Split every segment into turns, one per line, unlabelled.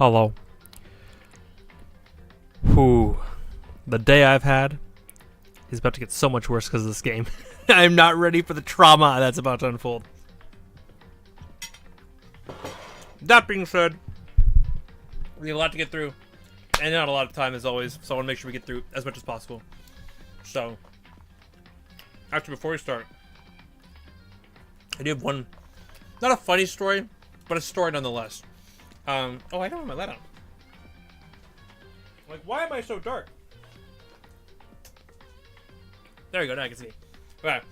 Hello. Whew. The day I've had is about to get so much worse because of this game. I'm not ready for the trauma that's about to unfold. That being said, we have a lot to get through, and not a lot of time as always, so I want to make sure we get through as much as possible. So, actually, before we start, I do have one, not a funny story, but a story nonetheless. Oh, I don't have my light on. Like, why am I so dark? There we go, now I can see. Alright.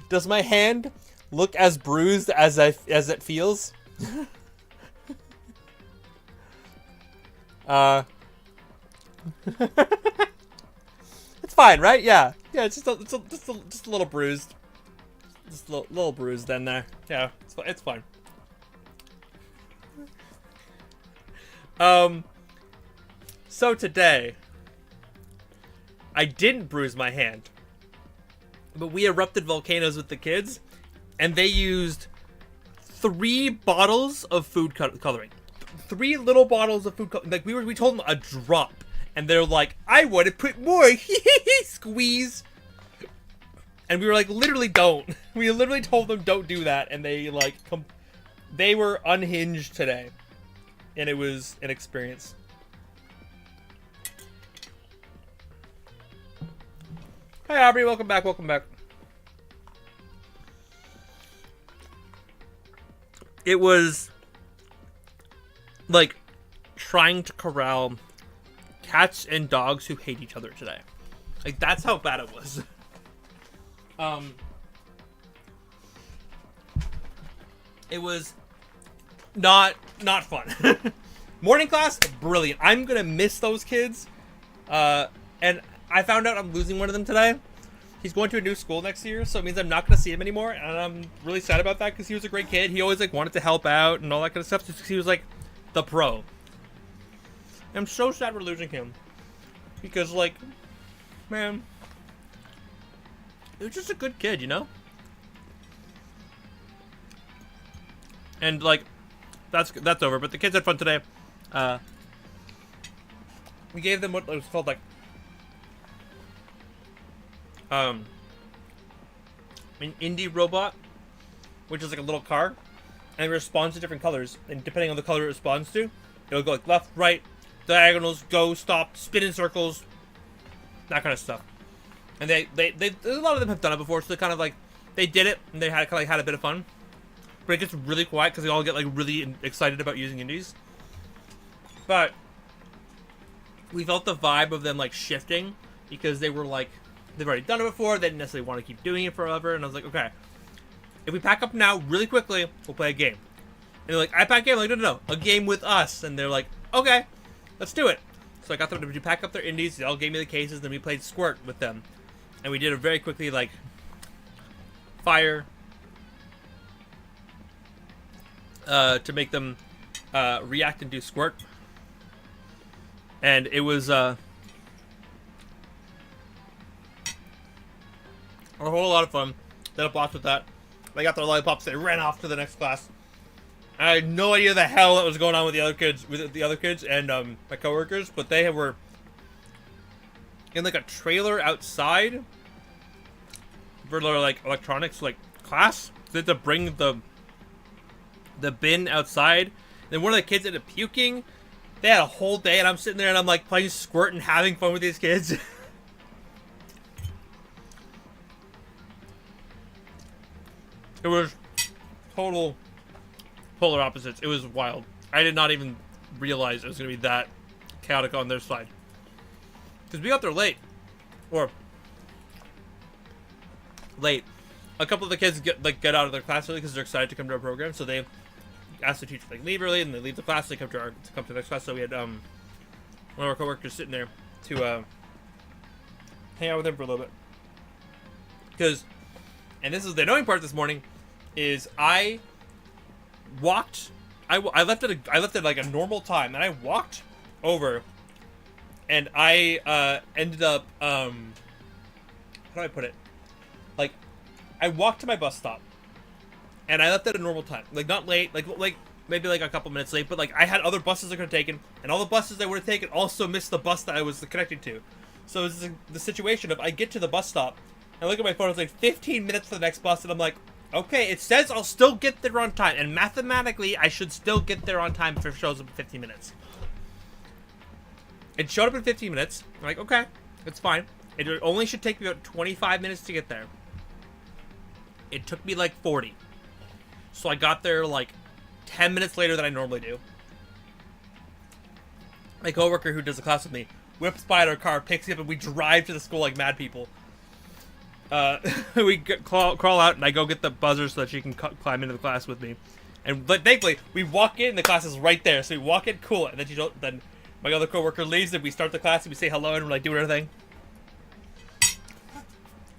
Does my hand look as bruised as it feels? It's fine, right? Yeah. Yeah, it's just a little bruised. Just a little bruised in there. Yeah, it's fine. So today, I didn't bruise my hand, but we erupted volcanoes with the kids, and they used 3 bottles of food coloring. 3 little bottles of food coloring. Like, we told them a drop, and they're like, I want to put more. Squeeze. And we were like, literally don't. We literally told them don't do that, and they like, they were unhinged today, and it was an experience. Hi Aubrey, welcome back, welcome back. It was like trying to corral cats and dogs who hate each other today. Like, that's how bad it was. It was not fun. Morning class, brilliant. I'm gonna miss those kids. And I found out I'm losing one of them today. He's going to a new school next year, so it means I'm not going to see him anymore, and I'm really sad about that because he was a great kid. He always like wanted to help out and all that kind of stuff, just because he was like the pro. I'm so sad we're losing him because, like, man, he was just a good kid, you know. And like, that's over. But the kids had fun today. We gave them what was called like an indie robot, which is like a little car, and it responds to different colors, and depending on the color it responds to, it'll go like left, right, diagonals, go, stop, spin in circles, that kind of stuff. And they a lot of them have done it before, so they kind of like, they did it, and they had kind of like had a bit of fun. But it gets really quiet because they all get like really excited about using indies. But we felt the vibe of them like shifting because they were like, they've already done it before, they didn't necessarily want to keep doing it forever, and I was like, okay, if we pack up now really quickly, we'll play a game. And they're like, I pack a game? I'm like, no, a game with us. And they're like, okay, let's do it. So I got them to pack up their indies, they all gave me the cases, then we played Squirt with them. And we did a very quickly, like, fire, to make them, react and do Squirt. And it was, a whole lot of fun. They had a blast with that. They got their lollipops. They ran off to the next class. I had no idea the hell that was going on with the other kids, and my coworkers, but they were in like a trailer outside for their like electronics like class. They had to bring the bin outside. Then one of the kids ended up puking. They had a whole day, and I'm sitting there and I'm like playing Squirt and having fun with these kids. It was total polar opposites. It was wild. I did not even realize it was going to be that chaotic on their side. Because we got there late. Or late. A couple of the kids get out of their class early because they're excited to come to our program. So they asked the teacher to like leave early, and they leave the class. They come to the next class. So we had one of our coworkers sitting there to hang out with him for a little bit. Because, and this is the annoying part this morning, is I walked, I left at like a normal time, and I walked over, and I ended up, how do I put it? Like, I walked to my bus stop, and I left at a normal time, like not late, like maybe like a couple minutes late, but like I had other buses I could have taken, and all the buses I would have taken also missed the bus that I was connecting to. So it's the situation of I get to the bus stop, and I look at my phone, it's like 15 minutes to the next bus, and I'm like, okay, it says I'll still get there on time, and mathematically I should still get there on time if it shows up in 15 minutes. It showed up in 15 minutes. I'm like, okay, it's fine. It only should take me about 25 minutes to get there. It took me like 40. So I got there like 10 minutes later than I normally do. My coworker who does the class with me whips by in our car, picks me up, and we drive to the school like mad people. We crawl out, and I go get the buzzer so that she can climb into the class with me. And but thankfully, we walk in, the class is right there. So we walk in, cool, and then my other coworker leaves, and we start the class, and we say hello, and we're like doing our thing.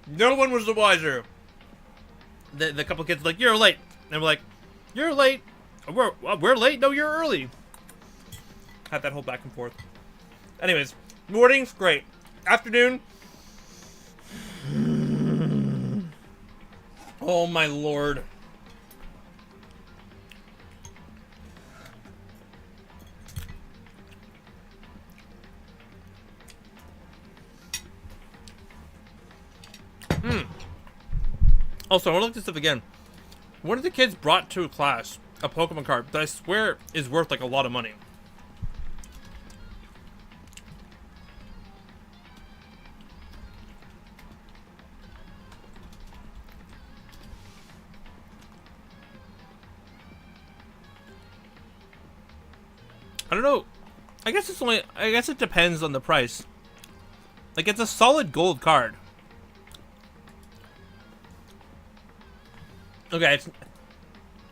No one was the wiser. The couple kids were like, "You're late," and we're like, "You're late. We're late. No, you're early." Had that whole back and forth. Anyways, morning's great. Afternoon. Oh my lord. Also, I want to look this up again. One of the kids brought to class a Pokemon card that I swear is worth like a lot of money. I don't know. I guess it depends on the price. Like, it's a solid gold card. Okay,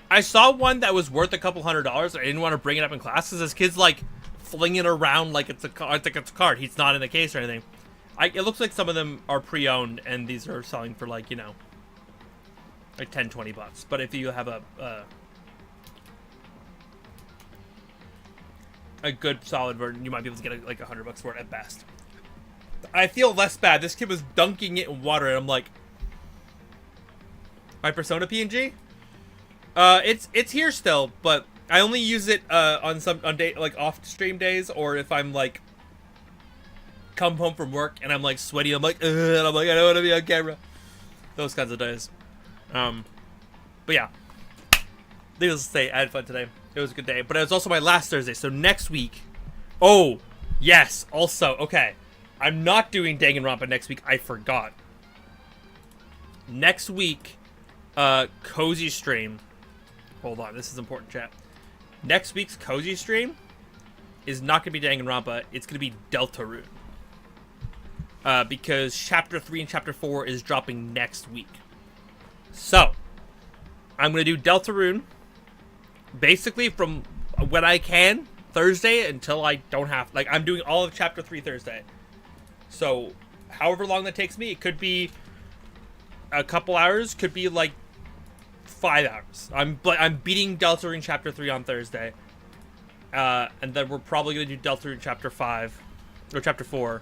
I saw one that was worth a couple $100. I didn't want to bring it up in class because this kid's like flinging it around like it's a card. He's not in the case or anything. It looks like some of them are pre-owned and these are selling for like, you know, like 10, 20 bucks. But if you have a good solid version, you might be able to get like $100 for it at best. I feel less bad. This kid was dunking it in water, and I'm like, my Persona PNG? It's here still, but I only use it on like off stream days, or if I'm like come home from work and I'm like sweaty, I'm like, ugh, and I'm like, I don't want to be on camera. Those kinds of days. But yeah, needless to say, I had fun today. It was a good day, but it was also my last Thursday, so next week. Oh, yes. Also, okay, I'm not doing Danganronpa next week. I forgot. Next week. Cozy stream. Hold on, this is important, chat. Next week's cozy stream is not going to be Danganronpa. It's going to be Deltarune. Because Chapter 3 and Chapter 4 is dropping next week. So, I'm going to do Deltarune basically from when I can, Thursday, until I don't have... Like, I'm doing all of Chapter 3 Thursday. So, however long that takes me, it could be a couple hours, could be like 5 hours. I'm beating Deltarune Chapter 3 on Thursday. And then we're probably going to do Deltarune Chapter 5, or Chapter 4,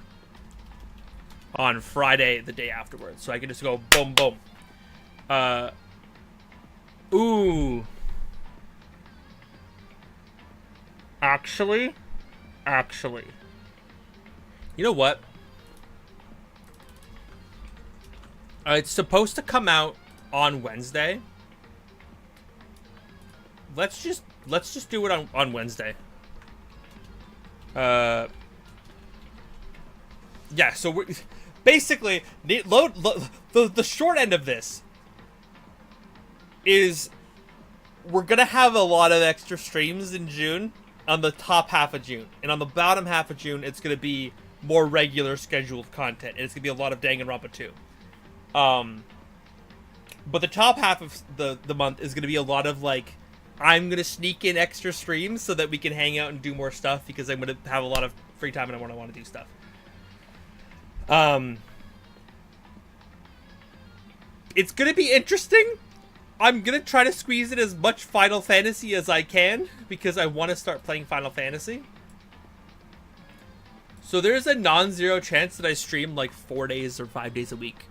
on Friday, the day afterwards. So I can just go boom, boom. Ooh. Actually. You know what? It's supposed to come out on Wednesday. Let's just do it on Wednesday. Yeah, so we're basically the short end of this is we're gonna have a lot of extra streams in June on the top half of June, and on the bottom half of June it's gonna be more regular scheduled content, and it's gonna be a lot of Danganronpa 2. But the top half of the month is gonna be a lot of like, I'm gonna sneak in extra streams so that we can hang out and do more stuff, because I'm gonna have a lot of free time and I want to do stuff. It's gonna be interesting. I'm gonna try to squeeze in as much Final Fantasy as I can, because I want to start playing Final Fantasy. So there's a non-zero chance that I stream like 4 days or 5 days a week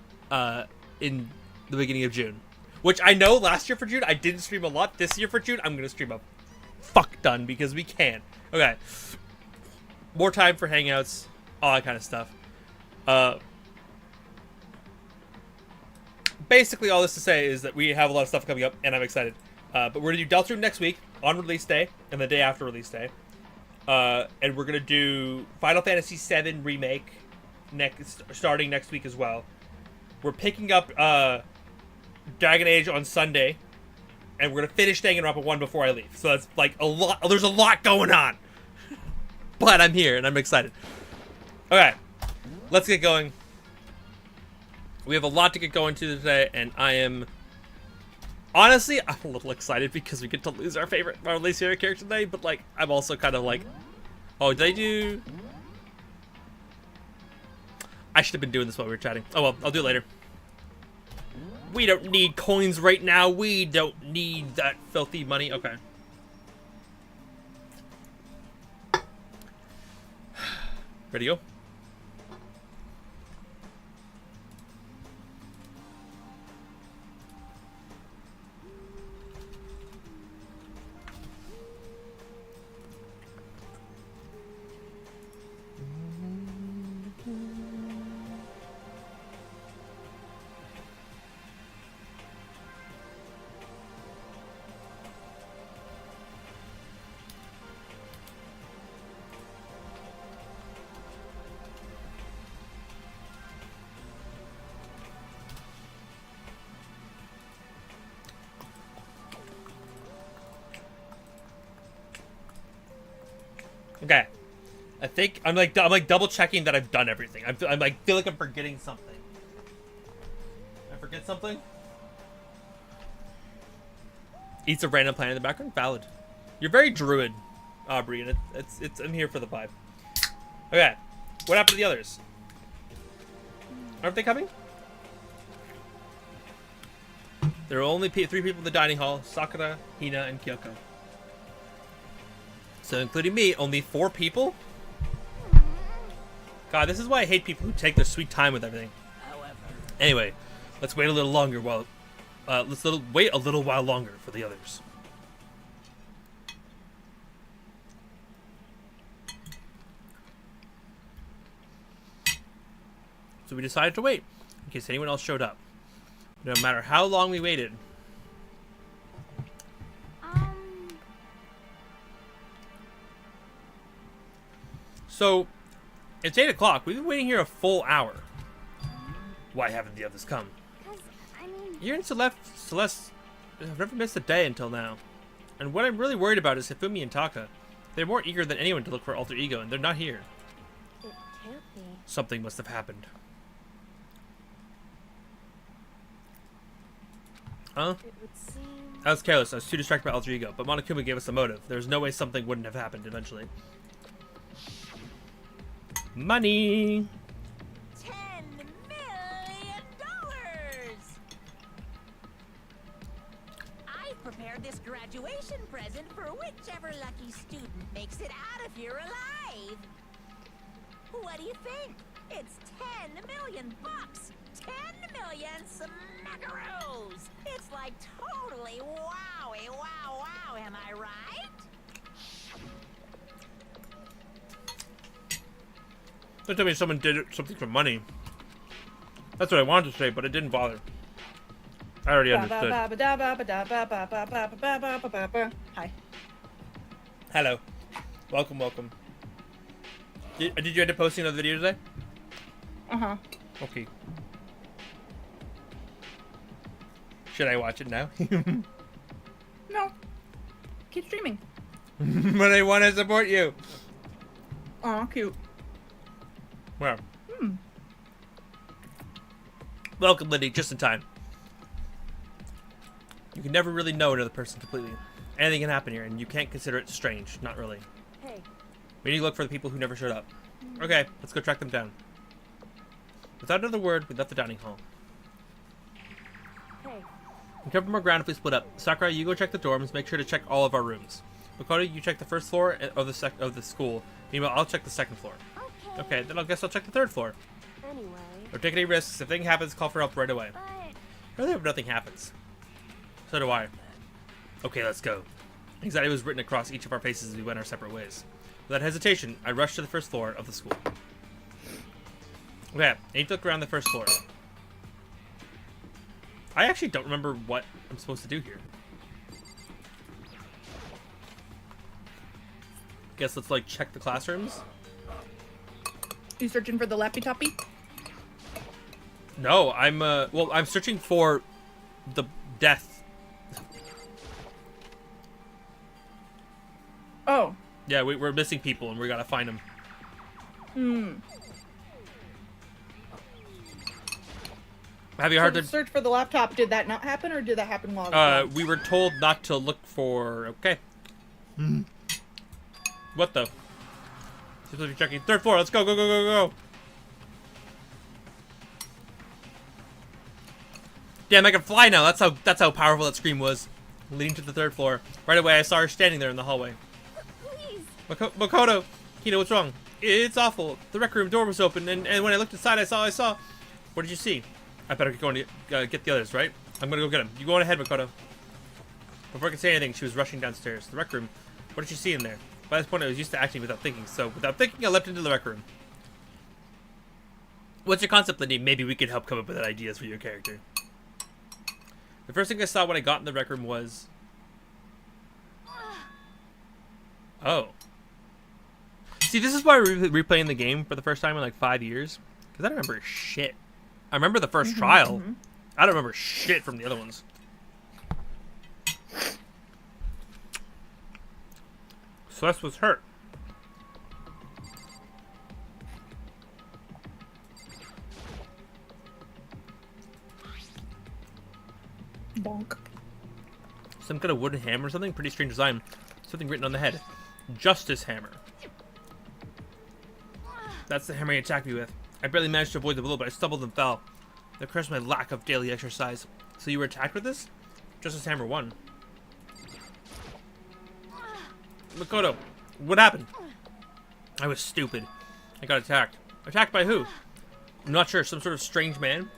in the beginning of June. Which I know last year for June I didn't stream a lot. This year for June I'm gonna stream a fuck done because we can. Okay. More time for hangouts, all that kind of stuff. Basically, all this to say is that we have a lot of stuff coming up, and I'm excited. But we're going to do Deltarune next week on release day and the day after release day. And we're going to do Final Fantasy VII Remake starting next week as well. We're picking up Dragon Age on Sunday, and we're going to finish Danganronpa 1 before I leave. So that's like a lot. There's a lot going on. But I'm here, and I'm excited. Okay, let's get going. We have a lot to get going to today, and I am... Honestly, I'm a little excited because we get to lose our least favorite character today, but, like, I'm also kind of like... Oh, did I do... I should have been doing this while we were chatting. Oh, well, I'll do it later. We don't need coins right now. We don't need that filthy money. Okay. Ready to go? Okay, I think I'm like double checking that I've done everything. I'm like feel like I'm forgetting something. I forget something. Eats a random plant in the background. Valid. You're very druid, Aubrey, and it's I'm here for the vibe. Okay, what happened to the others? Aren't they coming? There are only 3 people in the dining hall: Sakura, Hina, and Kyoko. So, including me, only 4 people? God, this is why I hate people who take their sweet time with everything. Anyway, let's wait a little longer while... wait a little while longer for the others. So we decided to wait, in case anyone else showed up. No matter how long we waited... So, it's 8 o'clock. We've been waiting here a full hour. Why haven't the others come? You and Celeste have never missed a day until now. And what I'm really worried about is Hifumi and Taka. They're more eager than anyone to look for Alter Ego, and they're not here.
It can't be.
Something must have happened. Huh?
It would seem...
I was careless. I was too distracted by Alter Ego, but Monokuma gave us a motive. There's no way something wouldn't have happened eventually. Money!
$10 million! I've prepared this graduation present for whichever lucky student makes it out of here alive. What do you think? It's 10 million bucks! 10 million smackaroos! It's like totally wowie, wow, wow, am I right?
Don't tell me someone did something for money. That's what I wanted to say, but it didn't bother. I already understood.
Hi.
Hello. Welcome, welcome. Did you end up posting another video today?
Uh-huh.
Okay. Should I watch it now?
No. Keep streaming.
But I want to support you.
Aw, cute.
Well. Welcome, Lindy, just in time. You can never really know another person completely. Anything can happen here, and you can't consider it strange. Not really.
Hey.
We need to look for the people who never showed up. Okay, let's go track them down. Without another word, we left the dining hall.
Hey.
We cover more ground if we split up. Sakurai, you go check the dorms. Make sure to check all of our rooms. Makoto, you check the first floor of the school. Meanwhile, I'll check the second floor. Okay, then I guess I'll check the third floor.
Anyway.
Don't take any risks. If anything happens, call for help right away.
But...
I really hope nothing happens. So do I. Okay, let's go. Anxiety was written across each of our faces as we went our separate ways. Without hesitation, I rushed to the first floor of the school. Okay, I need to look around the first floor. I actually don't remember what I'm supposed to do here. Guess let's like check the classrooms.
You searching for the lappy toppy?
No, I'm searching for the death.
Oh.
Yeah, we're missing people and we gotta find them.
Hmm.
Have you heard
So the search for the laptop, did that not happen, or did that happen while I was gone?
we were told not to look for... Okay. What the? Supposed to be checking. Third floor, let's go, go, go, go, go. Damn, I can fly now. That's how powerful that scream was. Leading to the third floor. Right away, I saw her standing there in the hallway.
Please.
Makoto! Kino, what's wrong? It's awful. The rec room door was open, and when I looked inside, I saw... What did you see? I better go and get the others, right? I'm gonna go get them. You go on ahead, Makoto. Before I could say anything, she was rushing downstairs. The rec room. What did you see in there? By this point, I was used to acting without thinking, so without thinking, I leapt into the rec room. What's your concept, Lindy? Maybe we could help come up with ideas for your character. The first thing I saw when I got in the rec room was... Oh. See, this is why we're replaying the game for the first time in like 5 years. Because I don't remember shit. I remember the first trial. I don't remember shit from the other ones. Celeste was hurt.
Bonk.
Some kind of wooden hammer or something? Pretty strange design. Something written on the head. Justice hammer. That's the hammer he attacked me with. I barely managed to avoid the blow, but I stumbled and fell. That crushed my lack of daily exercise. So you were attacked with this? Justice hammer 1. Makoto, what happened? I was stupid. I got attacked. Attacked by who? I'm not sure. Some sort of strange man?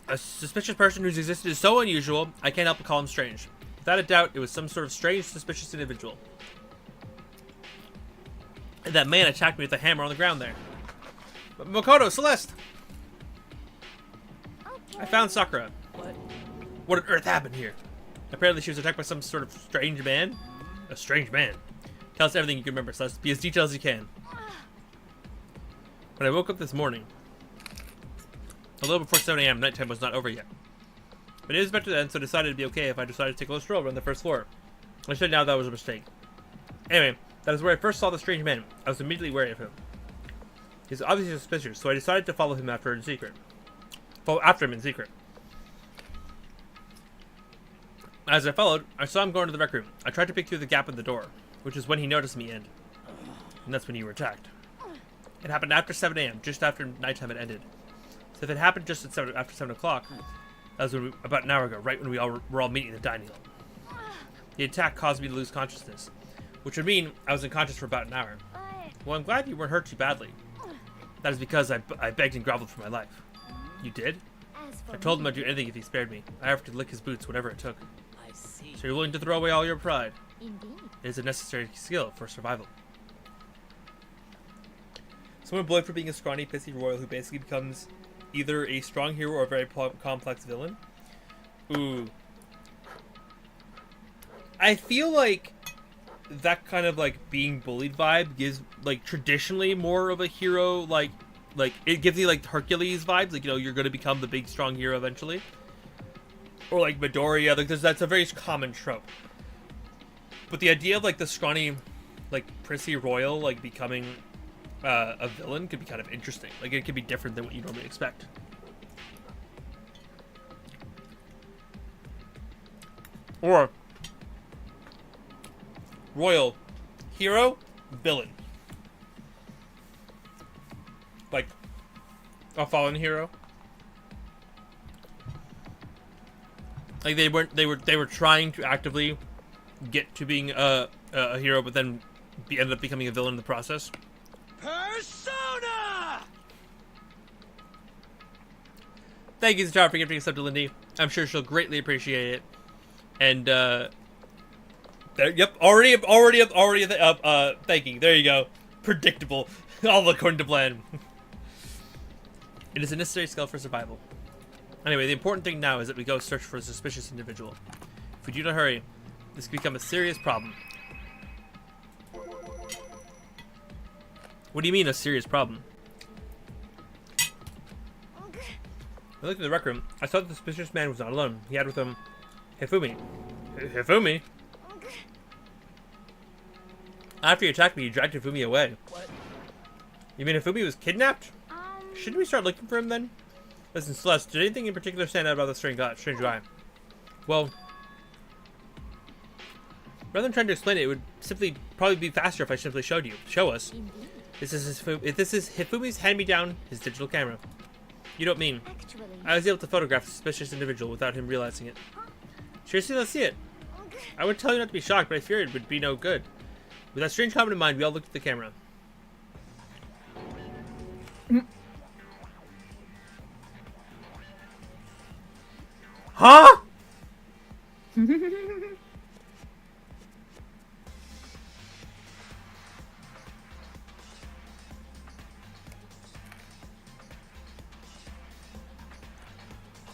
A suspicious person whose existence is so unusual, I can't help but call him strange. Without a doubt, it was some sort of strange, suspicious individual. And that man attacked me with a hammer on the ground there. But Makoto, Celeste! I found Sakura. What on earth happened here? Apparently she was attacked by some sort of strange man. A strange man. Tell us everything you can remember, Celeste. Be as detailed as you can. When I woke up this morning, a little before 7 a.m., nighttime was not over yet. But it was better then, so I decided it'd be okay if I decided to take a little stroll around the first floor. I said now that was a mistake. Anyway, that is where I first saw the strange man. I was immediately wary of him. He's obviously suspicious, so I decided to follow him after him in secret. As I followed, I saw him go into the rec room. I tried to peek through the gap in the door, which is when he noticed me and that's when you were attacked. It happened after 7 a.m., just after nighttime had ended. So if it happened just at after 7 o'clock, that was when about an hour ago, right when we were all meeting in the dining hall. The attack caused me to lose consciousness, which would mean I was unconscious for about an hour. Well, I'm glad you weren't hurt too badly. That is because I begged and groveled for my life. You did? I told him I'd do anything if he spared me. I offered to lick his boots, whatever it took.
I see.
So you're willing to throw away all your pride.
Indeed.
It is a necessary skill for survival. Someone bullied for being a scrawny, pissy royal who basically becomes either a strong hero or a very complex villain. Ooh. I feel like that kind of like being bullied vibe gives like traditionally more of a hero like it gives you like Hercules vibes, like, you know, you're going to become the big strong hero eventually, or like Midoriya, like that's a very common trope. But the idea of like the scrawny like prissy royal like becoming a villain could be kind of interesting. Like it could be different than what you normally expect. Or royal hero villain, like a fallen hero. Like they were trying to actively get to being a hero, but then ended up becoming a villain in the process.
Persona!
Thank you, Zachar, for giving us up to Lindy. I'm sure she'll greatly appreciate it. And there, yep, already thanking. There you go. Predictable. All according to plan. It is a necessary skill for survival. Anyway, the important thing now is that we go search for a suspicious individual. If we do not hurry, this could become a serious problem. What do you mean, a serious problem? I looked in the rec room. I saw that the suspicious man was not alone. He had with him Hifumi. Hifumi? After he attacked me, he dragged Hifumi away.
What?
You mean Hifumi was kidnapped? Shouldn't we start looking for him then? Listen, Celeste, did anything in particular stand out about the strange guy? Well, rather than trying to explain it, it would probably be faster if I simply showed you. Show us. This is Hifumi's hand-me-down, his digital camera. You don't mean.
Actually,
I was able to photograph a suspicious individual without him realizing it. Seriously, let's see it. I would tell you not to be shocked, but I fear it would be no good. With that strange comment in mind, we all looked at the camera. Huh?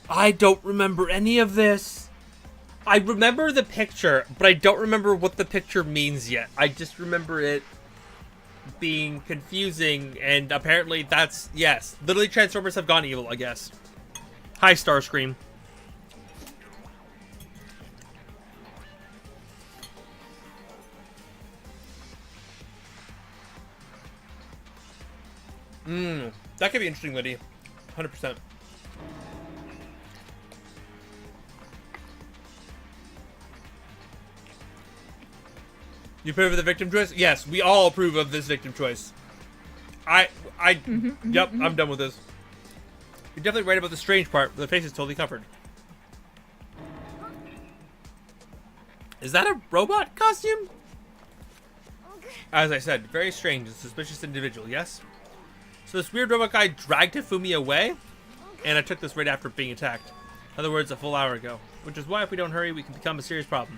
I don't remember any of this. I remember the picture, but I don't remember what the picture means yet. I just remember it being confusing, and apparently that's, yes. Literally, Transformers have gone evil, I guess. Hi, Starscream. That could be interesting, Liddy. 100%. You approve of the victim choice? Yes, we all approve of this victim choice. Yep, I'm done with this. You're definitely right about the strange part, but the face is totally covered. Is that a robot costume? As I said, very strange and suspicious individual, yes? So this weird robot guy dragged Hifumi away, and I took this right after being attacked. In other words, a full hour ago. Which is why if we don't hurry, we can become a serious problem.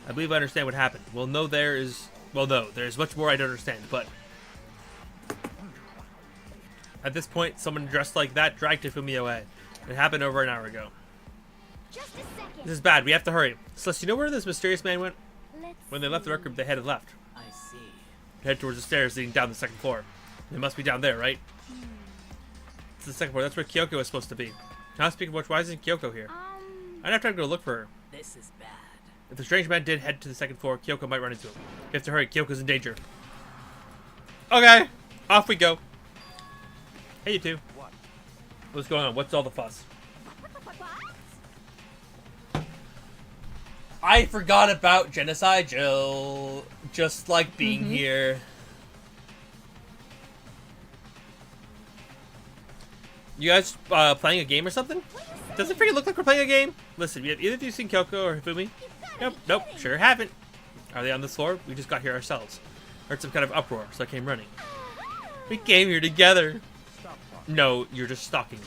I believe I understand what happened. Well, no, there's much more I don't understand, but at this point, someone dressed like that dragged Hifumi away. It happened over an hour ago.
just a second.
This is bad. We have to hurry. Celeste, you know where this mysterious man went?
Let's
When they left the rec room, they headed left.
I see.
Head towards the stairs leading down the second floor. They must be down there, right? It's the second floor. That's where Kyoko is supposed to be. Now, speaking of which, why isn't Kyoko here? I'd have time to go look for her.
This is bad.
If the strange man did head to the second floor, Kyoko might run into him. We have to hurry. Kyoko's in danger. Okay, off we go. Hey, you two.
What?
What's going on? What's all the fuss? I forgot about Genocide Jill. Just like being here. You guys playing a game or something? Does it freaking look like we're playing a game? Listen, have either of you seen Kyoko or Hifumi? Nope, sure haven't. Are they on this floor? We just got here ourselves. Heard some kind of uproar, so I came running. We came here together. No, you're just stalking me.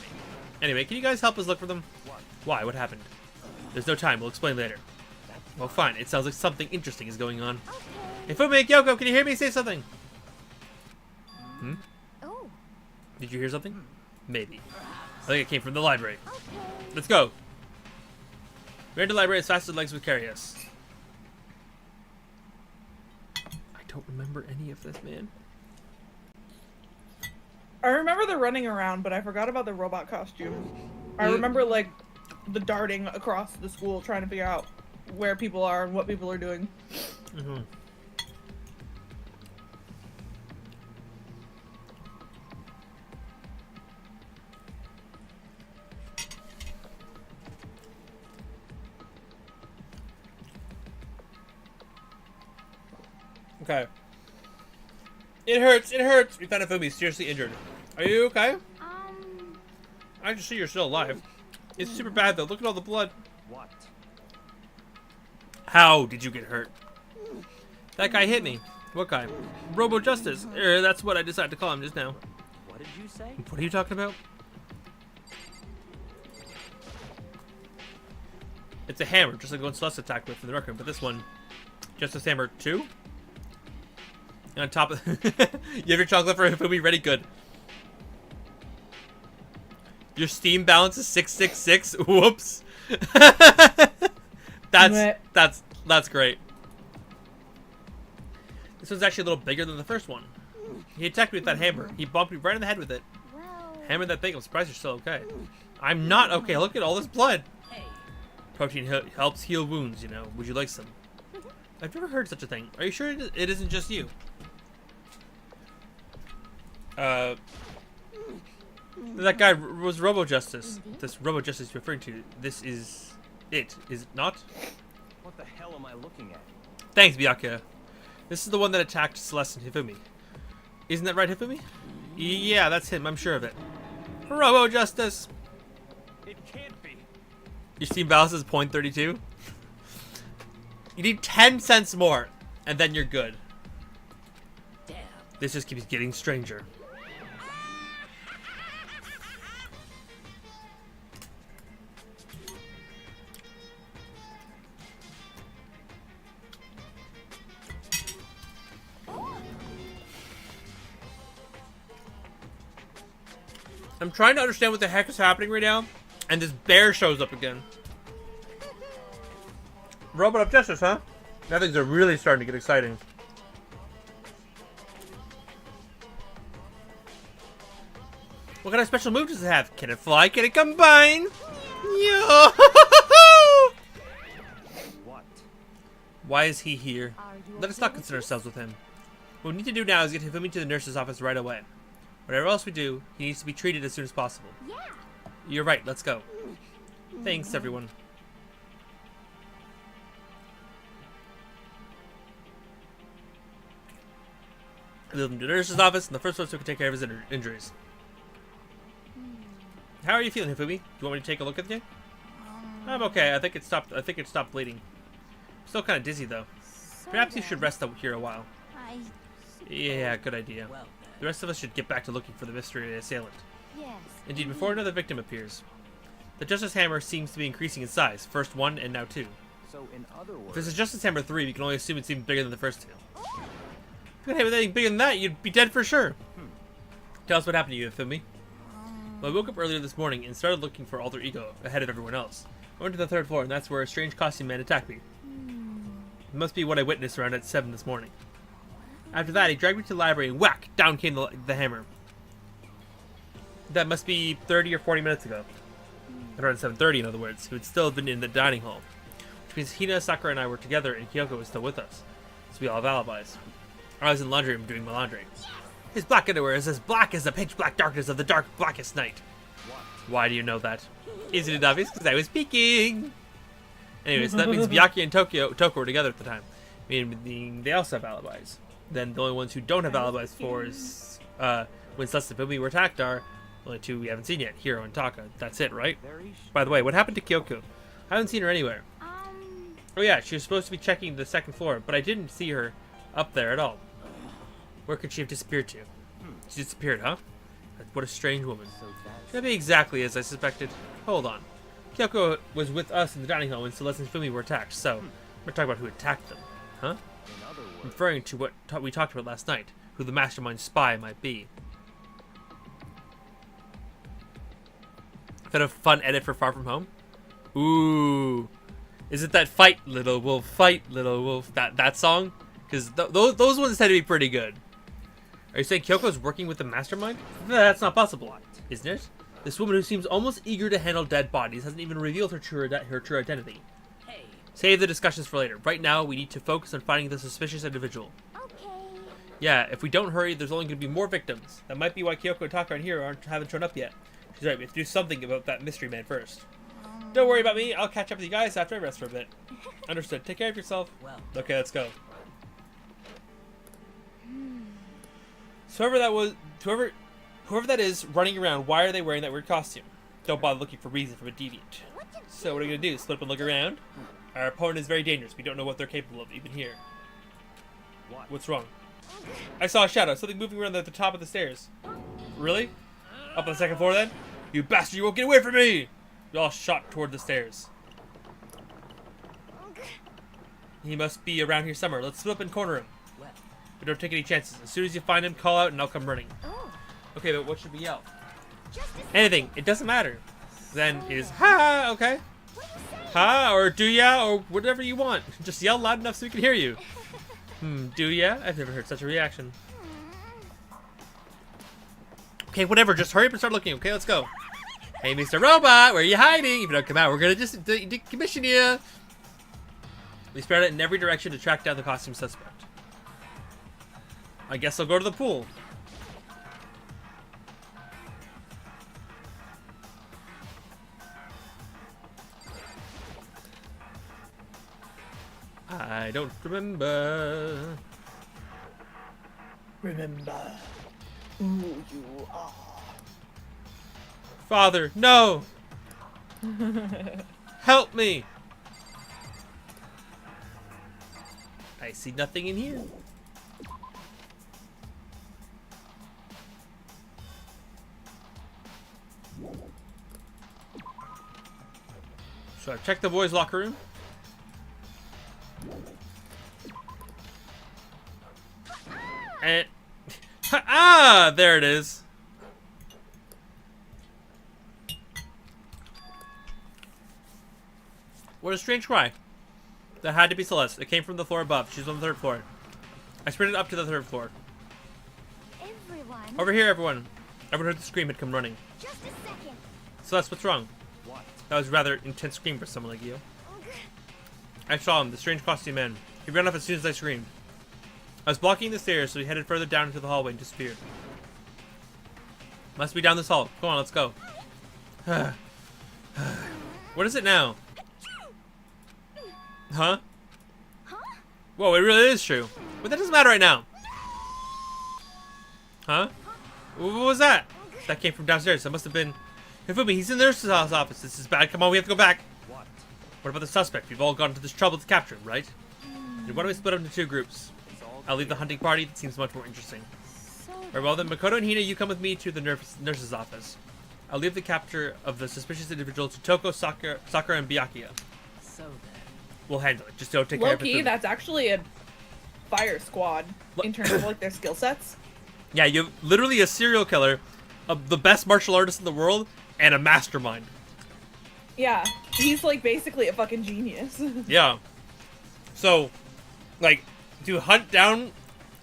Anyway, can you guys help us look for them? Why? What happened? There's no time. We'll explain later. Well, fine. It sounds like something interesting is going on. Hifumi, Kyoko, can you hear me say something?
Oh,
Did you hear something? Maybe. I think it came from the library. Let's go. We're into the library as fast as legs would carry us. I don't remember any of this, man.
I remember the running around, but I forgot about the robot costume. I remember, like, the darting across the school trying to figure out where people are and what people are doing.
Okay. It hurts. It hurts. We found Hifumi seriously injured. Are you okay? I just see you're still alive. It's super bad though. Look at all the blood.
What?
How did you get hurt? That guy hit me. What guy? Robo Justice. That's what I decided to call him just now.
What did you say?
What are you talking about? It's a hammer, just like the one Celeste attacked with in the Rec Room, but this one, Justice Hammer 2. And on top of you have your chocolate for Hifumi ready, good. Your Steam balance is 666. Whoops. That's great. This one's actually a little bigger than the first one. He attacked me with that hammer. He bumped me right in the head with it. Hammer that big. I'm surprised you're still okay. I'm not okay. Look at all this blood. Protein helps heal wounds, you know. Would you like some? I've never heard such a thing. Are you sure it isn't just you? That guy was Robo Justice. This Robo Justice you're referring to. This is it not?
What the hell am I looking at?
Thanks, Byakuya. This is the one that attacked Celeste and Hifumi. Isn't that right, Hifumi? Yeah, that's him. I'm sure of it. Robo Justice.
It can't be.
Your Steam balance is 0.32. You need 10 cents more, and then you're good.
Damn.
This just keeps getting stranger. I'm trying to understand what the heck is happening right now, and this bear shows up again. Robot of Justice, huh? Now things are really starting to get exciting. What kind of special move does it have? Can it fly? Can it combine? Yo!
What?
Why is he here? Let us not concern ourselves with him. What we need to do now is get Hifumi to the nurse's office right away. Whatever else we do, he needs to be treated as soon as possible.
Yeah.
You're right, let's go. Thanks, everyone. I led him to the nurse's office, and the first ones who could take care of his injuries. How are you feeling, Hifumi? Do you want me to take a look at you? I'm okay. I think it stopped bleeding. Still kind of dizzy though. Perhaps you should rest out here a while. Yeah, good idea.
Well,
The rest of us should get back to looking for the mystery assailant.
Yes.
Indeed, before another victim appears. The Justice Hammer seems to be increasing in size. First 1 and now 2.
so in other
If
words,
this is Justice Hammer 3, we can only assume it's even bigger than the first 2. If you could have anything bigger than that, you'd be dead for sure. Tell us what happened to you, Hifumi. Well, I woke up earlier this morning and started looking for Alter Ego ahead of everyone else. I went to the 3rd floor, and that's where a strange costume man attacked me. It must be what I witnessed around at 7 this morning. After that, he dragged me to the library and whack! Down came the hammer. That must be 30 or 40 minutes ago. Around 7:30, in other words. He would still have been in the dining hall. Which means Hina, Sakura, and I were together, and Kyoko was still with us. So we all have alibis. I was in the laundry room doing my laundry. His black underwear is as black as the pitch black darkness of the dark blackest night. Why do you know that? Isn't it obvious? Because I was peeking! Anyways, that means Byakuya and Toko were together at the time. Meaning they also have alibis. Then the only ones who don't have alibis for is when Celeste and Hifumi were attacked are only 2 we haven't seen yet, Hiro and Taka. That's it, right? By the way, what happened to Kyoko? I haven't seen her anywhere. Oh yeah, she was supposed to be checking the 2nd floor, but I didn't see her up there at all. Where could she have disappeared to? She disappeared, huh? What a strange woman.
so that's
That'd be exactly as I suspected. Hold on. Kyoko was with us in the dining hall when Celeste and Hifumi were attacked, so we're talking about who attacked them, huh?
in other words.
Referring to what we talked about last night, who the mastermind spy might be. Is that a fun edit for Far From Home? Ooh. Is it that fight little wolf, that song? Because those ones tend to be pretty good. Are you saying Kyoko's working with the mastermind? That's not possible, isn't it? This woman who seems almost eager to handle dead bodies hasn't even revealed her true identity.
Hey,
Save the discussions for later. Right now, we need to focus on finding the suspicious individual.
Okay.
Yeah, if we don't hurry, there's only going to be more victims. That might be why Kyoko, Taka, and Hiro haven't shown up yet. She's right, we have to do something about that mystery man first. Don't worry about me, I'll catch up with you guys after I rest for a bit. Understood. Take care of yourself.
well,
Okay, let's go. So whoever that is running around, why are they wearing that weird costume? Don't bother looking for reason from a deviant. So what are we going to do, slip and look around? Our opponent is very dangerous. We don't know what they're capable of, even here.
what?
What's wrong? I saw a shadow, something moving around at the top of the stairs. Really? Up on the 2nd floor then? You bastard, you won't get away from me! We all shot toward the stairs. He must be around here somewhere. Let's split up and corner him.
Left.
But don't take any chances. As soon as you find him, call out and I'll come running.
Oh,
Okay, but what should we yell?
just a
Anything. It doesn't matter. Then is ha, okay?
What do you say?
Ha, or do ya, or whatever you want. Just yell loud enough so we can hear you. Do ya? I've never heard such a reaction. Okay, whatever. Just hurry up and start looking. Okay, let's go. Hey, Mr. Robot, where are you hiding? If you don't come out, we're gonna just decommission you. We spread it in every direction to track down the costume suspect. I guess I'll go to the pool. I don't remember.
Remember who you are.
Father, no! Help me! I see nothing in here. So I've checked the boys' locker room. And ah, there it is. What a strange cry. That had to be Celeste. It came from the floor above. She's on the 3rd floor. I sprinted up to the 3rd floor.
Everyone.
Over here, everyone. Everyone heard the scream had come running.
Just a second.
Celeste, what's wrong?
What?
That was a rather intense scream for someone like you. I saw him, the strange costume man. He ran off as soon as I screamed. I was blocking the stairs, so he headed further down into the hallway and disappeared. Must be down this hall. Come on, let's go. What is it now? Huh? Whoa, it really is true. But that doesn't matter right now. Huh? What was that? That came from downstairs. That must have been... Hifumi, he's in the nurse's office. This is bad. Come on, we have to go back.
What?
What about the suspect? We've all gone to this trouble to capture him, right? And why don't we split up into 2 groups?
It's all
I'll leave the hunting party. That seems much more interesting.
So
Very well then, Makoto and Hina, you come with me to the nurse's office. I'll leave the capture of the suspicious individual to Toko, Sakura, and Byakuya.
so then.
We'll handle it. Just don't take care of
Low-key,
it.
that's actually a fire squad in terms of like their skill sets.
Yeah, you have literally a serial killer, the best martial artist in the world, and a mastermind.
Yeah, he's like basically a fucking genius.
Yeah. So, like, to hunt down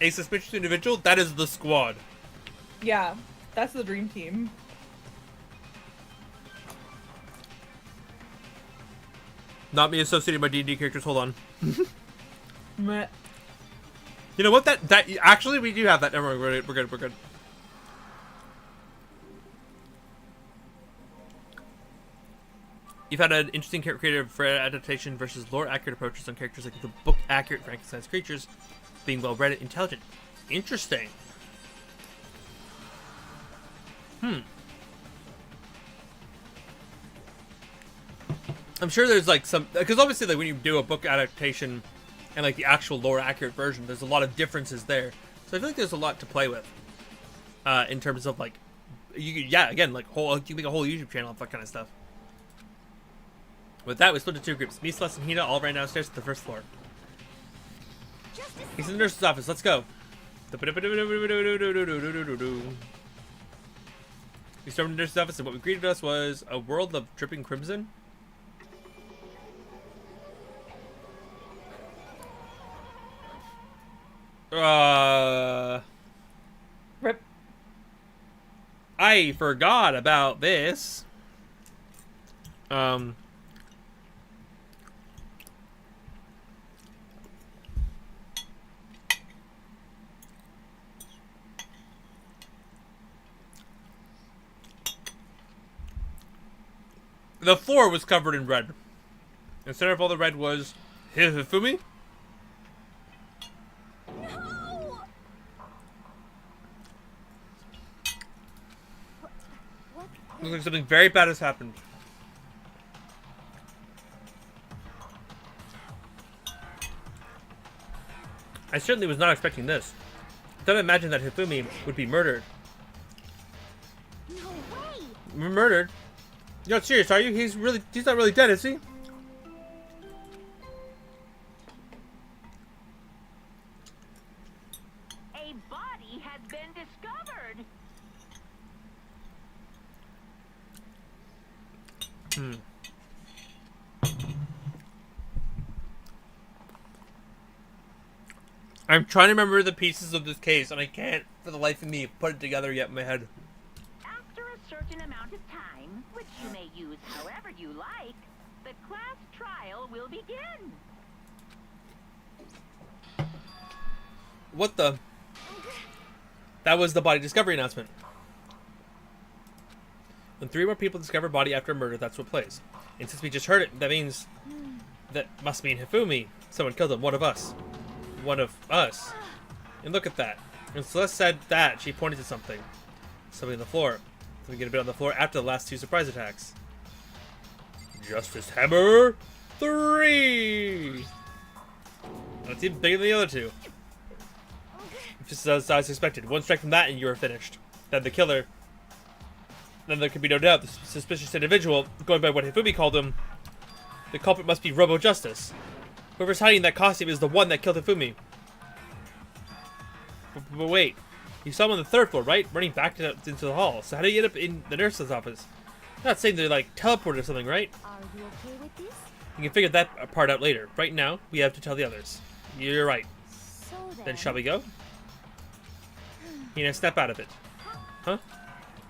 a suspicious individual, that is the squad.
Yeah, that's the dream team.
Not me associating my D&D characters. Hold on.
Meh.
You know what? That actually we do have that. Never mind. We're good. We're good. You've had an interesting character creative for adaptation versus lore-accurate approaches on characters like the book-accurate Frankenstein's creatures being well-read and intelligent. Interesting. I'm sure there's like some, because obviously like when you do a book adaptation and like the actual lore-accurate version, there's a lot of differences there. So I feel like there's a lot to play with in terms of like, again, like you can make a whole YouTube channel of that kind of stuff. With that, we split into 2 groups. Me, Celeste, and Hina all ran downstairs to the 1st floor. He's in the nurse's office. Let's go. We stormed the nurse's office, and what we greeted us was a world of dripping crimson.
Rip.
I forgot about this. The floor was covered in red. The center of all the red was Hifumi.
No! What?
Looks like something very bad has happened. I certainly was not expecting this. I didn't imagine that Hifumi would be murdered.
No way!
Murdered? You're not serious, are you? He's not really dead, is he?
been discovered.
I'm trying to remember the pieces of this case, and I can't, for the life of me, put it together yet in my head.
After a certain amount of time, which you may use however you like, the class trial will begin.
What the? That was the body discovery announcement. When 3 more people discover body after a murder, that's what plays. And since we just heard it, that means... that must mean Hifumi. Someone killed him. One of us. One of us. And look at that. When Celeste said that, she pointed to something. Something on the floor. Something get a bit on the floor after the last 2 surprise attacks. Justice Hammer 3! That's even bigger than the other 2. Just as I suspected. 1 strike from that and you are finished. Then the killer. Then there can be no doubt the suspicious individual, going by what Hifumi called him, the culprit must be Robo Justice. Whoever's hiding that costume is the one that killed Hifumi. But wait, you saw him on the 3rd floor, right? Running back into the hall. So how did he end up in the nurse's office? I'm not saying they're like teleported or something, right?
Are you okay with this?
You can figure that part out later. Right now, we have to tell the others. You're right.
So
Then shall we go? Hina, snap out of it. Huh?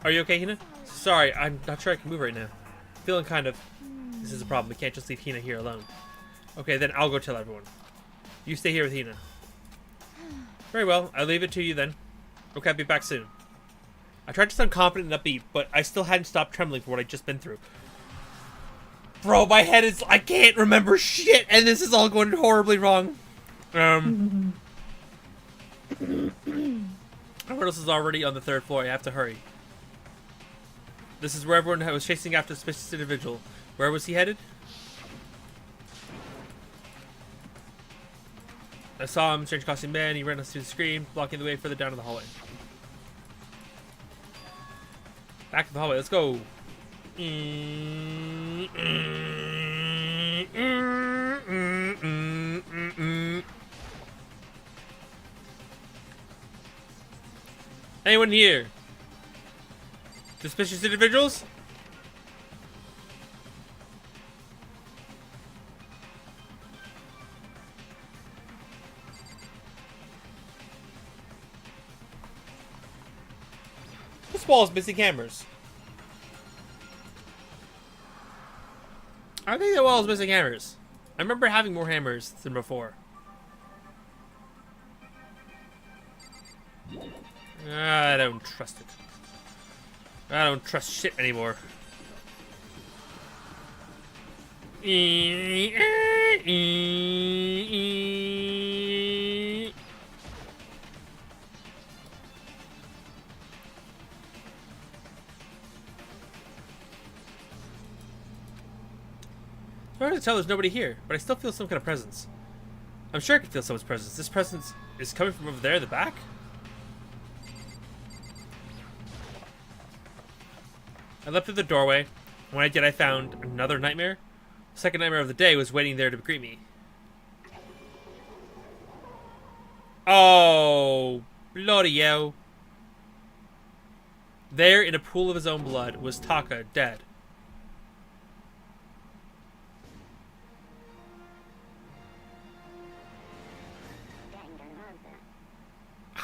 Are you okay, Hina? Sorry, I'm not sure I can move right now. Feeling kind of... This is a problem. We can't just leave Hina here alone. Okay, then I'll go tell everyone. You stay here with Hina. Very well. I'll leave it to you then. Okay, I'll be back soon. I tried to sound confident and upbeat, but I still hadn't stopped trembling for what I'd just been through. Bro, my head is... I can't remember shit, and this is all going horribly wrong. Everyone else is already on the 3rd floor. I have to hurry. This is where everyone was chasing after the suspicious individual. Where was he headed? I saw him, strange costume man. He ran us through the screen, blocking the way further down in the hallway. Back to the hallway. Let's go. Anyone here? Suspicious individuals? This wall is missing hammers. I think the wall is missing hammers. I remember having more hammers than before. I don't trust it. I don't trust shit anymore. It's hard to tell there's nobody here, but I still feel some kind of presence. I'm sure I can feel someone's presence. This presence is coming from over there in the back? I leapt through the doorway. When I did, I found another nightmare. The second nightmare of the day was waiting there to greet me. Oh, bloody hell. There, in a pool of his own blood, was Taka, dead.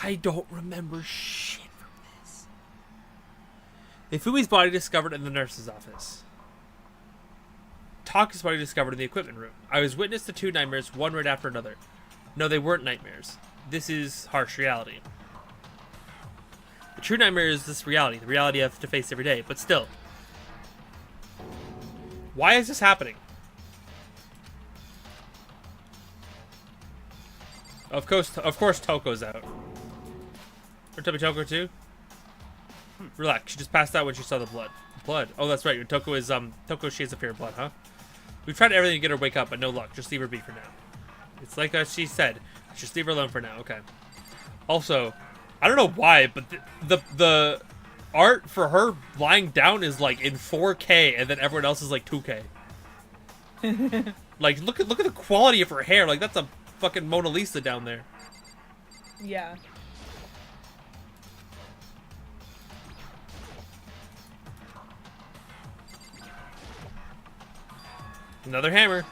I don't remember shit from this. Ifumi's body discovered in the nurse's office. Taka's body discovered in the equipment room. I was witness to 2 nightmares, one right after another. No, they weren't nightmares. This is harsh reality. The true nightmare is this reality, the reality I have to face every day, but still. Why is this happening? Of course Toko's out. Or Toby Toko too? Relax, she just passed out when she saw the blood. Blood? Oh, that's right. Toko is, Toko shades of fear of blood, huh? We've tried everything to get her wake up, but no luck. Just leave her be for now. It's like she said. Just leave her alone for now. Okay. Also, I don't know why, but the art for her lying down is like in 4K, and then everyone else is like 2K. Like, look at the quality of her hair. Like, that's a fucking Mona Lisa down there.
Yeah.
Another hammer.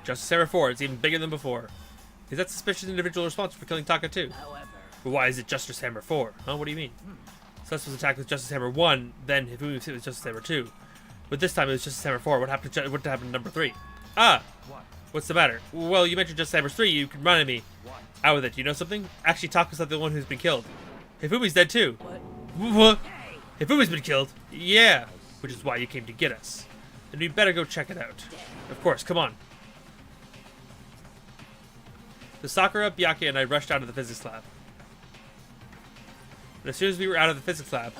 Justice Hammer 4. It's even bigger than before. Is that suspicious individual responsible for killing Taka 2?
However,
But why is it Justice Hammer 4? Huh? What do you mean? Celeste was attacked with Justice Hammer 1, then Hifumi was hit with Justice Hammer 2. But this time it was Justice Hammer 4. What happened to number 3? Ah!
what?
What's the matter? Well, you mentioned Justice Hammer 3. You reminded me.
What?
Out with it. Do you know something? Actually, Taka's not the one who's been killed. Hifumi's dead too.
What?
What?
Hey!
Hifumi's been killed? Yeah. Which is why you came to get us. Then we better go check it out. Of course, come on. So Sakura, Byakuya, and I rushed out of the physics lab. And as soon as we were out of the physics lab...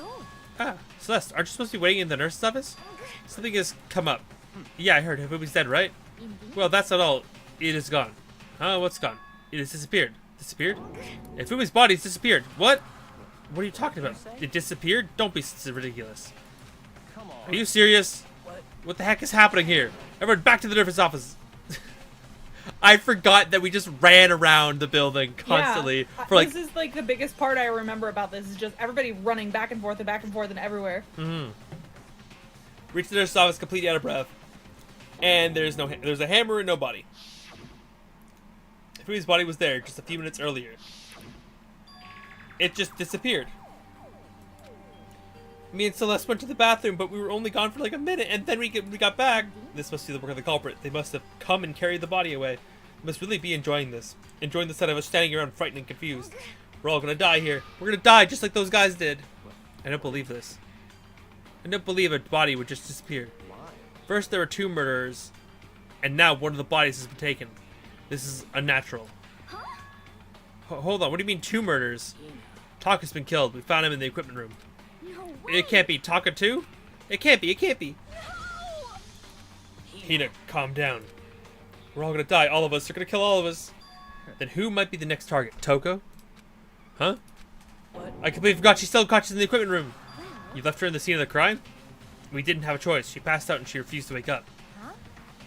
Ah, Celeste, aren't you supposed to be waiting in the nurse's office? Something has come up. Yeah, I heard Hifumi's dead, right? Well, that's not all. It is gone. Huh? What's gone? It has disappeared. Disappeared? Hifumi's body's disappeared. What? What are you talking about? It disappeared? Don't be so ridiculous.
Come on.
Are you serious?
What?
What the heck is happening here? Everyone back to the nurse's office. I forgot that we just ran around the building constantly for like...
This is like the biggest part I remember about this is just everybody running back and forth and everywhere.
Reached the nurse's office completely out of breath. And there's a hammer and no body. Hifumi's body was there just a few minutes earlier. It just disappeared. Me and Celeste went to the bathroom, but we were only gone for like a minute, and then we got back. This must be the work of the culprit. They must have come and carried the body away. They must really be enjoying this. Enjoying the sight of us standing around frightened and confused. We're all gonna die here. We're gonna die just like those guys did. I don't believe this. I don't believe a body would just disappear.
Why?
First there were 2 murderers, and now one of the bodies has been taken. This is unnatural. Hold on, what do you mean 2 murders? Taka's been killed. We found him in the equipment room. It can't be Taka 2? It can't be, it can't be. Hina, calm down. We're all gonna die, all of us. They're gonna kill all of us. Then who might be the next target? Toko? Huh?
What?
I completely forgot she's still unconscious in the equipment room. You left her in the scene of the crime? We didn't have a choice. She passed out and she refused to wake up.
Huh?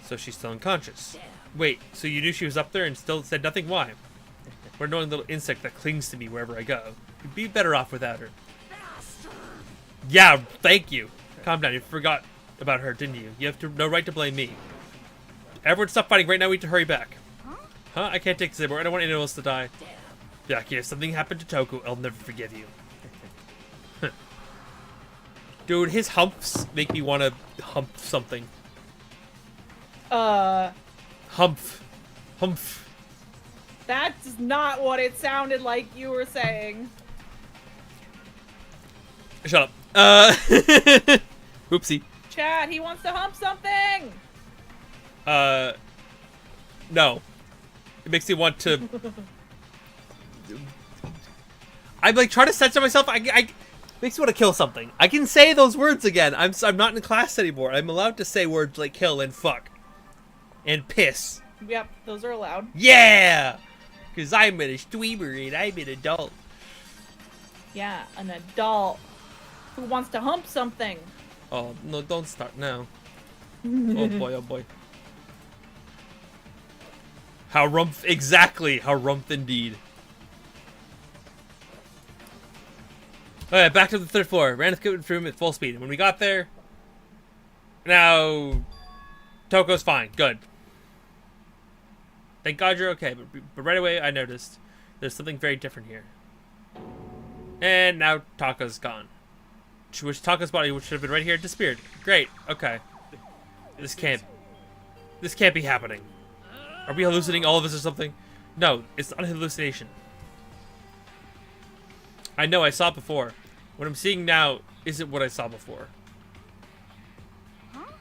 So she's still unconscious.
Damn.
Wait, so you knew she was up there and still said nothing? Why? What an annoying little insect that clings to me wherever I go. You'd be better off without her. Yeah, thank you. Calm down. You forgot about her, didn't you? You have no right to blame me. Everyone stop fighting right now. We need to hurry back. Huh? I can't take this anymore. I don't want anyone else to die.
Damn.
Byakuya, if something happened to Toku, I'll never forgive you. Dude, his humps make me want to hump something. Humph. Humph.
That's not what it sounded like you were saying.
Shut up. Oopsie.
Chad, he wants to hump something!
No. It makes me want to... I'm like trying to censor myself. Makes me want to kill something. I can say those words again. I'm not in class anymore. I'm allowed to say words like kill and fuck. And piss.
Yep, those are allowed.
Yeah! Because I'm an streamer and I'm an adult.
Yeah, an adult who wants to hump something.
Oh, no, don't start now. Oh boy, oh boy. How rumph, exactly, how rumph indeed. Alright, back to the 3rd floor. Ran the equipment room at full speed. And when we got there, now, Toko's fine, good. Thank God you're okay, but right away I noticed there's something very different here. And now Taka's gone. Which Taka's body, which should have been right here, disappeared. Great. Okay. This can't be happening. Are we hallucinating all of us or something? No, it's not a hallucination. I know I saw it before. What I'm seeing now isn't what I saw before.
Huh?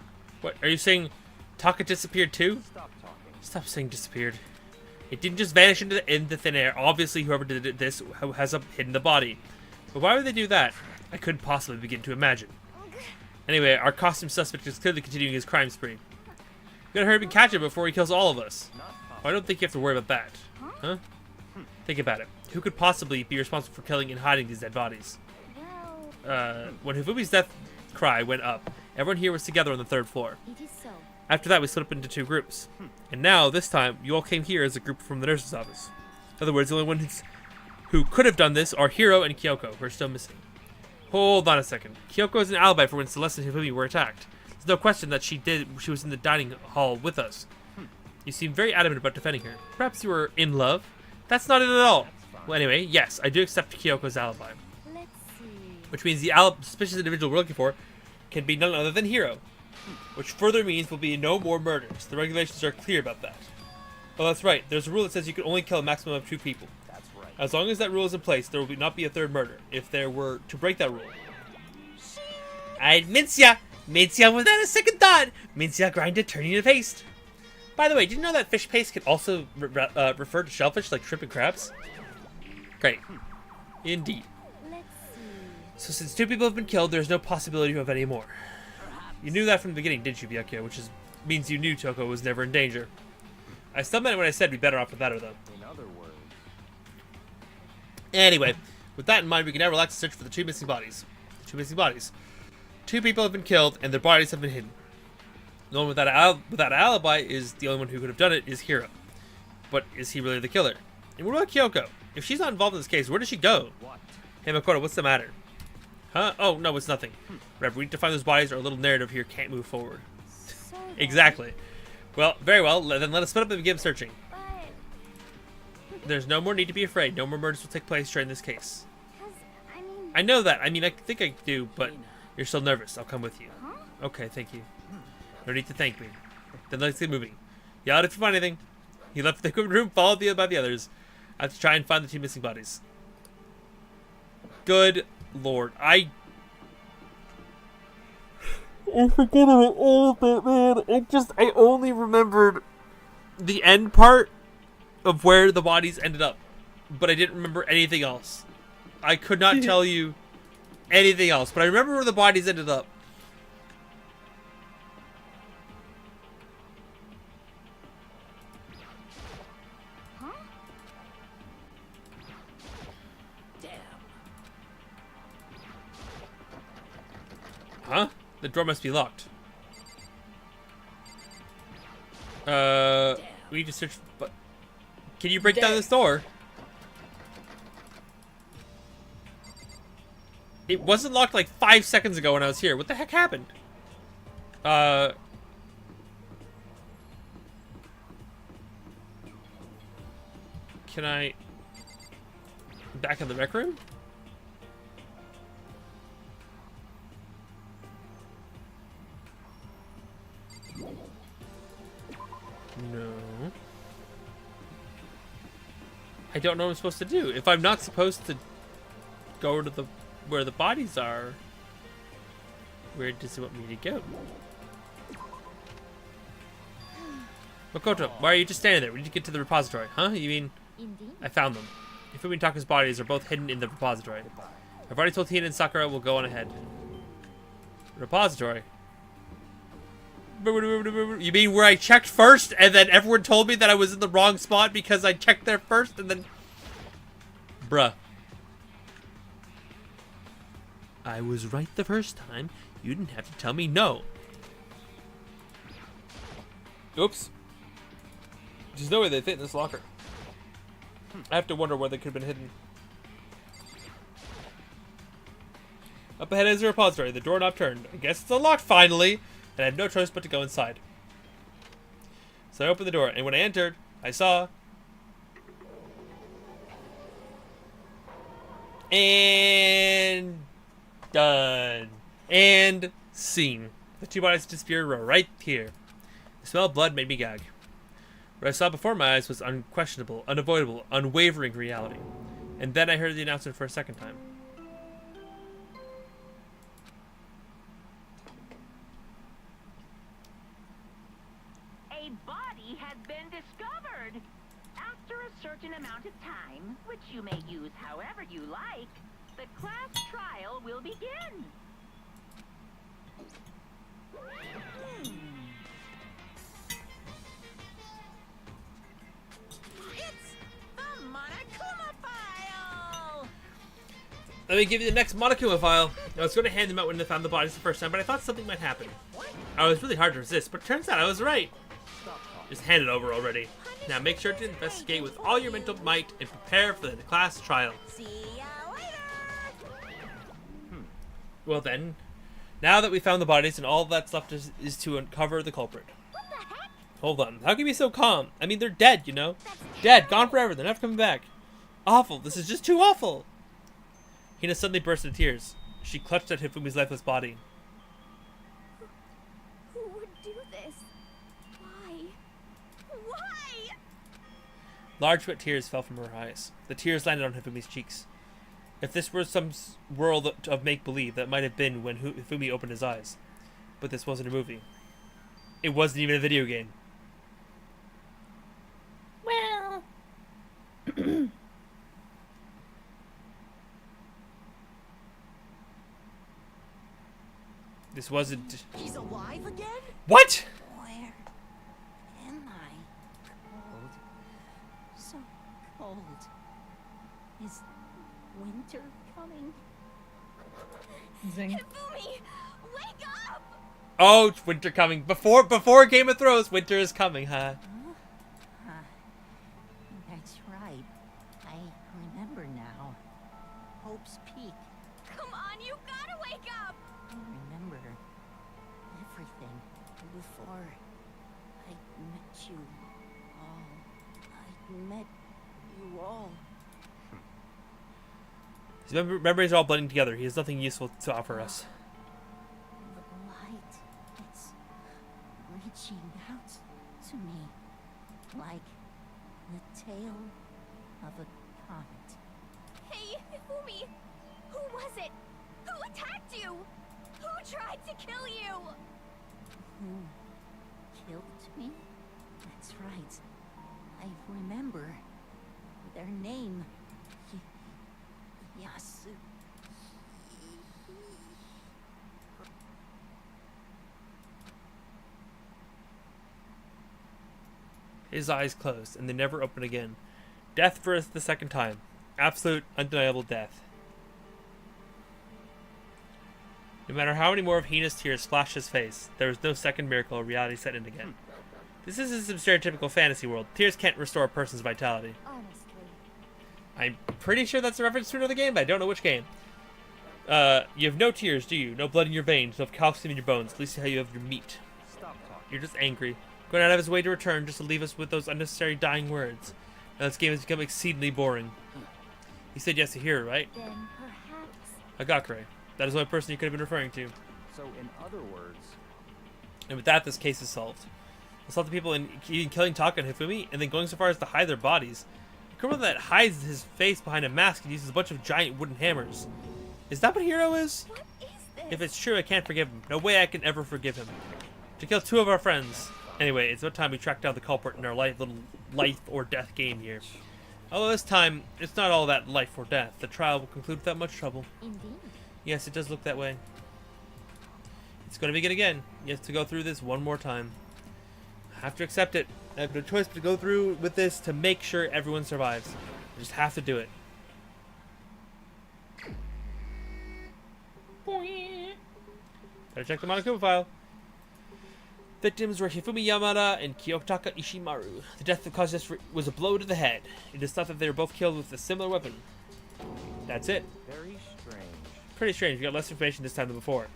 What are you saying? Taka disappeared too?
Stop talking.
Stop saying disappeared. It didn't just vanish into the thin air. Obviously, whoever did this has hidden the body. But why would they do that? I couldn't possibly begin to imagine. Anyway, our costume suspect is clearly continuing his crime spree. We gotta hurry up and catch him before he kills all of us.
Not possible.
I don't think you have to worry about that. Huh? Think about it. Who could possibly be responsible for killing and hiding these dead bodies?
Well,
When Hifumi's death cry went up, everyone here was together on the 3rd floor.
it is so.
After that, we split up into 2 groups. And now, this time, you all came here as a group from the nurse's office. In other words, the only ones who could have done this are Hiro and Kyoko, who are still missing. Hold on a second. Kyoko has an alibi for when Celeste and Hifumi were attacked. There's no question that she was in the dining hall with us. You seem very adamant about defending her. Perhaps you were in love? That's not it at all. Well, anyway, yes, I do accept Kyoko's alibi.
Let's see.
Which means the suspicious individual we're looking for can be none other than Hiro. Which further means will be no more murders. The regulations are clear about that. Well, that's right. There's a rule that says you can only kill a maximum of 2 people.
That's right.
As long as that rule is in place, there will not be a third murder. If there were to break that rule. Alright, Mincia! Mincia without a second thought! Mincia grinded, turning into paste. By the way, did you know that fish paste can also refer to shellfish like shrimp and crabs? Great. Indeed.
Let's see.
So since 2 people have been killed, there's no possibility of any more. You knew that from the beginning, didn't you, Byakuya? Which means you knew Toko was never in danger. I still meant it when I said we'd better off without her, though.
In other words,
Anyway, with that in mind, we can now relax and search for the 2 missing bodies. 2 missing bodies. 2 people have been killed, and their bodies have been hidden. The one without an alibi is the only one who could have done it is Hiro. But is he really the killer? And what about Kyoko? If she's not involved in this case, where does she go?
what?
Hey Makoto, what's the matter? Huh? Oh, no, it's nothing. Remember, we need to find those bodies or a little narrative here can't move forward.
So
Exactly. Well, very well, then let us split up and begin searching.
But
There's no more need to be afraid. No more murders will take place during this case.
I mean,
I know that. I mean, I think I do, but you're still nervous. I'll come with you.
huh?
Okay, thank you. No need to thank me. Then let's get moving. Yell out if you find anything. He left the equipment room, followed by the others. I have to try and find the 2 missing bodies. Good lord. I forget about all of that, man. I only remembered the end part of where the bodies ended up. But I didn't remember anything else. I could not tell you anything else. But I remember where the bodies ended up.
Huh?
Damn.
Huh? The door must be locked. We need to search. But can you break down this door? It wasn't locked like 5 seconds ago when I was here. What the heck happened? Can I back in the rec room? No. I don't know what I'm supposed to do. If I'm not supposed to go to where the bodies are, where does it want me to go? Makoto, why are you just standing there? We need to get to the repository. Huh? You mean
Indeed.
I found them. Ifumi Taka's bodies are both hidden in the repository. I've already told Tina and Sakura we'll go on ahead. Repository? You mean where I checked first and then everyone told me that I was in the wrong spot because I checked there first and then... Bruh. I was right the first time. You didn't have to tell me no. Oops. There's no way they fit in this locker. I have to wonder where they could have been hidden. Up ahead is the repository. The doorknob turned. I guess it's unlocked finally, and I had no choice but to go inside. So I opened the door, and when I entered, I saw... And... done. And scene. The 2 bodies disappeared right here. The smell of blood made me gag. What I saw before my eyes was unquestionable, unavoidable, unwavering reality. And then I heard the announcement for a second time.
A body has been discovered. After a certain amount of time, which you may use however you like, the class trial will begin.
It's the Monokuma file!
Let me give you the next Monokuma file. I was going to hand them out when I found the bodies the first time, but I thought something might happen. I was really hard to resist, but it turns out I was right. Just hand it over already. Now make sure to investigate with all your mental might and prepare for the class trial.
See ya later!
Well then, Now that we found the bodies and all that's left is to uncover the culprit.
What the heck?
Hold on. How can you be so calm? I mean, they're dead, you know?
That's
Dead, gone forever. They're never coming back. Awful. This is just too awful. Hina suddenly burst into tears. She clutched at Hifumi's lifeless body.
Who would do this? Why? Why?
Large wet tears fell from her eyes. The tears landed on Hifumi's cheeks. If this were some world of make-believe, that might have been when Hifumi opened his eyes. But this wasn't a movie. It wasn't even a video game.
Well.
This wasn't...
He's alive again?
What?
Where am I? Cold. So cold. Is winter coming?
Zing.
Hifumi, wake up!
Oh, it's winter coming. Before Game of Thrones, winter is coming, huh?
That's right. I remember now. Hope's Peak. Come on, you gotta wake up! I remember everything before I met you all. I met you all.
His memories are all blending together. He has nothing useful to offer us.
The light, it's reaching out to me like the tail of a comet. Hey, Hifumi! Who was it? Who attacked you? Who tried to kill you? Who killed me? That's right. I remember their name. Yasu.
His eyes closed, and they never opened again. Death for the second time. Absolute, undeniable death. No matter how many more of Hina's tears splashed his face, there was no second miracle or reality set in again. This isn't some stereotypical fantasy world. Tears can't restore a person's vitality.
Honestly.
I'm pretty sure that's a reference to another game, but I don't know which game. You have no tears, do you? No blood in your veins, no calcium in your bones. At least how you have your meat.
Stop talking.
You're just angry. Going out of his way to return just to leave us with those unnecessary dying words. Now this game has become exceedingly boring. You said yes to Hiro, right?
Then perhaps.
Agakure. That is the only person you could have been referring to.
So, in other words,
And with that, this case is solved. We'll solve the people in even killing Taka and Hifumi, and then going so far as to hide their bodies. A criminal that hides his face behind a mask and uses a bunch of giant wooden hammers. Is that what Hiro is?
What is this?
If it's true, I can't forgive him. No way I can ever forgive him. To kill two of our friends. Anyway, it's about time we track down the culprit in our little life or death game here. Although this time, it's not all that life or death. The trial will conclude without much trouble.
Indeed.
Yes, it does look that way. It's going to begin again. You have to go through this one more time. I have to accept it. I have no choice but to go through with this to make sure everyone survives. I just have to do it. Gotta check the Monokuma file. Victims were Hifumi Yamada and Kiyotaka Ishimaru. The death that caused this was a blow to the head. It is thought that they were both killed with a similar weapon. That's it.
very strange.
Pretty strange. We got less information this time than before.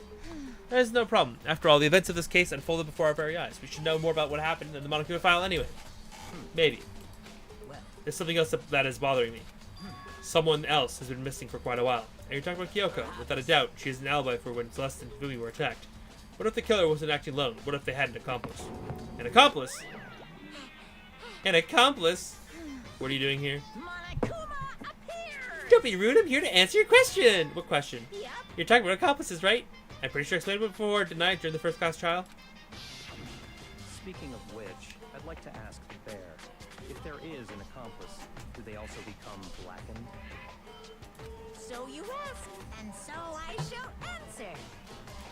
There's no problem. After all, the events of this case unfolded before our very eyes. We should know more about what happened in the Monokuma file anyway. Maybe. There's something else that is bothering me. Someone else has been missing for quite a while. And you're talking about Kyoko. Without a doubt, she has an alibi for when Celeste and Fumi were attacked. What if the killer wasn't acting alone? What if they had an accomplice? An accomplice? An accomplice? What are you doing here?
Monokuma appeared!
Don't be rude, I'm here to answer your question! What question?
Yep.
You're talking about accomplices, right? I'm pretty sure I explained it before, didn't I, during the first class trial?
Speaking of which, I'd like to ask the bear, if there is an accomplice, do they also become blackened?
So you ask, and so I shall answer.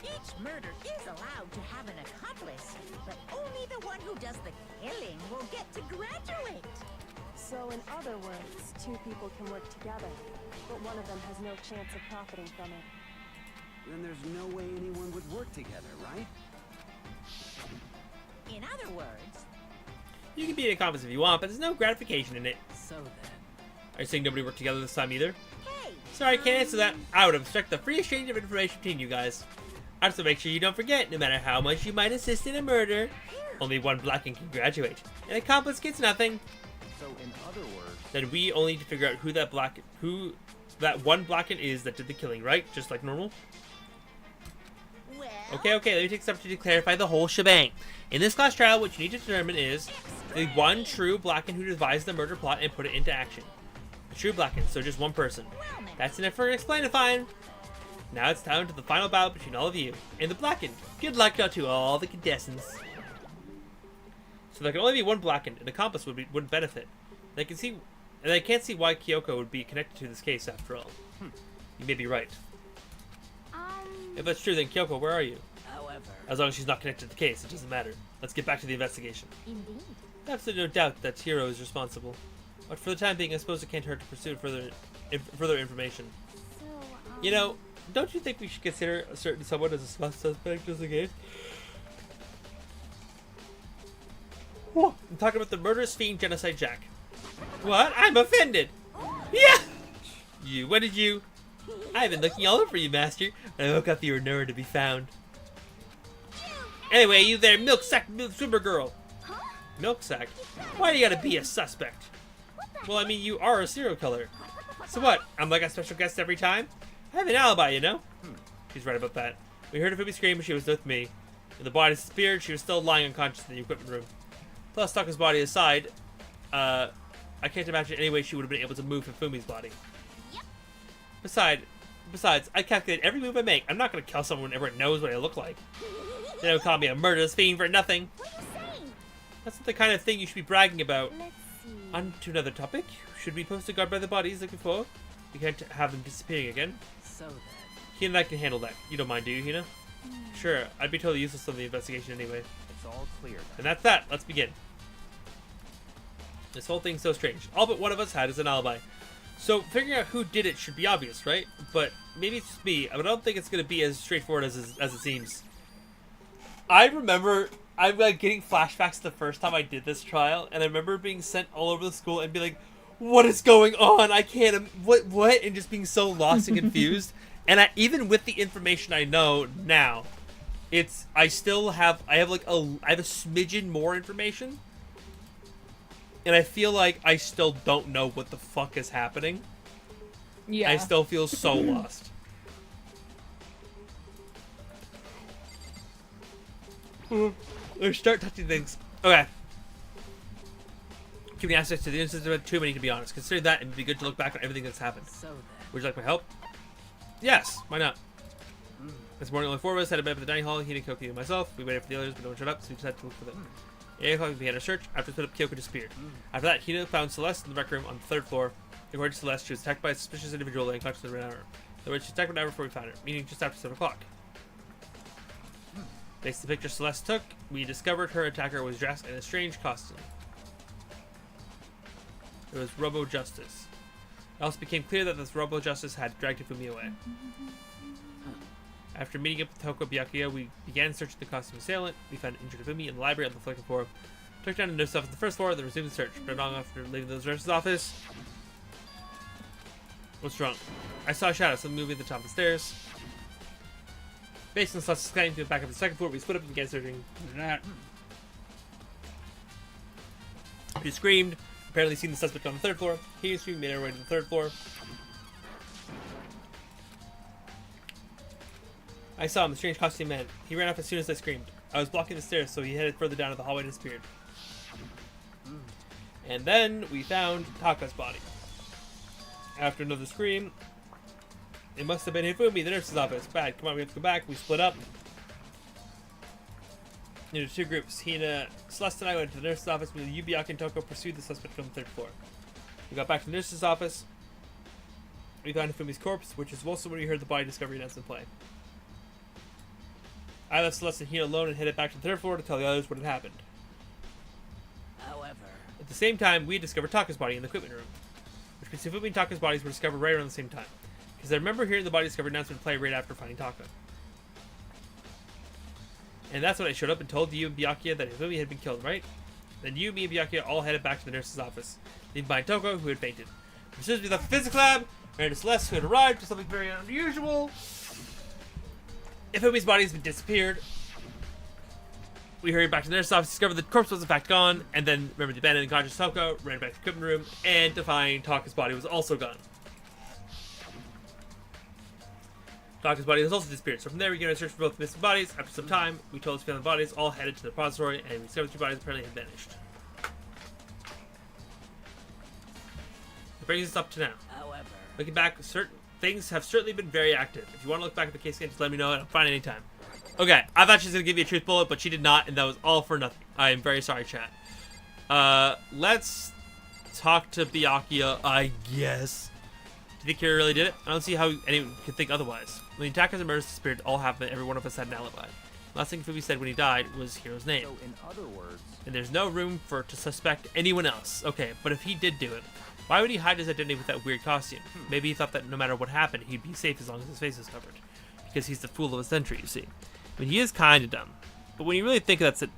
Each murder is allowed to have an accomplice, but only the one who does the killing will get to graduate.
So in other words, two people can work together, but one of them has no chance of profiting from it.
Then there's no way anyone would work together, right?
In other words,
You can be an accomplice if you want, but there's no gratification in it.
so then.
Are you saying nobody worked together this time either?
Hey!
Sorry, I can't answer that. I would obstruct the free exchange of information between you guys. Also, make sure you don't forget, no matter how much you might assist in a murder, only one Blackened can graduate. An accomplice gets nothing.
So, in other words,
Then we only need to figure out who that one Blackened is that did the killing, right? Just like normal.
Well,
Okay, let me take some to clarify the whole shebang. In this class trial, what you need to determine is the one true Blackened who devised the murder plot and put it into action. A true Blackened, so just one person.
well now.
That's enough for explainifying. Now it's time to the final battle between all of you and the Blackened. Good luck to all the contestants. So there can only be one Blackened. An accomplice wouldn't benefit. I can't see why Kyoko would be connected to this case after all. You may be right. If that's true, then Kyoko, where are you?
However,
As long as she's not connected to the case, it doesn't matter. Let's get back to the investigation.
indeed.
Absolutely no doubt that Hiro is responsible. But for the time being, I suppose it can't hurt to pursue further information.
So,
You know, don't you think we should consider a certain someone as a suspect just in case? I'm talking about the murderous fiend Genocide Jack. What? I'm offended! Yeah! You, what did you? I've been looking all over you, Master. When I woke up, you were nowhere to be found. Anyway, you there, milk sack swimmer girl. Milk sack? Why do you gotta be a suspect? Well, I mean, you are a serial killer. So what? I'm like a special guest every time? I have an alibi, you know? She's right about that. We heard Fumi scream when she was with me. When the body disappeared, she was still lying unconscious in the equipment room. Plus, Taka's body aside, I can't imagine any way she would have been able to move Fumi's body. Besides, I calculate every move I make. I'm not gonna kill someone when everyone knows what I look like. They don't call me a murderous fiend for nothing.
what are you saying?
That's not the kind of thing you should be bragging about.
Let's see.
On to another topic. Should we post a guard by the bodies like before? We can't have them disappearing again.
So then.
Hina and I can handle that. You don't mind, do you, Hina? Sure, I'd be totally useless in the investigation anyway.
it's all clear then.
And that's that. Let's begin. This whole thing's so strange. All but one of us had is an alibi. So figuring out who did it should be obvious, right? But maybe it's just me. But I don't think it's going to be as straightforward as it seems. I remember I'm like getting flashbacks the first time I did this trial, and I remember being sent all over the school and be like, "What is going on? I can't. What?" And just being so lost and confused. And even with the information I know now, I have like a smidgen more information. And I feel like I still don't know what the fuck is happening.
Yeah.
I still feel so lost. Let's start touching things. Okay. Giving access to the instance about too many, to be honest. Considering that, it'd be good to look back on everything that's happened.
So then.
Would you like my help? Yes, why not? This morning, only 4 of us had a bed at the dining hall. Hina, Koki, and myself. We waited for the others, but no one showed up, so we decided to look for them. At 8 o'clock, we began our search. After split up, Kyoko disappeared. After that, Hina found Celeste in the rec room on the 3rd floor. According to Celeste, she was attacked by a suspicious individual laying conscious for an hour. In other words, she attacked an hour before we found her, meaning just after 7 o'clock. Based on the picture Celeste took, we discovered her attacker was dressed in a strange costume. It was Robo Justice. It also became clear that this Robo Justice had dragged Hifumi away. After meeting up with Toko Byakuya, we began searching the costume assailant. We found injured Hifumi in the library on the 2nd floor. Took down the nurse's office on the 1st floor, then resumed the search. But long after leaving the nurse's office... What's wrong? I saw a shadow, something moving at the top of the stairs. Based on Celeste's claim, we went back up to the 2nd floor. We split up and began searching. She screamed, apparently seen the suspect on the 3rd floor. He screamed, made her way to the 3rd floor. I saw him, the strange costume man. He ran off as soon as I screamed. I was blocking the stairs, so he headed further down to the hallway and disappeared. And then we found Taka's body. After another scream, it must have been Hifumi, the nurse's office. Bad. Come on, we have to go back. We split up into 2 groups. Hina, Celeste, and I went to the nurse's office. While Yubiaki and Toko pursued the suspect from the 3rd floor. We got back to the nurse's office. We found Hifumi's corpse, which is also when we heard the body discovery announcement play. I left Celeste and Hina alone and headed back to the 3rd floor to tell the others what had happened.
However.
At the same time, we discovered Taka's body in the equipment room. Which means Hifumi and Taka's bodies were discovered right around the same time. Because I remember hearing the body discovery announcement play right after finding Taka. And that's when I showed up and told you and Byakuya that Hifumi had been killed, right? Then you, me, and Byakuya all headed back to the nurse's office, leaving behind Toko, who had fainted. As soon as we left the physics lab, ran to Celeste, who had arrived to something very unusual. Ifumi's body has been disappeared. We hurried back to the nurse's office, discovered the corpse was in fact gone, and then remembered the abandoned and conscious Toko, ran back to the equipment room, and to find Taka's body was also gone. Taka's body has also disappeared, so from there we began a search for both missing bodies. After some time, we told us we found the bodies, all headed to the repository, and we discovered the 2 bodies apparently had vanished. It brings us up to now.
However,
Looking back, certain things have certainly been very active. If you want to look back at the case again, just let me know, and I'm fine anytime. Okay, I thought she was going to give you a truth bullet, but she did not, and that was all for nothing. I am very sorry, chat. Let's talk to Byakuya, I guess. Do you think Kira really did it? I don't see how anyone could think otherwise. When the attackers and murders disappeared, all happened, every one of us had an alibi. Last thing Fubi said when he died was Hiro's name.
So, in other words,
And there's no room to suspect anyone else. Okay, but if he did do it, why would he hide his identity with that weird costume? Maybe he thought that no matter what happened, he'd be safe as long as his face was covered. Because he's the fool of a century, you see. I mean, he is kind of dumb. But when you really think that's it,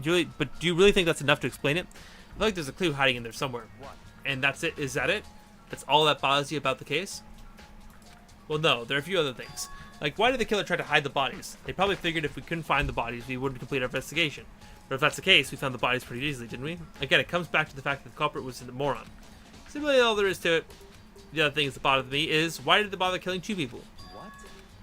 do you really think that's enough to explain it? I feel like there's a clue hiding in there somewhere.
what?
And that's it? Is that it? That's all that bothers you about the case? Well, no, there are a few other things. Like, why did the killer try to hide the bodies? They probably figured if we couldn't find the bodies, we wouldn't complete our investigation. But if that's the case, we found the bodies pretty easily, didn't we? Again, it comes back to the fact that the culprit was a moron. So really all there is to it. The other thing that bothers me is, why did they bother killing 2 people?
What?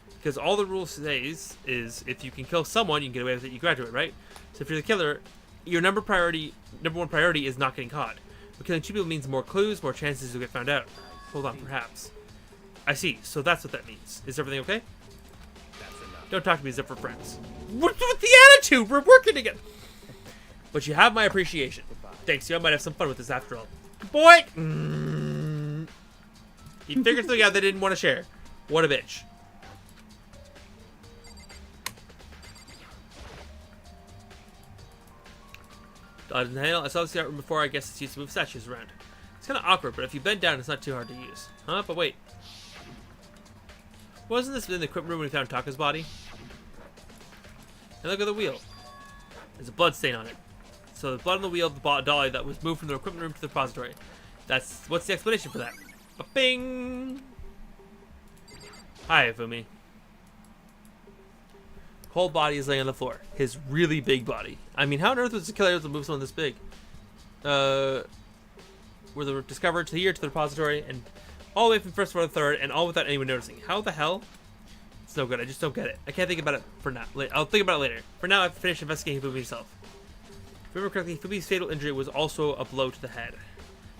Because all the rule says is, if you can kill someone, you can get away with it, you graduate, right? So if you're the killer, your number one priority is not getting caught. But killing 2 people means more clues, more chances you'll get found out. Hold on, perhaps. I see, so that's what that means. Is everything okay?
That's enough.
Don't talk to me as if we're friends. What's with the attitude? We're working together. But you have my appreciation. Thanks, you. I might have some fun with this after all. Good boy! He figured something out they didn't want to share. What a bitch. I saw this art room before. I guess it's used to move statues around. It's kind of awkward, but if you bend down, it's not too hard to use. Huh? But wait. Wasn't this in the equipment room when we found Taka's body? And look at the wheel. There's a blood stain on it. So the blood on the wheel of the dolly that was moved from the equipment room to the repository. What's the explanation for that? Ba-bing! Hi, Ifumi. Whole body is laying on the floor. His really big body. I mean, how on earth was the killer able to move someone this big? Were they discovered to here to the repository and all the way from first floor to third and all without anyone noticing? How the hell? It's no good. I just don't get it. I can't think about it for now. I'll think about it later. For now, I have to finish investigating Fubi himself. If I remember correctly, Fubi's fatal injury was also a blow to the head.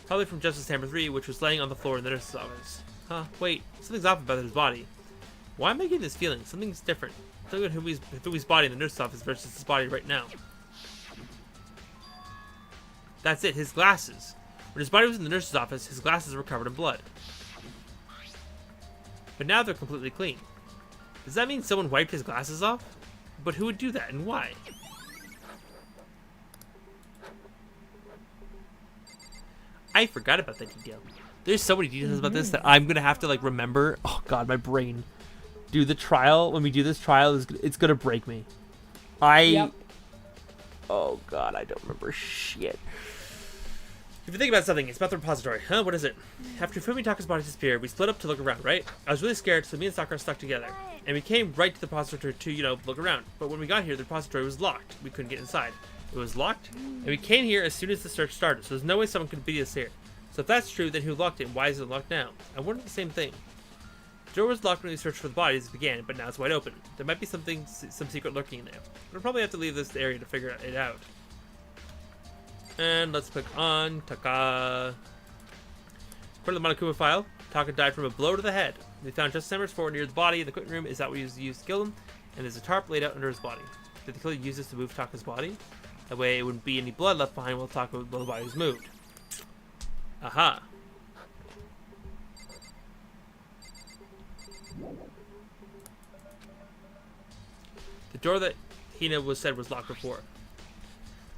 Probably from Justice Number 3, which was laying on the floor in the nurse's office. Huh, wait. Something's off about his body. Why am I getting this feeling? Something's different. Look at Fubi's body in the nurse's office versus his body right now. That's it, his glasses. When his body was in the nurse's office, his glasses were covered in blood. But now they're completely clean. Does that mean someone wiped his glasses off? But who would do that and why? I forgot about that detail. There's so many details about this that I'm gonna have to like remember. Oh god, my brain. Dude, the trial, when we do this trial, it's gonna break me.
Yep.
Oh god, I don't remember shit. If you think about something, it's about the repository. Huh, what is it? After Fumi Taka's body disappeared, we split up to look around, right? I was really scared, so me and Sakura stuck together. And we came right to the repository to, look around. But when we got here, the repository was locked. We couldn't get inside. It was locked? And we came here as soon as the search started, so there's no way someone could beat us here. So if that's true, then who locked it and why is it locked now? I wondered the same thing. The door was locked when we searched for the bodies began, but now it's wide open. There might be some secret lurking in there. We'll probably have to leave this area to figure it out. And let's click on Taka. According to the Monokuma file, Taka died from a blow to the head. We found Justice Numbers 4 near the body in the equipment room. Is that what he used to kill him? And there's a tarp laid out under his body. Did the killer use this to move Taka's body? That way it wouldn't be any blood left behind while the body was moved. Aha. The door that Hina said was locked before.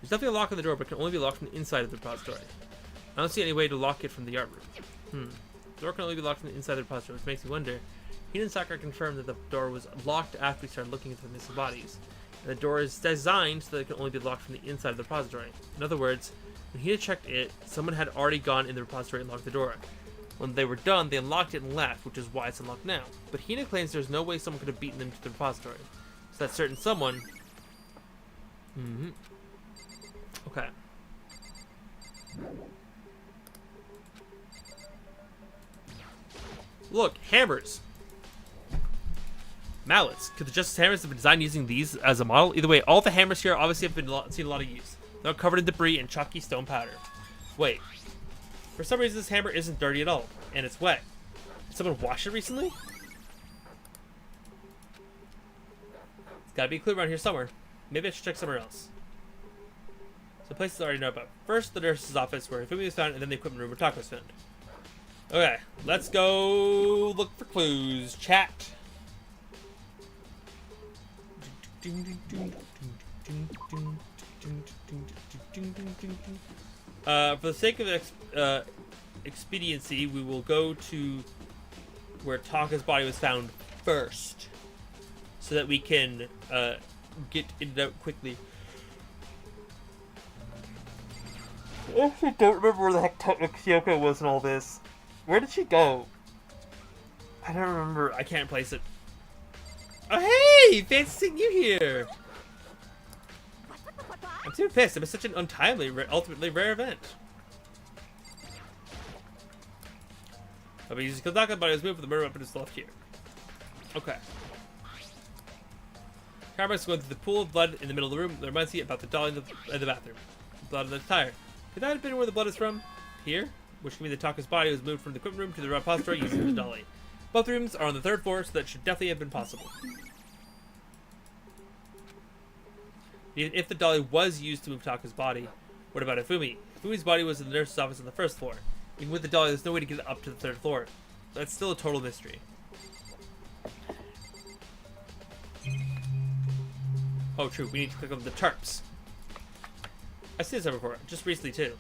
There's definitely a lock on the door, but it can only be locked from the inside of the repository. I don't see any way to lock it from the art room. The door can only be locked from the inside of the repository, which makes me wonder. Hina and Sakura confirmed that the door was locked after we started looking at the missing bodies. And the door is designed so that it can only be locked from the inside of the repository. In other words, when Hina checked it, someone had already gone in the repository and locked the door. When they were done, they unlocked it and left, which is why it's unlocked now. But Hina claims there's no way someone could have beaten them to the repository. So that certain someone. Mm-hmm. Okay. Look, hammers. Mallets. Could the Justice hammers have been designed using these as a model? Either way, all the hammers here obviously have been seen a lot of use. They're covered in debris and chalky stone powder. Wait. For some reason, this hammer isn't dirty at all, and it's wet. Did someone wash it recently? There's gotta be a clue around here somewhere. Maybe I should check somewhere else. So places I already know about. First, the nurse's office where Hifumi was found, and then the equipment room where Taka was found. Okay, let's go look for clues. Chat. For the sake of expediency, we will go to where Taka's body was found first, so that we can get it out quickly. I actually don't remember where the heck Kyoko was in all this. Where did she go? I don't remember. I can't place it. Oh, hey! Fancy seeing you here! I'm too pissed. It was such an untimely, ultimately rare event. I'll be using Kodaka, but I was moved for the murder weapon is left here. Okay. Carmack's going through the pool of blood in the middle of the room. That reminds me about the doll in the bathroom. Blood on the tire. Could that have been where the blood is from? Here? Which could mean that Taka's body was moved from the equipment room to the repository using the dolly. Both rooms are on the 3rd floor, so that should definitely have been possible. Even if the dolly was used to move Taka's body, what about Hifumi? Hifumi's body was in the nurse's office on the 1st floor. Even with the dolly, there's no way to get it up to the 3rd floor. That's still a total mystery. Oh, true. We need to click on the tarps. I've seen this before, just recently too.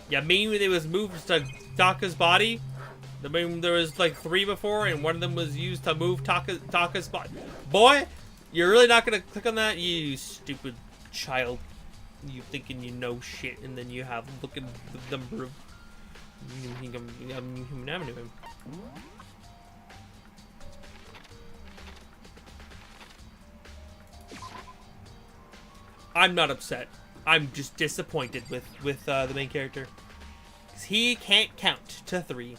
Yeah, mainly they was moved to Taka's body. I mean, there was like 3 before, and one of them was used to move Taka's body. Boy, you're really not gonna click on that, you stupid child. You thinking you know shit, and then you have look at the number of. I'm not upset. I'm just disappointed with the main character. 'Cause he can't count to 3.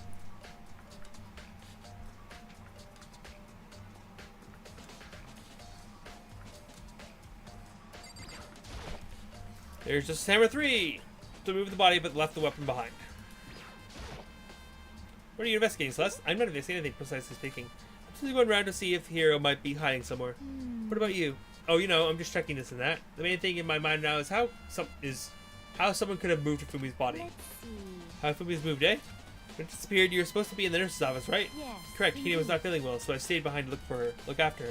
There's just hammer 3 to move the body, but left the weapon behind. What are you investigating, Celeste? I'm not investigating anything, precisely speaking. I'm simply going around to see if Hero might be hiding somewhere. What about you? Oh, you know, I'm just checking this and that. The main thing in my mind now is how someone could have moved Fumi's body.
Let's see.
How Fumi's moved, eh? When it disappeared, you were supposed to be in the nurse's office, right?
Yes.
Correct. Hina was not feeling well, so I stayed behind to look after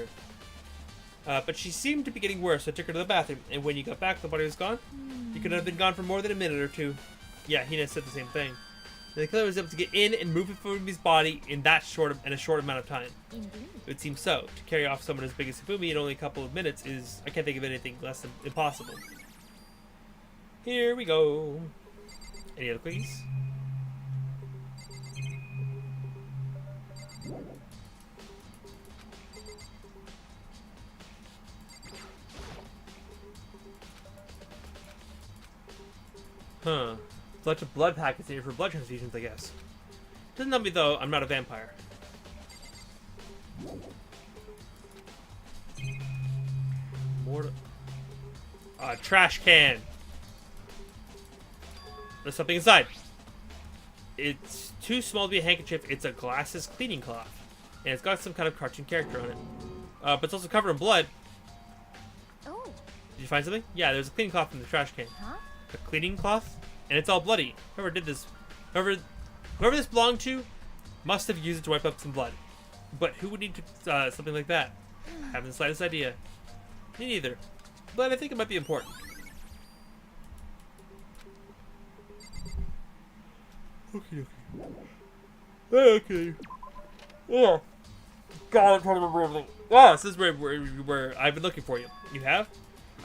her. But she seemed to be getting worse, so I took her to the bathroom. And when you got back, the body was gone. You could have been gone for more than a minute or 2. Yeah, Hina said the same thing. And the killer was able to get in and move Fumi's body in a short amount of time.
Indeed.
It would seem so. To carry off someone as big as Hifumi in only a couple of minutes is, I can't think of anything less than impossible. Here we go. Any other quickies? Huh. A bunch of blood packets here for blood transfusions, I guess. Doesn't tell me, though, I'm not a vampire. More trash can. There's something inside. It's too small to be a handkerchief. It's a glasses cleaning cloth. And it's got some kind of cartoon character on it. But it's also covered in blood.
Oh.
Did you find something? Yeah, there's a cleaning cloth in the trash can.
Huh?
A cleaning cloth? And it's all bloody. Whoever did this, whoever this belonged to, must have used it to wipe up some blood. But who would need to, something like that? I haven't the slightest idea. Me neither. But I think it might be important. Okay. Okay. Yeah. God, I'm trying to remember everything. Oh, this is where I've been looking for you. You have?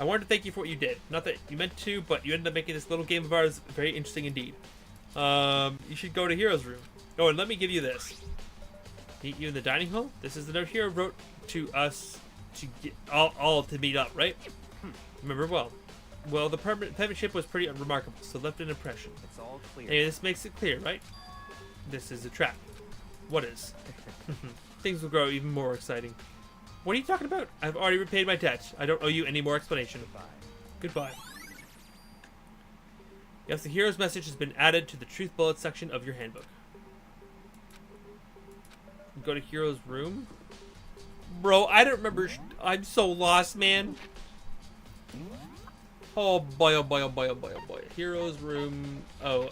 I wanted to thank you for what you did. Not that you meant to, but you ended up making this little game of ours very interesting indeed. You should go to Hero's room. Oh, and let me give you this. Meet you in the dining hall? This is the note Hero wrote to us to get all to meet up, right? Remember well. Well, the penmanship was pretty remarkable, so left an impression.
It's all clear.
Hey, this makes it clear, right? This is a trap. What is? Things will grow even more exciting. What are you talking about? I've already repaid my debt. I don't owe you any more explanation. Goodbye. Yes, the hero's message has been added to the truth bullet section of your handbook. Go to hero's room? Bro, I don't remember. I'm so lost, man. Oh boy, oh boy, oh boy, oh boy, oh boy. Hero's room. Oh,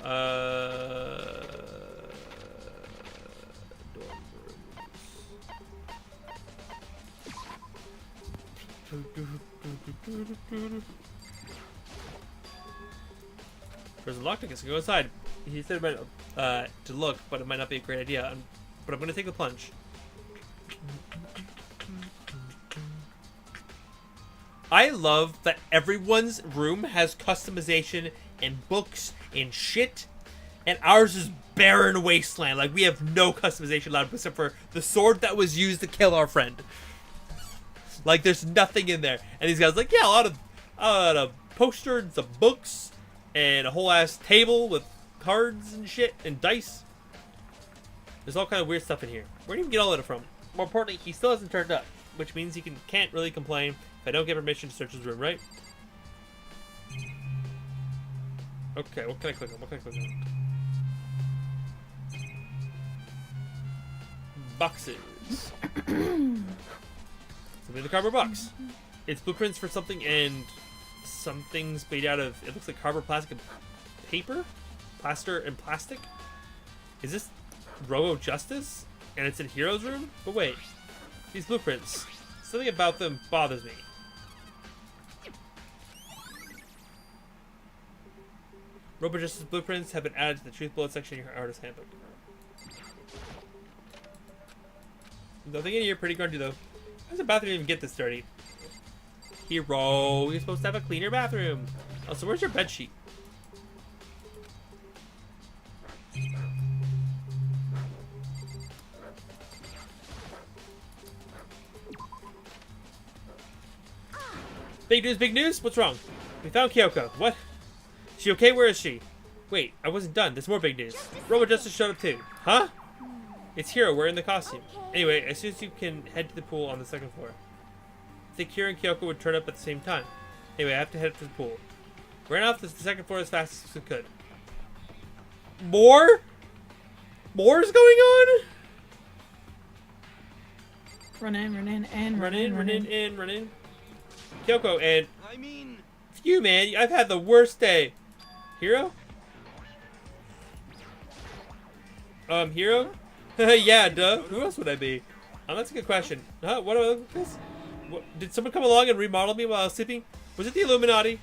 dorm rooms. There's a locked. I guess I go inside. He said about to look, but it might not be a great idea. But I'm gonna take the plunge. I love that everyone's room has customization and books and shit, and ours is barren wasteland. Like, we have no customization allowed except for the sword that was used to kill our friend. Like, there's nothing in there. And these guys like, yeah, a lot of posters, some books, and a whole ass table with cards and shit and dice. There's all kind of weird stuff in here. Where did he get all that from? More importantly, he still hasn't turned up, which means he can't really complain if I don't get permission to search his room, right? Okay, what can I click on? What can I click on? Boxes. Something in the cardboard box. It's blueprints for something, and something's made out of, it looks like cardboard, plastic, and paper? Plaster and plastic? Is this Robo Justice? And it's in Hero's room? But wait, these blueprints, something about them bothers me. Robo Justice blueprints have been added to the truth bullet section of your artist handbook. Nothing in here, pretty grungy though. How does the bathroom even get this dirty? Hero, you're supposed to have a cleaner bathroom. Also, where's your bed sheet? Big news, big news? What's wrong? We found Kyoko. What? She okay? Where is she? Wait, I wasn't done. There's more big news. Robo Justice showed up too. Huh? It's Hero wearing the costume. Anyway, as soon as you can head to the pool on the second floor. I think Hero and Kyoko would turn up at the same time. Anyway, I have to head to the pool. Ran off the second floor as fast as we could. More? More is going on?
Run in, and
Run in. Kyoko, and
I mean,
phew, man, I've had the worst day. Hero? Hero? Yeah, duh. Who else would I be? That's a good question. Huh? What do I look like this? What, did someone come along and remodel me while I was sleeping? Was it the Illuminati?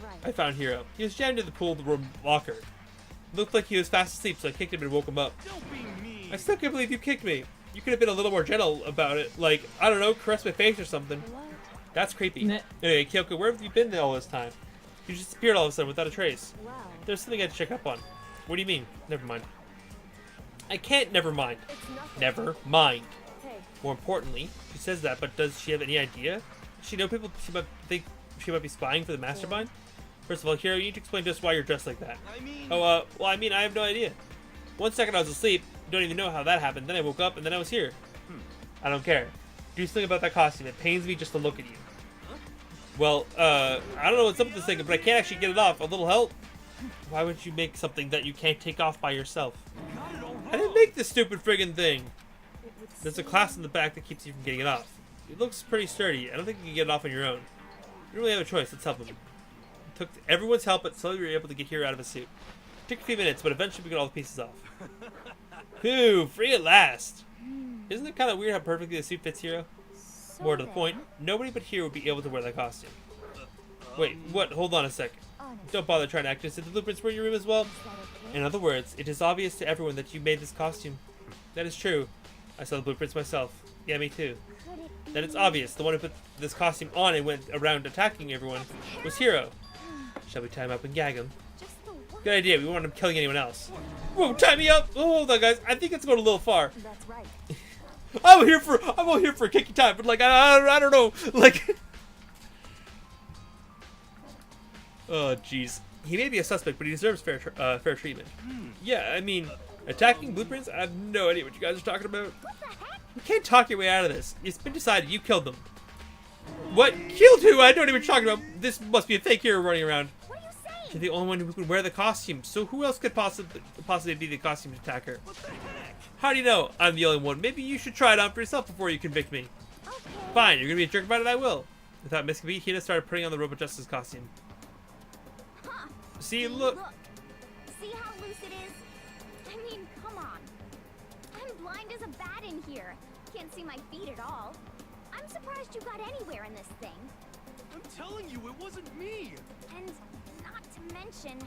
Right.
I found Hero. He was jammed in the pool room locker. Looked like he was fast asleep, so I kicked him and woke him up.
don't be mean.
I still can't believe you kicked me. You could have been a little more gentle about it. Like, I don't know, caress my face or something.
What?
That's creepy.
Nah.
Anyway, Kyoko, where have you been all this time? You just disappeared all of a sudden without a trace.
Wow.
There's something I had to check up on. What do you mean? Never mind. I can't never mind.
It's nothing.
Never mind.
Hey,
More importantly, she says that, but does she have any idea? Does she know people she might think she might be spying for the mastermind? First of all, Hero, you need to explain just why you're dressed like that.
I mean,
Well, I mean, I have no idea. 1 second I was asleep, don't even know how that happened. Then I woke up and then I was here. I don't care. Do something about that costume. It pains me just to look at you. Well, I don't know what's up with this thing, but I can't actually get it off. A little help? Why would you make something that you can't take off by yourself?
got it all wrong.
I didn't make this stupid friggin' thing.
it would
There's a
seem-
class in the back that keeps you from getting it off. It looks pretty sturdy. I don't think you can get it off on your own. You don't really have a choice. Let's help them. It took everyone's help, but slowly we were able to get Hero out of his suit. It took a few minutes, but eventually we got all the pieces off. Phew, free at last. Isn't it kind of weird how perfectly the suit fits Hero?
So
More to the
then,
point, nobody but Hero would be able to wear that costume. Wait, what? Hold on a sec.
honest,
Don't bother trying to act as if the blueprints were in your room as well.
is that okay?
In other words, it is obvious to everyone that you made this costume. That is true. I saw the blueprints myself. Yeah, me too.
Could it
That it's
be-
obvious. The one who put this costume on and went around attacking everyone was Hero. Shall we tie him up and gag him?
Just the one.
Good idea. We don't want him killing anyone else. Whoa, tie me up! Oh, hold on, guys. I think it's going a little far.
That's right.
I'm all here for a kicky time, but like I don't know, like. Oh, jeez. He may be a suspect, but he deserves fair treatment. Yeah, I mean, attacking blueprints. I have no idea what you guys are talking about.
What the heck?
You can't talk your way out of this. It's been decided you killed them. What? Killed who? I don't even know what you're talking about. This must be a fake hero running around.
What are you saying?
You're the only one who could wear the costume. So who else could possibly be the costume attacker? How do you know I'm the only one? Maybe you should try it on for yourself before you convict me.
Okay.
Fine, you're gonna be a jerk about it. I will. Without missing a beat, Hina started putting on the Robot Justice costume.
Huh.
See, look.
See how loose it is? I mean, come on. I'm blind as a bat in here. Can't see my feet at all. I'm surprised you got anywhere in this thing.
I'm telling you, it wasn't me.
And not to mention,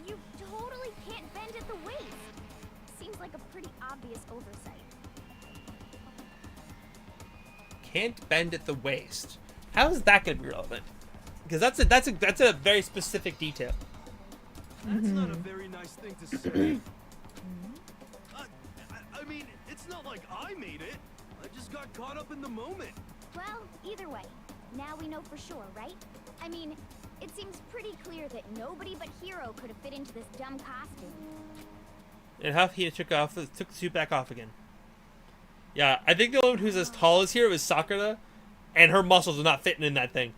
you totally can't bend at the waist. Seems like a pretty obvious oversight.
Can't bend at the waist. How is that gonna be relevant? Because that's a very specific detail.
That's not a very nice thing to say. I mean, it's not like I made it. I just got caught up in the moment.
Well, either way, now we know for sure, right? I mean, it seems pretty clear that nobody but Hero could have fit into this dumb costume.
And how Hina took the suit back off again. Yeah, I think the only one who's as tall as Hiro is Sakura, and her muscles are not fitting in that thing.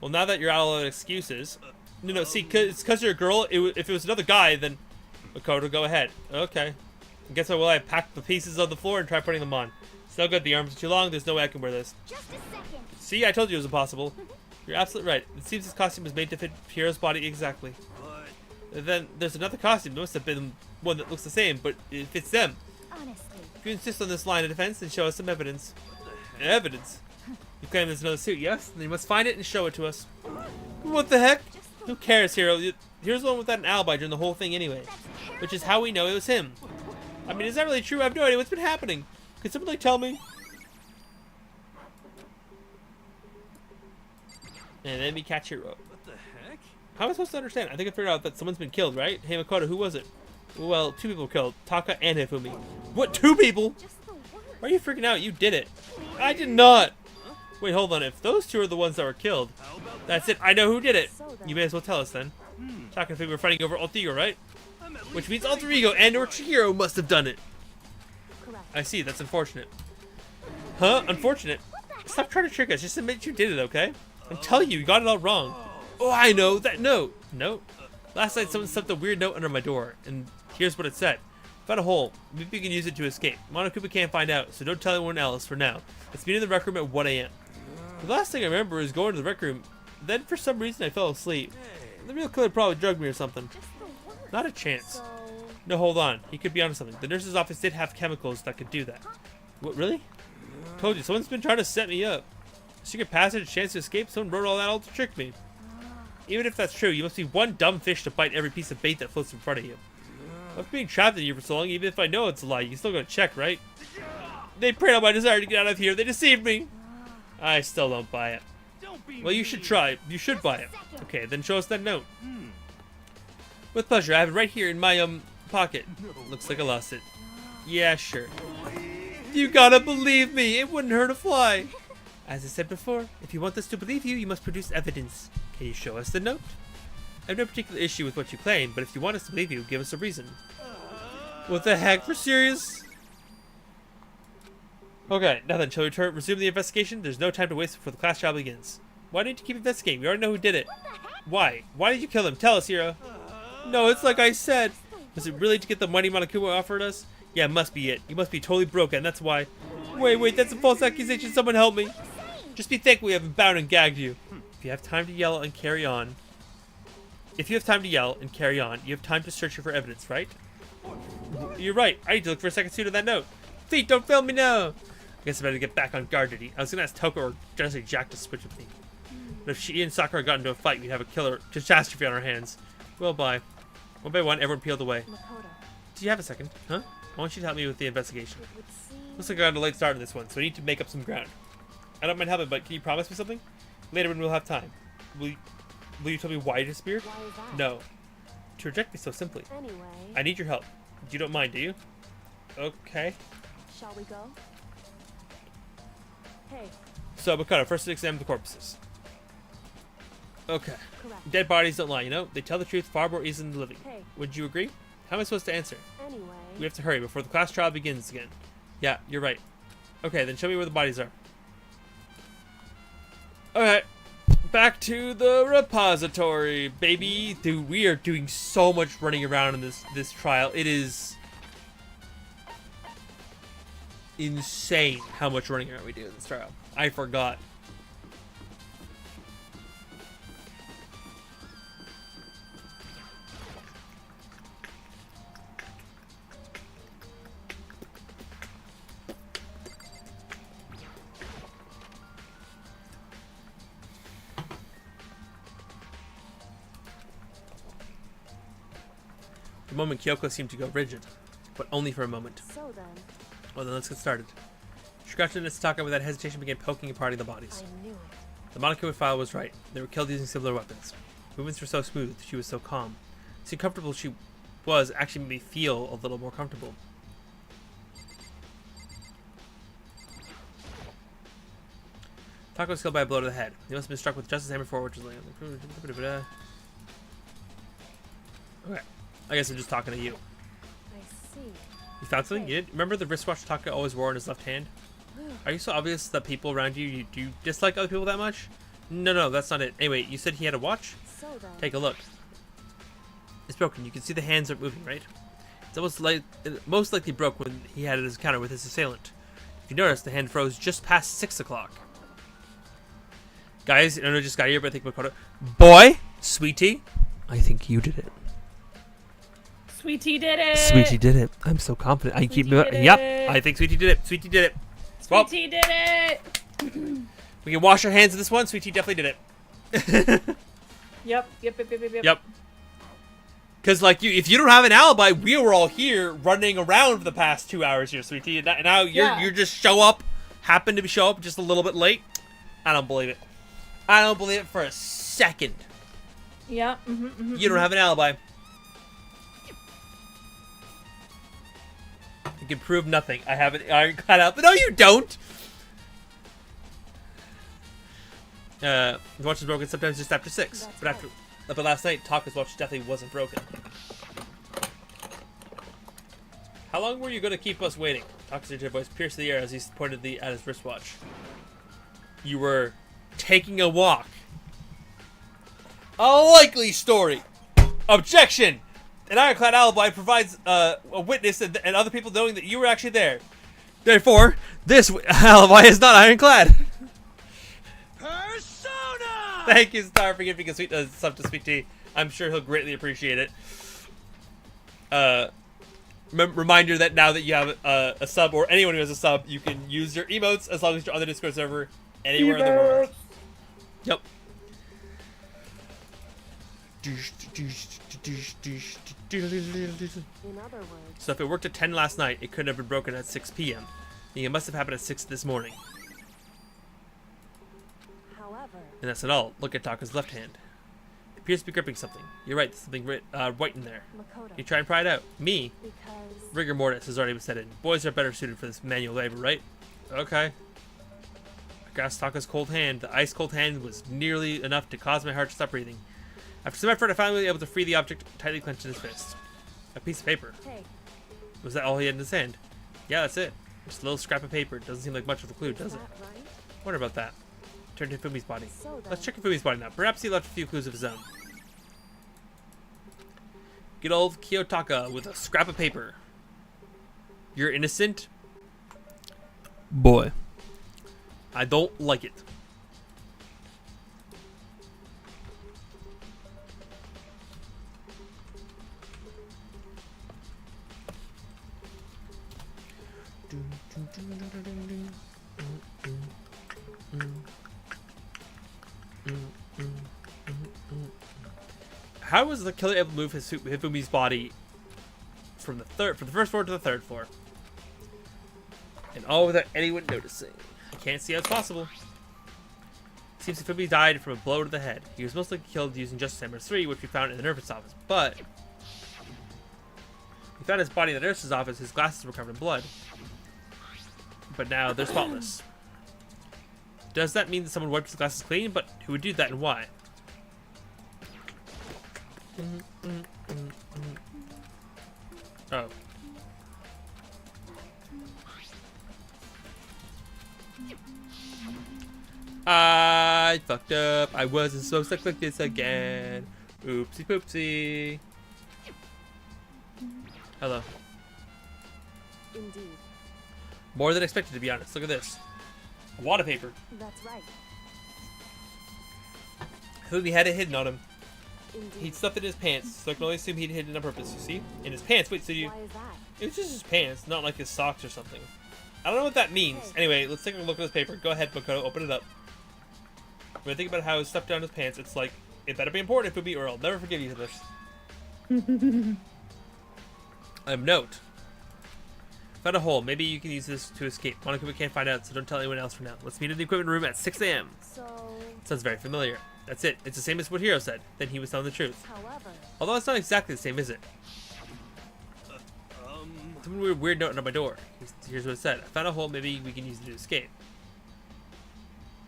Well, now that you're out of excuses, no, see, it's because you're a girl. If it was another guy, then Makoto, go ahead. Okay. I guess I will. I pack the pieces of the floor and try putting them on. It's no good. The arms are too long. There's no way I can wear this.
Just a second.
See, I told you it was impossible. You're absolutely right. It seems this costume was made to fit Hiro's body exactly.
But
Then there's another costume. There must have been one that looks the same, but it fits them.
Honestly.
If you insist on this line of defense, then show us some evidence. Evidence? You claim there's another suit, yes? Then you must find it and show it to us. What the heck? Who cares, Hiro? Here's one without an alibi during the whole thing anyway. Which is how we know it was him. I mean, is that really true? I have no idea what's been happening. Could someone like tell me? And then we catch Hiro.
what the heck?
How am I supposed to understand? I think I figured out that someone's been killed, right? Hey, Makoto, who was it? Well, 2 people were killed. Taka and Hifumi. What, 2 people?
Just the word.
Why are you freaking out? You did it. I did not. Wait, hold on. If those 2 are the ones that were killed,
How about
that's it. I know who did it.
So then-
You may as well tell us then. Taka and Hifumi were fighting over Alter Ego, right?
I'm at least
Which means
ready.
Alter Ego and or Chihiro must have done it.
Correct.
I see. That's unfortunate. Huh? Unfortunate? Stop trying to trick us. Just admit you did it, okay? I'm telling you, you got it all wrong. Oh, I know. That note. Note? Last night someone stuffed a weird note under my door, and here's what it said. Found a hole. Maybe we can use it to escape. Monokuma can't find out, so don't tell anyone else for now. Let's meet in the rec room at 1 a.m. The last thing I remember is going to the rec room. Then, for some reason, I fell asleep. The real killer probably drugged me or something.
Just the word.
Not a chance.
So,
No, hold on. He could be onto something. The nurse's office did have chemicals that could do that. What, really? Told you, someone's been trying to set me up. Secret passage, chance to escape, someone wrote all that all to trick me. Even if that's true, you must be one dumb fish to bite every piece of bait that floats in front of you. I've been trapped in here for so long, even if I know it's a lie, you still gotta check, right? They preyed on my desire to get out of here. They deceived me. I still don't buy it.
Don't be
Well, you should
mean.
try. You should buy it. Okay, then show us that note. With pleasure. I have it right here in my, pocket. Looks like I lost it. Yeah, sure. You gotta believe me. It wouldn't hurt a fly. As I said before, if you want us to believe you, you must produce evidence. Can you show us the note? I have no particular issue with what you claim, but if you want us to believe you, give us a reason. What the heck? For serious? Okay, now then, shall we resume the investigation? There's no time to waste before the class trial begins. Why didn't you keep investigating? We already know who did it. Why? Why did you kill him? Tell us, Hiro. No, it's like I said. Was it really to get the money Monokuma offered us? Yeah, it must be it. You must be totally broken, that's why. Wait, that's a false accusation. Someone help me. Just be thankful we haven't bound and gagged you. If you have time to yell and carry on. If you have time to yell and carry on, you have time to search for evidence, right? You're right. I need to look for a second suit of that note. Feet, don't fail me now. I guess I better get back on guard, Diddy. I was gonna ask Toko or Jesse Jack to switch with me. But if she and Sakura got into a fight, we'd have a killer catastrophe on our hands. Well, bye. One by one, everyone peeled away.
Makoto,
Do you have a second? Huh? I want you to help me with the investigation.
it would seem...
Looks like I got a late start on this one, so I need to make up some ground. I don't mind helping, but can you promise me something? Later when we'll have time. Will you tell me why you disappeared?
Why is that?
No. to reject me so simply.
Anyway,
I need your help. You don't mind, do you? Okay.
shall we go? Hey,
So, Makoto, first examine the corpses. Okay.
correct.
Dead bodies don't lie, you know? They tell the truth far more easily than the living.
Hey.
Would you agree? How am I supposed to answer?
Anyway,
We have to hurry before the class trial begins again. Yeah, you're right. Okay, then show me where the bodies are. Alright. Back to the repository, baby. Dude, we are doing so much running around in this trial. It is insane how much running around we do in this trial. I forgot. The moment Kyoko seemed to go rigid, but only for a moment.
so then,
Well then, let's get started. Shikata and Sataka without hesitation began poking and parting the bodies.
I knew it.
The Monokuma file was right. They were killed using similar weapons. Movements were so smooth. She was so calm. See, comfortable she was actually made me feel a little more comfortable. Taka was killed by a blow to the head. He must have been struck with Justice Hammer 4, which is like... Okay. I guess I'm just talking to you.
I see.
You found something? You did? Remember the wristwatch Taka always wore in his left hand? Are you so obvious that people around you, do you dislike other people that much? No, that's not it. Anyway, you said he had a watch?
So then,
Take a look. It's broken. You can see the hands aren't moving, right? It's almost like it most likely broke when he had his encounter with his assailant. If you notice, the hand froze just past 6 o'clock. Guys, I know I just got here, but I think Makoto... Boy! Sweetie! I think you did it.
Sweetie did it.
Sweetie did it. I'm so confident. I keep...
Sweetie did
Yep,
it.
I think Sweetie did it. Sweetie did it. Well,
Sweetie did it.
we can wash our hands of this one. Sweetie definitely did it.
Yep.
Yep. Because, like, if you don't have an alibi, we were all here running around for the past 2 hours here, Sweetie. And now you're just show up, happen to show up just a little bit late. I don't believe it. I don't believe it for a second.
Yeah.
You don't have an alibi. You can prove nothing. I have an ironclad out, but no, you don't. The watch is broken sometimes just after 6.
That's
But last night, Taka's watch definitely wasn't broken. How long were you going to keep us waiting? Taka's irritated voice pierced the air as he pointed at his wristwatch. You were taking a walk. A likely story. Objection! An ironclad alibi provides a witness and other people knowing that you were actually there. Therefore, this alibi is not ironclad.
Persona!
Thank you, Star, for giving a sub to Sweet Tea. I'm sure he'll greatly appreciate it. Reminder that now that you have a sub, or anyone who has a sub, you can use your emotes as long as you're on the Discord server anywhere in the world. Yep.
in other words,
So if it worked at 10 last night, it couldn't have been broken at 6 p.m. It must have happened at 6 this morning.
however,
And that's not all. Look at Taka's left hand. It appears to be gripping something. You're right, there's something white in there.
Makoto,
You try and pry it out. Me?
because
Rigor mortis has already been set in. Boys are better suited for this manual labor, right? Okay. I grasped Taka's cold hand. The ice-cold hand was nearly enough to cause my heart to stop breathing. After some effort, I finally was able to free the object tightly clenched in his fist. A piece of paper.
hey,
Was that all he had in his hand? Yeah, that's it. Just a little scrap of paper. Doesn't seem like much of a clue,
is
does it?
that right?
Wonder about that. Turn to Fumi's body.
So then,
Let's check Fumi's body now. Perhaps he left a few clues of his own. Good old Kiyotaka with a scrap of paper. You're innocent? Boy. I don't like it. How was the killer able to move Hifumi's body from the first floor to the third floor? And all without anyone noticing. I can't see how it's possible. Seems Hifumi died from a blow to the head. He was most likely killed using Justice Hammer 3, which we found in the nervous office, but We found his body in the nurse's office. His glasses were covered in blood. But now they're spotless. Does that mean that someone wiped his glasses clean? But who would do that and why? Oh. I fucked up. I wasn't supposed to click this again. Oopsie poopsie. Hello.
Indeed.
More than expected, to be honest. Look at this. A wad of paper.
That's right.
Hoobie had it hidden on him.
Indeed.
He'd stuffed it in his pants, so I can only assume he'd hidden it on purpose, you see? In his pants. Wait, so you...
Why is that?
It was just his pants, not like his socks or something. I don't know what that means. Anyway, let's take a look at this paper. Go ahead, Makoto, open it up. When I think about how it stuffed down his pants, it's like, it better be important, Hoobie, or I'll never forgive you for this. Note. Found a hole. Maybe you can use this to escape. Monokuma can't find out, so don't tell anyone else for now. Let's meet in the equipment room at 6 a.m.
So,
Sounds very familiar. That's it. It's the same as what Hiro said. Then he was telling the truth.
however,
Although it's not exactly the same, is it? Someone weird note on my door. Here's what it said. I found a hole. Maybe we can use it to escape.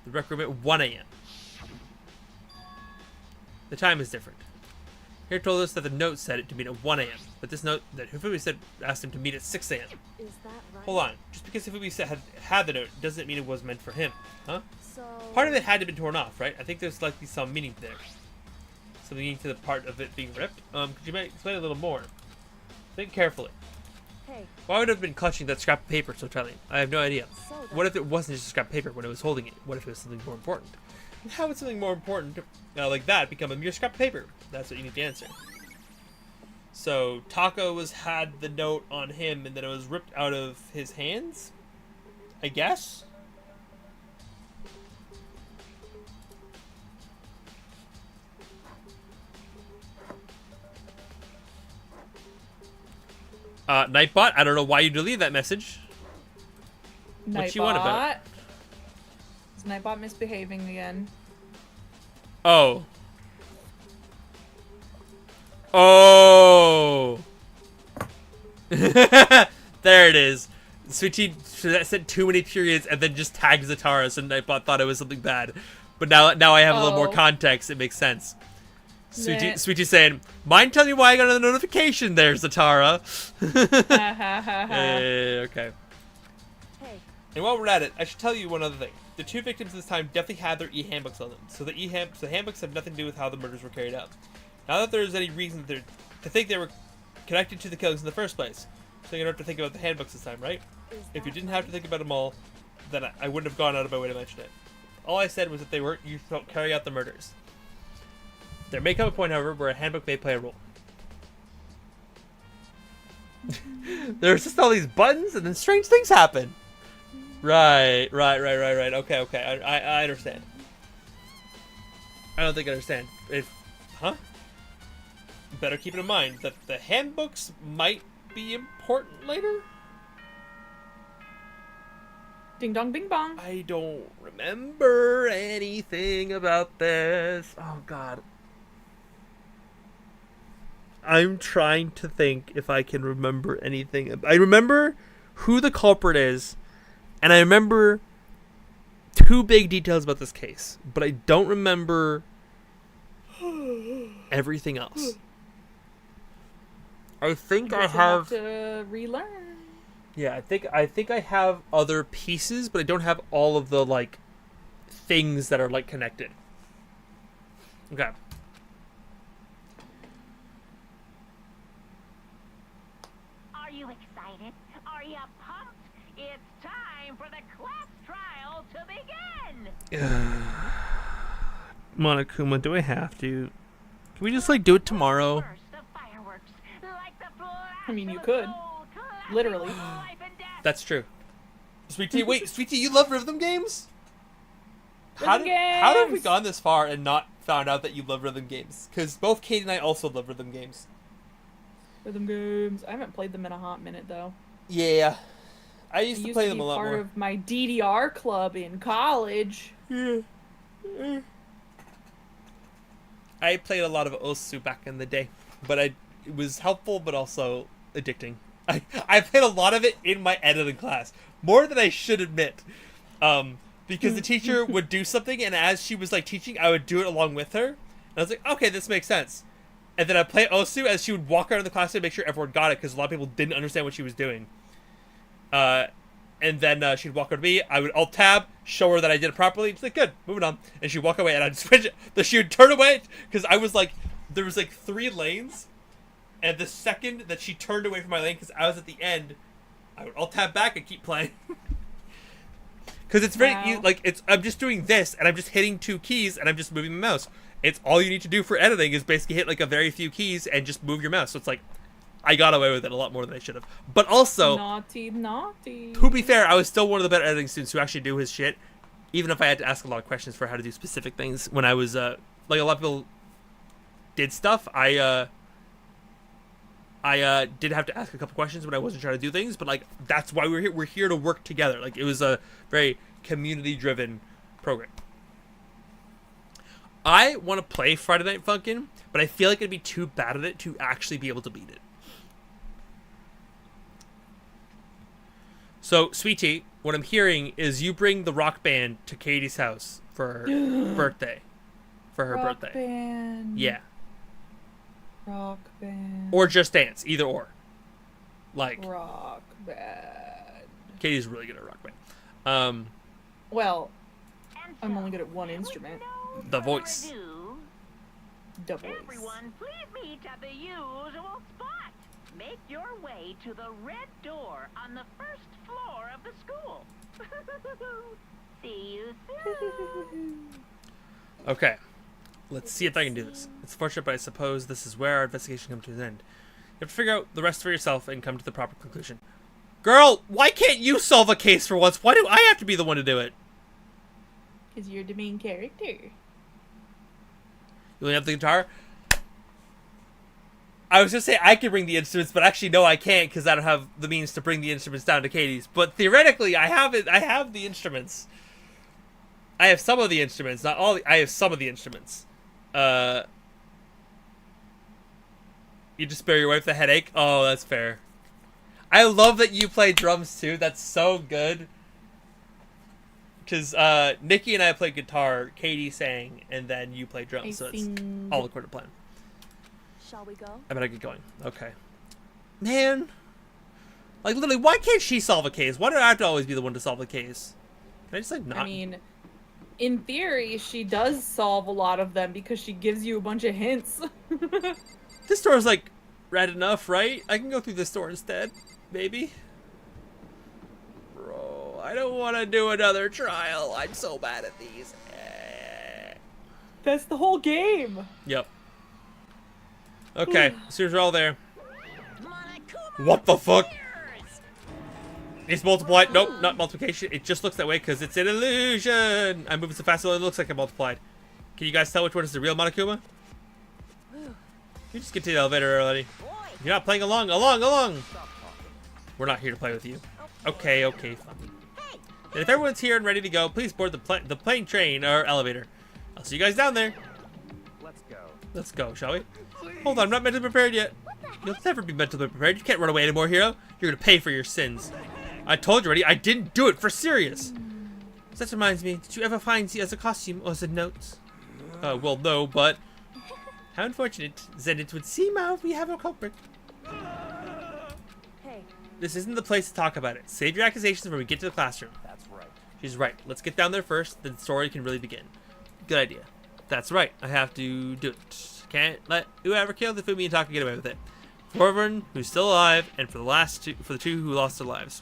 The rec room at 1 a.m. The time is different. Here told us that the note said it to meet at 1 a.m. But this note that Hifumi said asked him to meet at 6 a.m.
is that right?
Hold on. Just because Hifumi said had the note doesn't mean it was meant for him. Huh?
So,
Part of it had to be torn off, right? I think there's likely some meaning there. Some meaning to the part of it being ripped. Could you explain a little more? Think carefully.
hey,
Why would it have been clutching that scrap of paper so tightly? I have no idea.
so then,
What if it wasn't just a scrap of paper when it was holding it? What if it was something more important? And how would something more important like that become a mere scrap of paper? That's what you need to answer. So Tako had the note on him, and then it was ripped out of his hands, I guess. Nightbot, I don't know why you deleted that message. What you want about it?
Is Nightbot misbehaving again?
Oh. Oh. There it is. Sweetie sent too many periods and then just tagged Zatara, so Nightbot thought it was something bad. But now I have a little more context. It makes sense. Sweetie saying, mind telling you why I got a notification there, Zatara. Hey, okay.
hey,
And while we're at it, I should tell you one other thing. The two victims this time definitely had their e-handbooks on them, so the handbooks have nothing to do with how the murders were carried out. Not that there's any reason to think they were connected to the killings in the first place. So you don't have to think about the handbooks this time, right?
is
If you
that
didn't have to think about them all, then I wouldn't have gone out of my way to mention it. All I said was that they weren't used to carry out the murders. There may come a point, however, where a handbook may play a role. There's just all these buttons, and then strange things happen. Right. Okay, I understand. I don't think I understand. Huh? Better keep it in mind that the handbooks might be important later.
Ding dong, bing bong.
I don't remember anything about this. Oh, God. I'm trying to think if I can remember anything. I remember who the culprit is, and I remember two big details about this case, but I don't remember everything else. I think I have
to relearn.
Yeah, I think I have other pieces, but I don't have all of the like things that are like connected. Okay.
Are you excited? Are you pumped? It's time for the class trial to begin!
Monokuma, do I have to? Can we just like do it tomorrow?
First, the fireworks, like the flash
I mean, you
of a
could.
soul collapsing
Literally.
over life and death.
That's true. Sweetie, wait, Sweetie, you love rhythm games? How
Rhythm
have we
games!
gone this far and not found out that you love rhythm games? Because both Kate and I also love rhythm games.
Rhythm games. I haven't played them in a hot minute though.
Yeah. I
I
used to play them
be
a lot
part
more.
of my DDR club in college.
Yeah. I played a lot of Osu back in the day, but it was helpful, but also addicting. I played a lot of it in my editing class, more than I should admit. Because the teacher would do something, and as she was like teaching, I would do it along with her. And I was like, okay, this makes sense. And then I'd play Osu as she would walk around the class and make sure everyone got it, because a lot of people didn't understand what she was doing. And then she'd walk over to me. I would alt tab, show her that I did it properly. She's like, good, moving on. And she'd walk away, and I'd switch it. Then she would turn away, because I was like, there was like 3 lanes. And the second that she turned away from my lane, because I was at the end, I would alt tab back and keep playing. Because it's very easy, like, I'm just doing this, and I'm just hitting 2 keys, and I'm just moving my mouse. It's all you need to do for editing is basically hit like a very few keys and just move your mouse. So it's like, I got away with it a lot more than I should have. But also,
naughty.
To be fair, I was still one of the better editing students who actually do his shit, even if I had to ask a lot of questions for how to do specific things. When I was like, a lot of people did stuff, I did have to ask a couple questions when I wasn't trying to do things. But like, that's why we're here. We're here to work together. Like, it was a very community-driven program. I want to play Friday Night Funkin', but I feel like I'd be too bad at it to actually be able to beat it. So, Sweetie, what I'm hearing is you bring the rock band to Katie's house for her birthday. For her
Rock
birthday.
Band.
Yeah.
Rock band.
Or Just Dance, either or. Like,
Rock band.
Katie's really good at rock band.
Well, I'm only good at one instrument.
The voice.
The voice.
Everyone, please meet at the usual spot. Make your way to the red door on the first floor of the school. See you soon.
Okay. Let's see if I can do this. It's fortunate, but I suppose this is where our investigation comes to an end. You have to figure out the rest for yourself and come to the proper conclusion. Girl, why can't you solve a case for once? Why do I have to be the one to do it?
Because you're the main character.
You only have the guitar? I was going to say I could bring the instruments, but actually no, I can't because I don't have the means to bring the instruments down to Katie's. But theoretically, I have it. I have the instruments. I have some of the instruments, not all. I have some of the instruments. You just spare your wife the headache? Oh, that's fair. I love that you play drums too. That's so good. Because Nikki and I played guitar, Katie sang, and then you played drums. So it's all according to plan.
Shall we go?
I better get going. Okay. Man. Like, literally, why can't she solve a case? Why do I have to always be the one to solve a case? Can I just, like, not?
I mean, in theory, she does solve a lot of them because she gives you a bunch of hints.
This door's, like, red enough, right? I can go through this door instead. Maybe. Bro, I don't want to do another trial. I'm so bad at these.
That's the whole game.
Yep. Okay, as soon as we're all there. What the fuck? It's multiplied. Nope, not multiplication. It just looks that way because it's an illusion. I'm moving so fast so it looks like it multiplied. Can you guys tell which one is the real Monokuma? You just get to the elevator already. You're not playing along. We're not here to play with you. Okay, fine. And if everyone's here and ready to go, please board the plane, train, or elevator. I'll see you guys down there. Let's go, shall we? Hold on, I'm not mentally prepared yet. You'll never be mentally prepared. You can't run away anymore, hero. You're gonna pay for your sins. I told you already, I didn't do it for serious. That reminds me, did you ever find Z as a costume or as a note? Well, no, but how unfortunate. Then it would seem we have a culprit.
Hey.
This isn't the place to talk about it. Save your accusations when we get to the classroom.
That's right.
She's right. Let's get down there first, then the story can really begin. Good idea. That's right. I have to do it. Can't let whoever killed the Fumi and Taka get away with it. For everyone who's still alive, and for the two who lost their lives.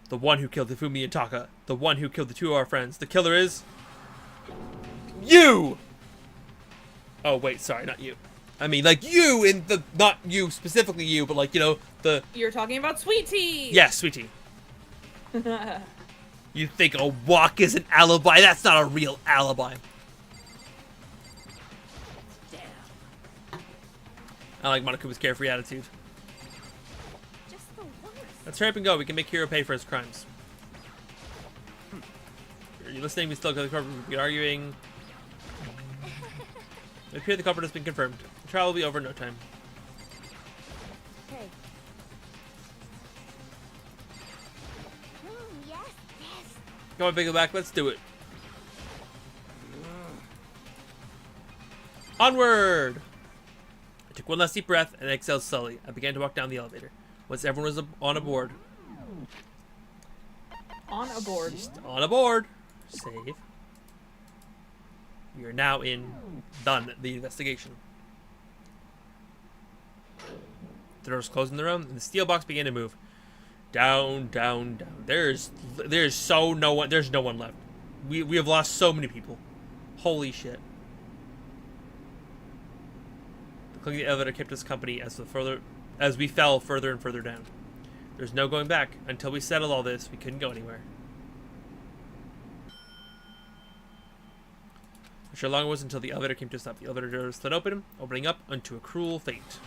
The one who killed the Fumi and Taka. The one who killed the two of our friends. The killer is you. Oh wait, sorry, not you. I mean, like you in the not you specifically you, but like you know the.
You're talking about Sweet Tea.
Yeah, Sweet Tea. You think a walk is an alibi? That's not a real alibi. I like Monokuma's carefree attitude.
Just the worst.
Let's hurry up and go. We can make Hiro pay for his crimes. Are you listening? We still got the court. We're arguing. It appears the culprit has been confirmed. The trial will be over in no time.
Hey,
Yes, yes.
Come on, Bigleback, let's do it. Onward! I took one last deep breath and exhaled slowly. I began to walk down the elevator. Once everyone was on aboard.
On a board.
On aboard. Save. We are now done the investigation. The doors closed in the room, and the steel box began to move. Down, down, down. There's no one left. We have lost so many people. Holy shit. The clicking of the elevator kept us company as we fell further and further down. There's no going back. Until we settled all this, we couldn't go anywhere. Not sure how long it was until the elevator came to a stop. The elevator doors slid open, opening up onto a cruel fate.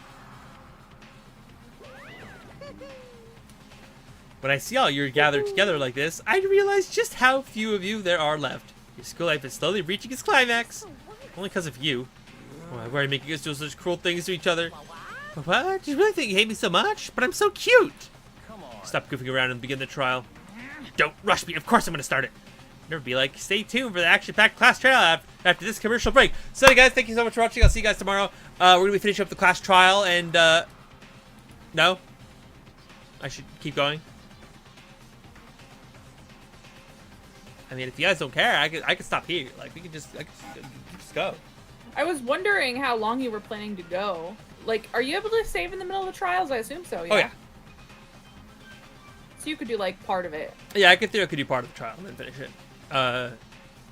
When I see all you're gathered together like this, I realize just how few of you there are left. Your school life is slowly reaching its climax. Only because of you. Why are you making us do such cruel things to each other? What? Do you really think you hate me so much? But I'm so cute!
Come on.
Stop goofing around and begin the trial. Don't rush me. Of course I'm going to start it. Never be like, stay tuned for the action-packed class trial after this commercial break. So, guys, thank you so much for watching. I'll see you guys tomorrow. We're going to be finishing up the class trial, and, no? I should keep going? I mean, if you guys don't care, I could stop here. Like, I could just go.
I was wondering how long you were planning to go. Like, are you able to save in the middle of the trials? I assume so, yeah?
Oh, yeah.
So you could do, like, part of it.
Yeah, I could do part of the trial and then finish it.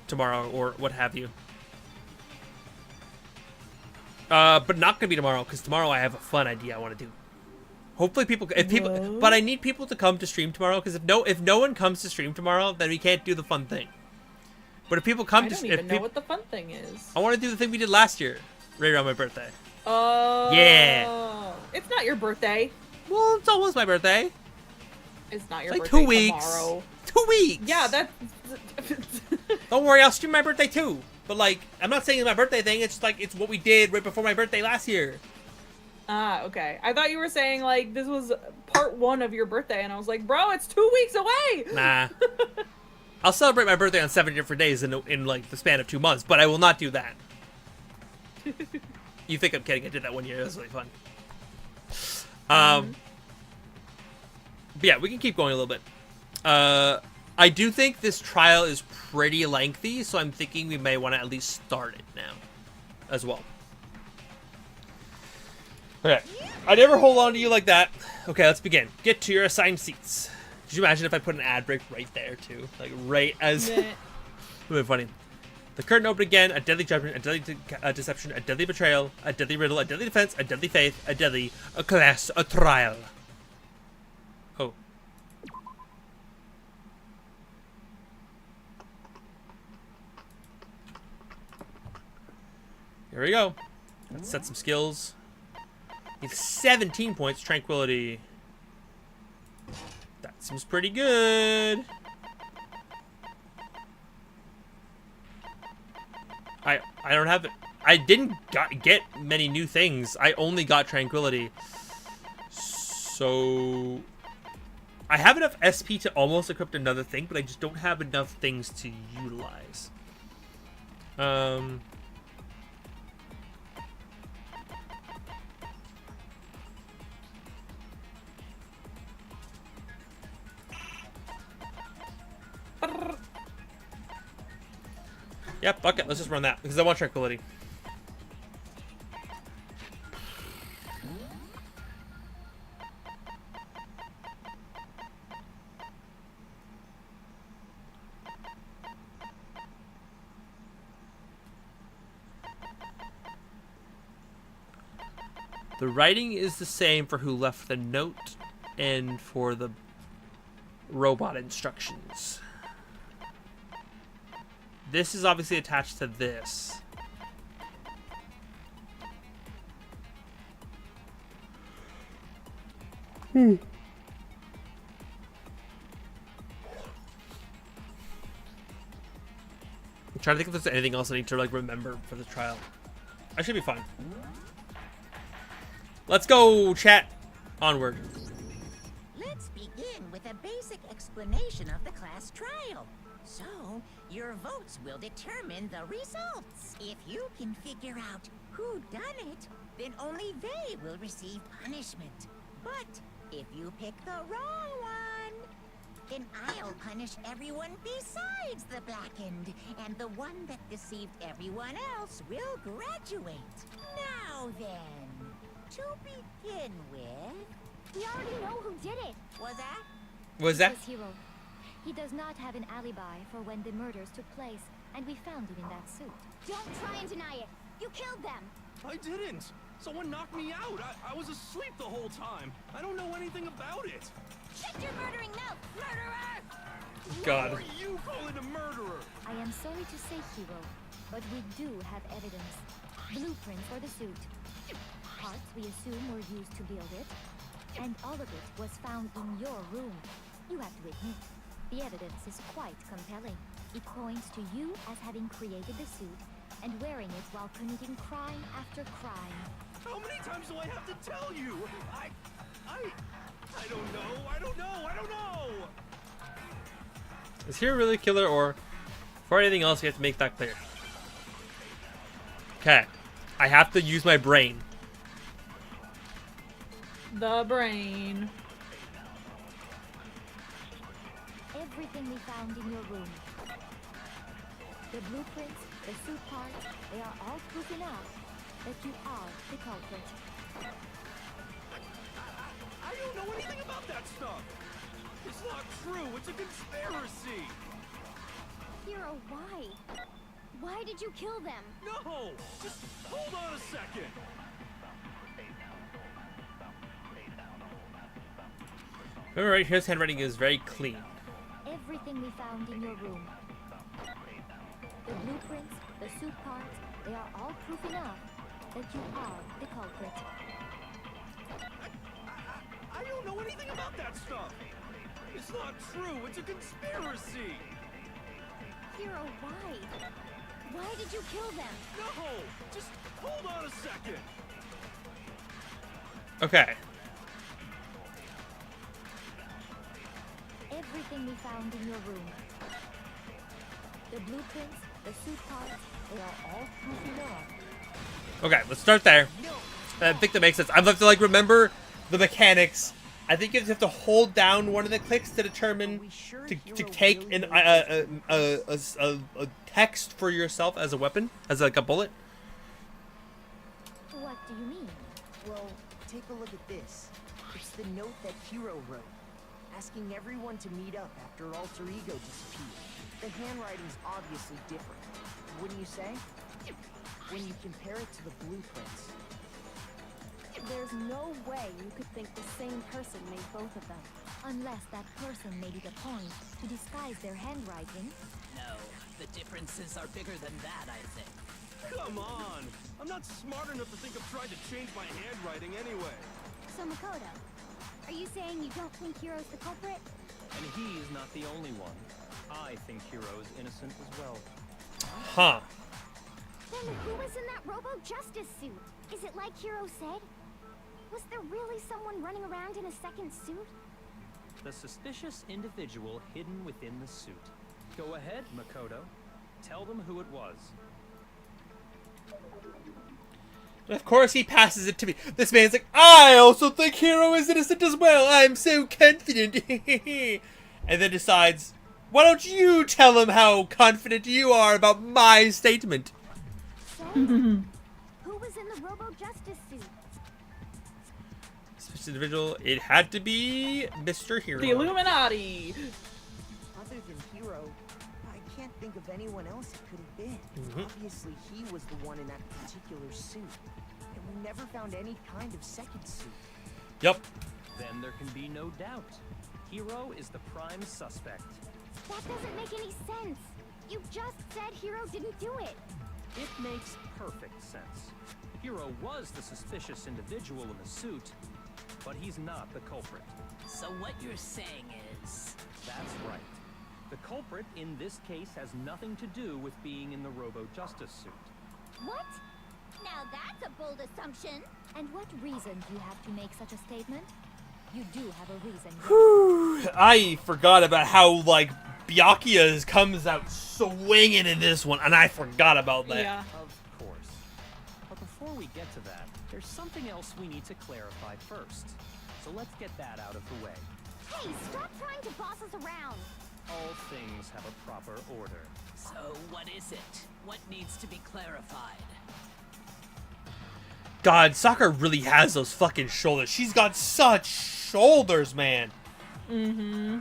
Tomorrow or what have you. But not gonna be tomorrow, because tomorrow I have a fun idea I want to do. Hopefully but I need people to come to stream tomorrow, because if no one comes to stream tomorrow, then we can't do the fun thing. But if people come
I don't even know what the fun thing is.
I want to do the thing we did last year, right around my birthday.
Oh.
Yeah.
It's not your birthday.
Well, it's almost my birthday.
It's not your
It's like
birthday
2 weeks.
tomorrow.
2 weeks.
Yeah, that's...
Don't worry, I'll stream my birthday too. But like, I'm not saying it's my birthday thing. It's like it's what we did right before my birthday last year.
Ah, okay. I thought you were saying, like, this was part 1 of your birthday, and I was like, bro, it's 2 weeks away!
Nah. I'll celebrate my birthday on 7 different days in like, the span of 2 months, but I will not do that. You think I'm kidding? I did that 1 year. It was really fun. But yeah, we can keep going a little bit. I do think this trial is pretty lengthy, so I'm thinking we may want to at least start it now as well. Okay, I never hold on to you like that. Okay, let's begin. Get to your assigned seats. Could you imagine if I put an ad break right there, too? Like, right as... It would be funny. The curtain opened again. A deadly judgment, a deadly deception, a deadly betrayal, a deadly riddle, a deadly defense, a deadly faith, a class, a trial. Oh. Here we go. Let's set some skills. We have 17 points. Tranquility. That seems pretty good. I don't have it. I didn't get many new things. I only got tranquility. So I have enough SP to almost equip another thing, but I just don't have enough things to utilize. Yep, fuck it. Let's just run that because I want tranquility. The writing is the same for who left the note and for the robot instructions. This is obviously attached to this. I'm trying to think if there's anything else I need to like remember for the trial. I should be fine. Let's go, chat. Onward.
Let's begin with a basic explanation of the class trial. So, your votes will determine the results. If you can figure out who done it, then only they will receive punishment. But if you pick the wrong one, then I'll punish everyone besides the blackened, and the one that deceived everyone else will graduate. Now then, to begin with...
We already know who did it.
Was that?
Was that?
This hero. He does not have an alibi for when the murders took place, and we found him in that suit. Don't try and deny it. You killed them.
I didn't. Someone knocked me out. I was asleep the whole time. I don't know anything about it.
Shut your murdering mouth, murderer!
God.
Who are you calling a murderer?
I am sorry to say, hero, but we do have evidence. Blueprint for the suit. Parts we assume were used to build it, and all of it was found in your room. You have to admit, the evidence is quite compelling. It points to you as having created the suit and wearing it while committing crime after crime.
How many times do I have to tell you? I don't know. I don't know.
Is he really a killer, or for anything else, you have to make that clear? Okay. I have to use my brain.
The brain.
Everything we found in your room. The blueprints, the suit parts, they are all proof enough that you are the culprit.
I don't know anything about that stuff. It's not true. It's a conspiracy.
Hero, why? Why did you kill them?
No. Just hold on a second.
Remember, right, his handwriting is very clean.
Everything we found in your room. The blueprints, the suit parts, they are all proof enough that you are the culprit.
I don't know anything about that stuff. It's not true. It's a conspiracy.
Hero, why? Why did you kill them?
No. Just hold on a second.
Okay.
Everything we found in your room. The blueprints, the suit parts, they are all proof enough.
Okay, let's start there. I think that makes sense. I'd have to like remember the mechanics. I think you have to hold down one of the clicks to determine to take an a text for yourself as a weapon, as like a bullet.
What do you mean?
Well, take a look at this. It's the note that Hero wrote, asking everyone to meet up after Alter Ego disappeared. The handwriting's obviously different, wouldn't you say? When you compare it to the blueprints.
There's no way you could think the same person made both of them.
Unless that person made it a point to disguise their handwriting.
No, the differences are bigger than that, I think.
Come on. I'm not smart enough to think of trying to change my handwriting anyway.
So Makoto, are you saying you don't think Hero's the culprit?
And he is not the only one. I think Hero is innocent as well.
Huh.
Then who was in that Robo-Justice suit? Is it like Hero said? Was there really someone running around in a second suit?
The suspicious individual hidden within the suit. Go ahead, Makoto. Tell them who it was.
Of course he passes it to me. This man's like, I also think Hero is innocent as well. I'm so confident. And then decides, why don't you tell him how confident you are about my statement?
So, who was in the Robo-Justice suit?
This individual, it had to be Mr. Hero.
The Illuminati.
Other than Hero, I can't think of anyone else it could have been. Obviously, he was the one in that particular suit. And we never found any kind of second suit.
Yep.
Then there can be no doubt. Hero is the prime suspect.
That doesn't make any sense. You just said Hero didn't do it.
It makes perfect sense. Hero was the suspicious individual in the suit, but he's not the culprit.
So what you're saying is...
That's right. The culprit in this case has nothing to do with being in the Robo-Justice suit.
What? Now that's a bold assumption. And what reason do you have to make such a statement? You do have a reason. Yes.
I forgot about how, like, Byakuya comes out swinging in this one, and I forgot about that.
Yeah.
Of course. But before we get to that, there's something else we need to clarify first. So let's get that out of the way.
Hey, stop trying to boss us around.
All things have a proper order.
So what is it? What needs to be clarified?
God, Sakura really has those fucking shoulders. She's got such shoulders, man.
Mm-hmm.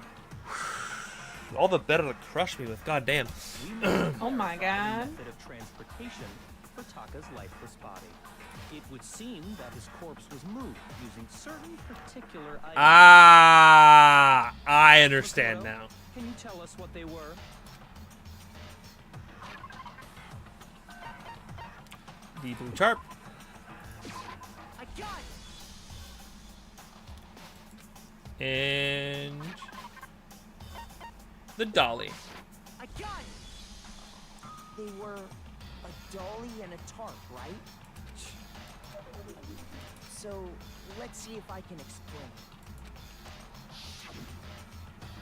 All the better to crush me with, goddamn.
Oh my god.
Method of transportation for Taka's lifeless body. It would seem that his corpse was moved using certain particular items.
Ah, I understand
Kokoro,
now.
Can you tell us what they were?
The blue tarp.
I got it!
And the dolly.
I got it! They were a dolly and a tarp, right? So, let's see if I can explain.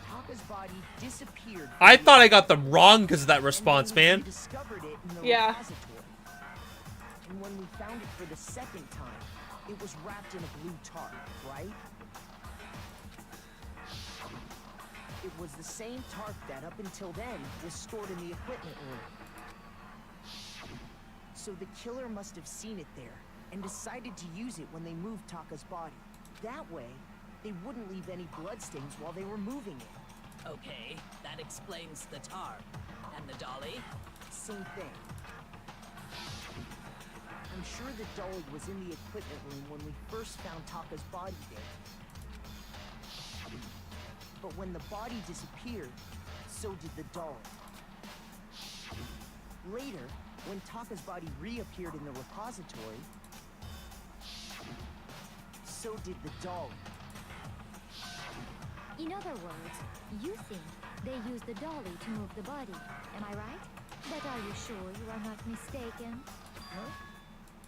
Taka's body disappeared.
I thought I got them wrong because of that response,
and then we
man.
discovered it in the
Yeah.
repository. And when we found it for the second time, it was wrapped in a blue tarp, right? It was the same tarp that up until then was stored in the equipment room. So the killer must have seen it there and decided to use it when they moved Taka's body. That way, they wouldn't leave any bloodstains while they were moving it.
Okay, that explains the tarp. And the dolly?
Same thing. I'm sure the dolly was in the equipment room when we first found Taka's body there. But when the body disappeared, so did the dolly. Later, when Taka's body reappeared in the repository, so did the dolly.
In other words, you think they used the dolly to move the body. Am I right? But are you sure you are not mistaken?
Huh?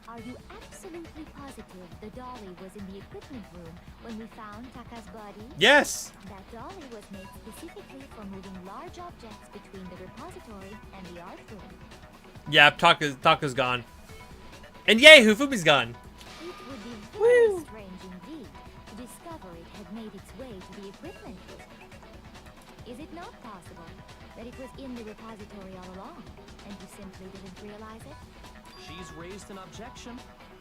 Are you absolutely positive the dolly was in the equipment room when we found Taka's body?
Yes.
That dolly was made specifically for moving large objects between the repository and the art room.
Yeah, Taka's gone. And yay, Hufumi's gone.
It would be very strange indeed to discover it had made its way to the equipment room. Is it not possible that it was in the repository all along, and you simply didn't realize it?
She's raised an objection.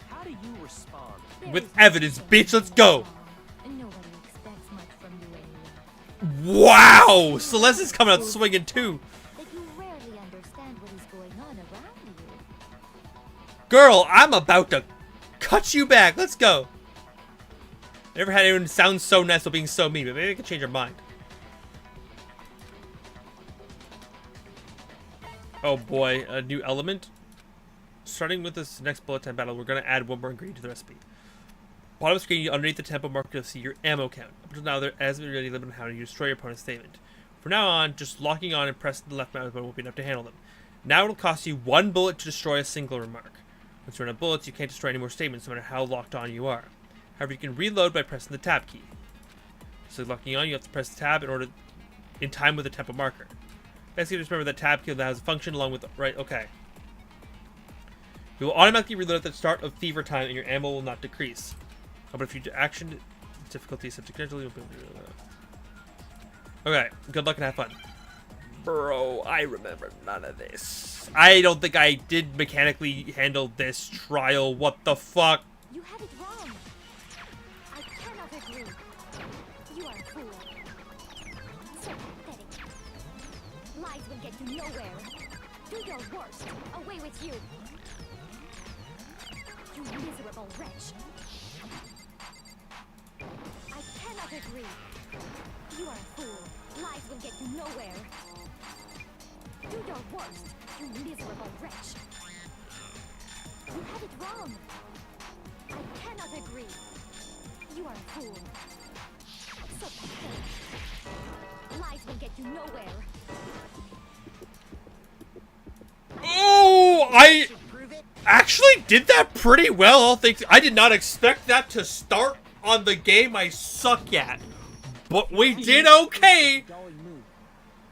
How do you respond?
There
With
is
evidence,
nothing
bitch, let's go.
wrong. Nobody expects much from you anyway.
Wow, Celeste's coming out swinging too.
That you rarely understand what is going on around you.
Girl, I'm about to cut you back. Let's go. I never had anyone sound so nice while being so mean, but maybe I can change your mind. Oh boy, a new element. Starting with this next bullet time battle, we're going to add one more ingredient to the recipe. Bottom screen, underneath the tempo marker, you'll see your ammo count. Up until now, there hasn't been really limited on how you destroy your opponent's statement. From now on, just locking on and pressing the left mouse button will be enough to handle them. Now it'll cost you 1 bullet to destroy a single remark. Once you're out of bullets, you can't destroy any more statements, no matter how locked on you are. However, you can reload by pressing the tab key. So locking on, you have to press the tab in time with the tempo marker. Basically, just remember that tab key that has a function along with okay. You will automatically reload at the start of fever time, and your ammo will not decrease. But if you do action difficulty subsequently, you'll be able to reload. Okay, good luck and have fun. Bro, I remember none of this. I don't think I did mechanically handle this trial. What the fuck?
You have it wrong. I cannot agree. You are a fool. So pathetic. Lies will get you nowhere. Do your worst. Away with you. You miserable wretch. I cannot agree. You are a fool. Lies will get you nowhere. Do your worst, you miserable wretch. You have it wrong. I cannot agree. You are a fool. So pathetic. Lies will get you nowhere.
Oh, I actually did that pretty well, all things. I did not expect that to start on the game I suck at. But we did okay.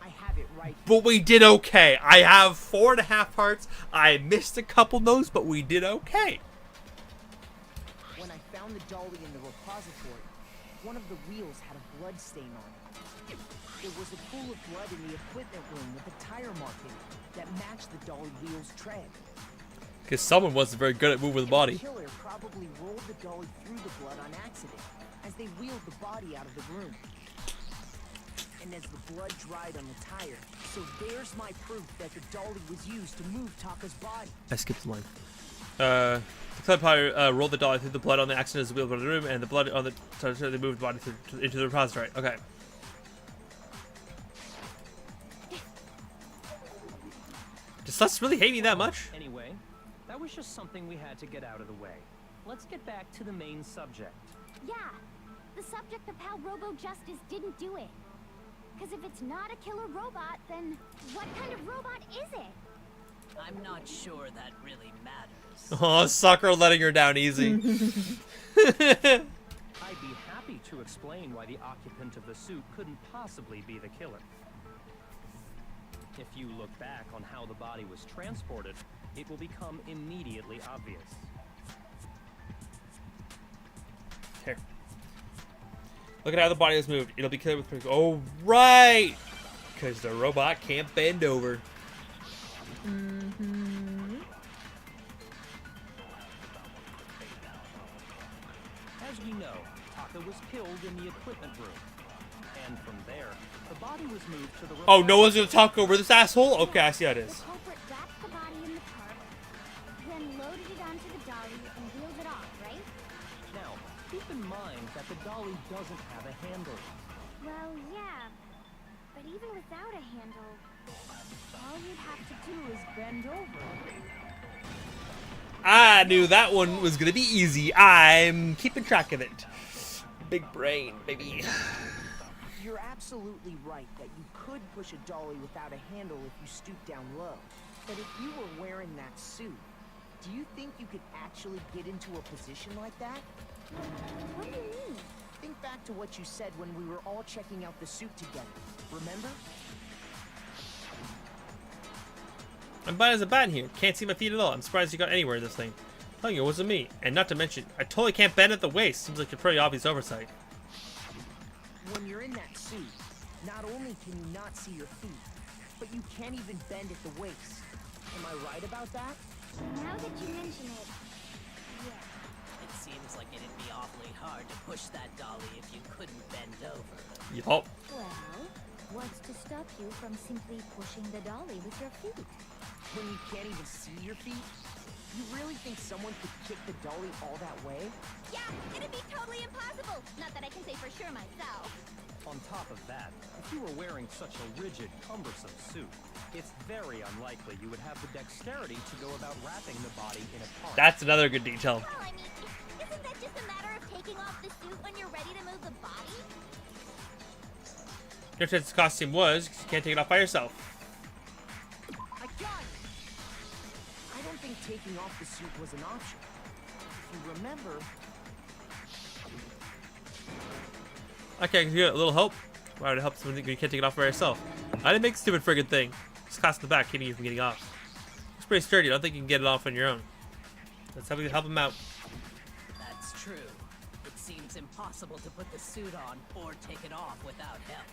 I have it right.
But we did okay. I have 4.5 hearts. I missed a couple no's, but we did okay.
When I found the dolly in the repository, one of the wheels had a blood stain on it. There was a pool of blood in the equipment room with a tire mark in it that matched the dolly wheel's tread.
Because someone wasn't very good at moving the body.
The killer probably rolled the dolly through the blood on accident as they wheeled the body out of the room. And as the blood dried on the tire, so there's my proof that the dolly was used to move Taka's body.
I skipped the line. The club pilot rolled the dolly through the blood on the accident as the wheel of the room, and the blood on the so they moved the body into the repository. Okay. Does Sus really hate me that much?
Anyway, that was just something we had to get out of the way. Let's get back to the main subject.
Yeah, the subject of how Robo-Justice didn't do it. Because if it's not a killer robot, then what kind of robot is it?
I'm not sure that really matters.
Oh, sucker letting her down easy.
I'd be happy to explain why the occupant of the suit couldn't possibly be the killer. If you look back on how the body was transported, it will become immediately obvious.
Here. Look at how the body was moved. It'll be clear with... Oh, right! Because the robot can't bend over.
Mm-hmm.
As we know, Taka was killed in the equipment room. And from there, the body was moved to the...
Oh, no one's gonna talk over this asshole? Okay, I see how it is.
The culprit wrapped the body in the tarp, then loaded it onto the dolly and wheeled it off, right?
Now, keep in mind that the dolly doesn't have a handle.
Well, yeah. But even without a handle, all you'd have to do is bend over.
I knew that one was gonna be easy. I'm keeping track of it. Big brain, baby.
You're absolutely right that you could push a dolly without a handle if you stoop down low. But if you were wearing that suit, do you think you could actually get into a position like that?
What do you mean?
Think back to what you said when we were all checking out the suit together. Remember?
I'm blind as a bat in here. Can't see my feet at all. I'm surprised you got anywhere in this thing. Telling you, it wasn't me. And not to mention, I totally can't bend at the waist. Seems like a pretty obvious oversight.
When you're in that suit, not only can you not see your feet, but you can't even bend at the waist. Am I right about that?
Now that you mention it, yeah.
It seems like it'd be awfully hard to push that dolly if you couldn't bend over.
Yup.
Well, what's to stop you from simply pushing the dolly with your feet?
When you can't even see your feet? You really think someone could kick the dolly all that way?
Yeah, it'd be totally impossible. Not that I can say for sure myself.
On top of that, if you were wearing such a rigid, cumbersome suit, it's very unlikely you would have the dexterity to go about wrapping the body in a tarp.
That's another good detail.
Well, I mean, isn't that just a matter of taking off the suit when you're ready to move the body?
Your chance costume was, 'cause you can't take it off by yourself.
I got it! I don't think taking off the suit was an option. If you remember...
Okay, you got a little help. Why would it help someone you can't take it off by yourself? I didn't make a stupid friggin' thing. Just cost in the back, keeping you from getting off. It's pretty sturdy. I don't think you can get it off on your own. Let's help him out.
That's true. It seems impossible to put the suit on or take it off without help.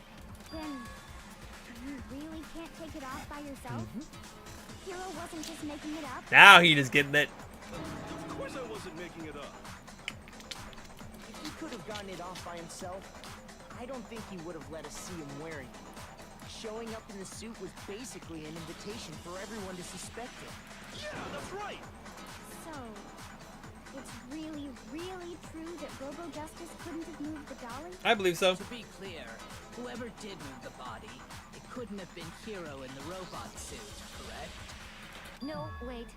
Then, you really can't take it off by yourself? Hero wasn't just making it up?
Now he just getting it.
Of course I wasn't making it up.
If he could have gotten it off by himself, I don't think he would have let us see him wearing it. Showing up in the suit was basically an invitation for everyone to suspect him.
Yeah, that's right.
So, it's really, really true that Robo-Justice couldn't have moved the dolly?
I believe so.
To be clear, whoever did move the body, it couldn't have been Hero in the robot suit, correct?
No, wait.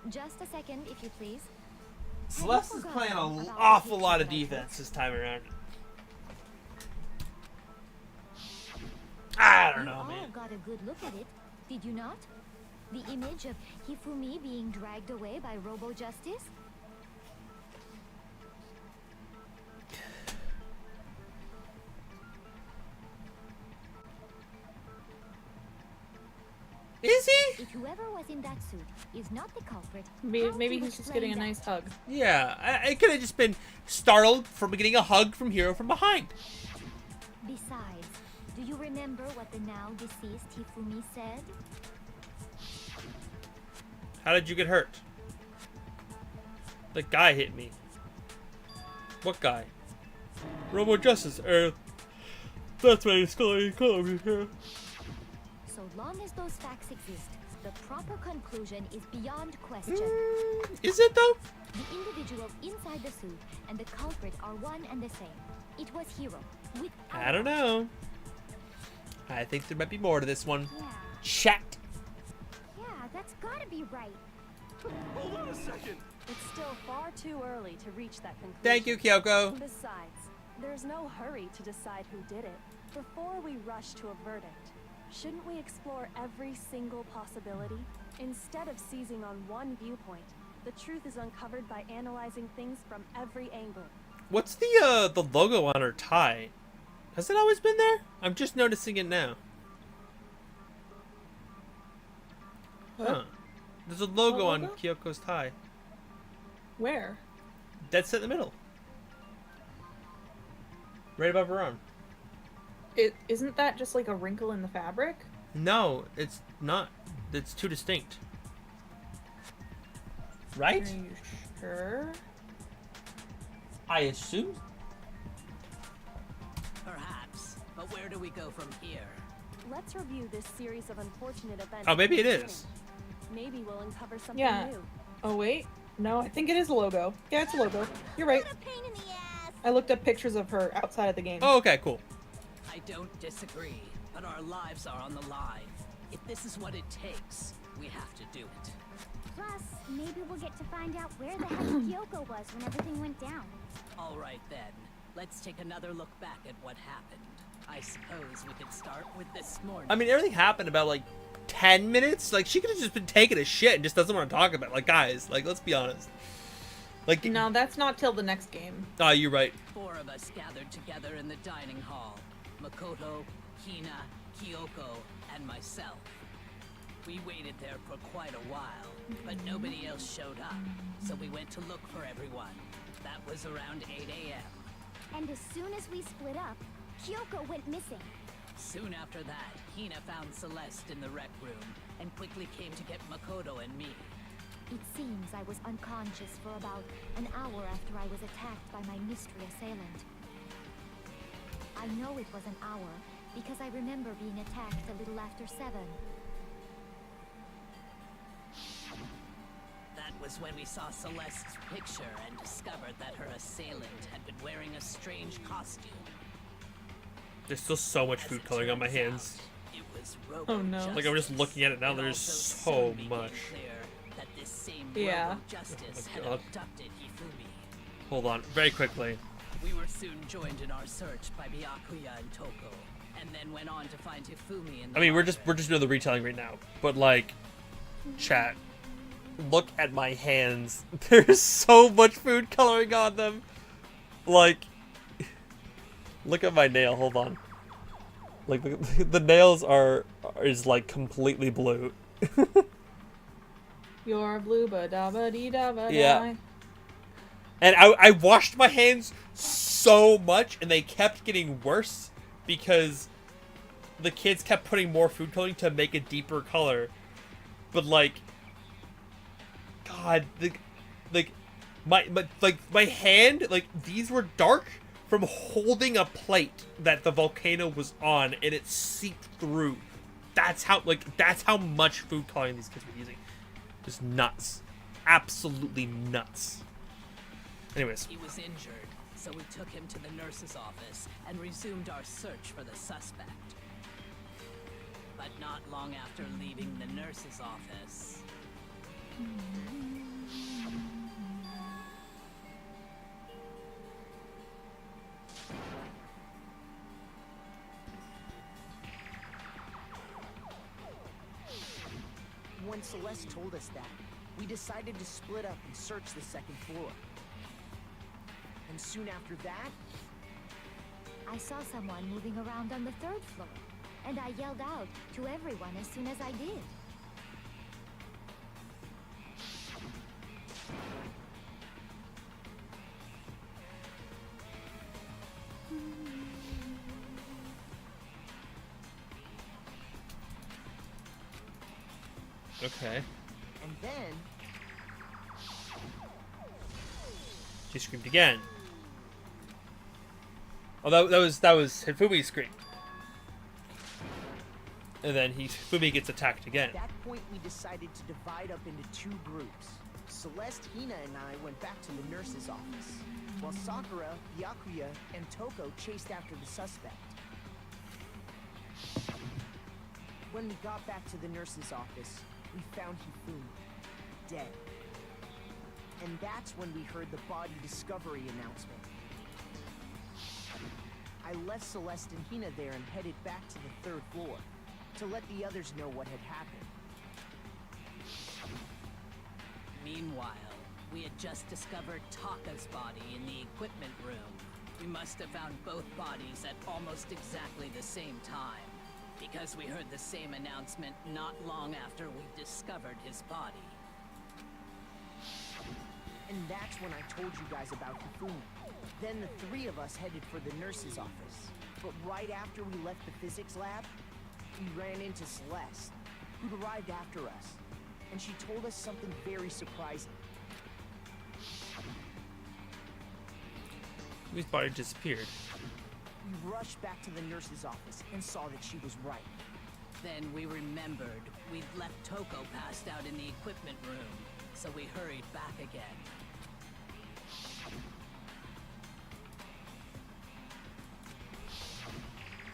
Just a second, if you please.
Celeste is playing an awful lot of defense this time around. I don't know,
You all
man.
got a good look at it, did you not? The image of Hifumi being dragged away by Robo Justice?
Is he?
If whoever was in that suit is not the culprit,
Maybe he's just getting a nice hug.
Yeah, I could have just been startled from getting a hug from Hiro from behind.
Besides, do you remember what the now deceased Hifumi said?
How did you get hurt? The guy hit me. What guy? Robo Justice. That's why he's calling me here.
So long as those facts exist, the proper conclusion is beyond question.
Is it though?
The individual inside the suit and the culprit are one and the same. It was Hiro.
I don't know. I think there might be more to this one.
Yeah.
Chat.
Yeah, that's gotta be right.
Hold on a second.
It's still far too early to reach that conclusion.
Thank you, Kyoko.
Besides, there's no hurry to decide who did it. Before we rush to a verdict, shouldn't we explore every single possibility? Instead of seizing on one viewpoint, the truth is uncovered by analyzing things from every angle.
What's the logo on her tie? Has it always been there? I'm just noticing it now. Huh. There's a logo on Kyoko's tie.
Where?
Dead set in the middle. Right above her arm.
Isn't that just like a wrinkle in the fabric?
No, it's not. It's too distinct. Right?
Are you sure?
I assume.
Perhaps. But where do we go from here?
Let's review this series of unfortunate events.
Oh, maybe
from the
it
beginning.
is.
Maybe we'll uncover something
Yeah.
new.
Oh wait, no, I think it is a logo. Yeah, it's a logo. You're right.
What a pain in the ass.
I looked up pictures of her outside of the game.
Oh, okay, cool.
I don't disagree, but our lives are on the line. If this is what it takes, we have to do it.
Plus, maybe we'll get to find out where the heck Kyoko was when everything went down.
All right then, let's take another look back at what happened. I suppose we could start with this morning.
I mean, everything happened about like 10 minutes. Like, she could have just been taking a shit and just doesn't want to talk about it. Like, guys, like, let's be honest. Like,
No, that's not till the next game.
oh, you're right.
4 of us gathered together in the dining hall. Makoto, Hina, Kyoko, and myself. We waited there for quite a while, but nobody else showed up, so we went to look for everyone. That was around 8 a.m.
And as soon as we split up, Kyoko went missing.
Soon after that, Hina found Celeste in the rec room and quickly came to get Makoto and me.
It seems I was unconscious for about an hour after I was attacked by my mystery assailant. I know it was an hour because I remember being attacked a little after 7.
That was when we saw Celeste's picture and discovered that her assailant had been wearing a strange costume.
There's still so much food coloring on my hands.
It was Robo
Oh, no.
Like, I'm just looking at it now.
It
There's
also
so
soon became
much.
clear that this same
Yeah.
Robo Justice
Oh,
had
God.
abducted Hifumi.
Hold on, very quickly.
We were soon joined in our search by Byakuya and Toko, and then went on to find Hifumi in the
I mean, we're just
library.
doing the retelling right now. But like, chat, look at my hands. There's so much food coloring on them. Like, look at my nail. Hold on. Like the nails is like completely blue.
You're blue, ba da ba dee da ba.
Yeah. And I washed my hands so much, and they kept getting worse because the kids kept putting more food coloring to make a deeper color. But like, God, my hand, like, these were dark from holding a plate that the volcano was on, and it seeped through. That's how much food coloring these kids were using. Just nuts. Absolutely nuts. Anyways.
He was injured, so we took him to the nurse's office and resumed our search for the suspect. But not long after leaving the nurse's office,
When When Celeste told us that, we decided to split up and search the second floor. And soon after that,
I saw someone moving around on the third floor, and I yelled out to everyone as soon as I did.
Okay.
and then
She screamed again. Oh, that was Hifumi's scream. And then Hifumi gets attacked again.
at that point we decided to divide up into two groups. Celeste, Hina, and I went back to the nurse's office, while Sakura, Byakuya, and Toko chased after the suspect. When we got back to the nurse's office, we found Hifumi, dead. And that's when we heard the body discovery announcement. I left Celeste and Hina there and headed back to the third floor to let the others know what had happened.
Meanwhile, we had just discovered Taka's body in the equipment room. We must have found both bodies at almost exactly the same time, because we heard the same announcement not long after we discovered his body.
And that's when I told you guys about Hifumi. Then the three of us headed for the nurse's office. But right after we left the physics lab, we ran into Celeste, who'd arrived after us. And she told us something very surprising.
Hifumi's body disappeared.
We rushed back to the nurse's office and saw that she was right.
Then we remembered we'd left Toko passed out in the equipment room, so we hurried back again.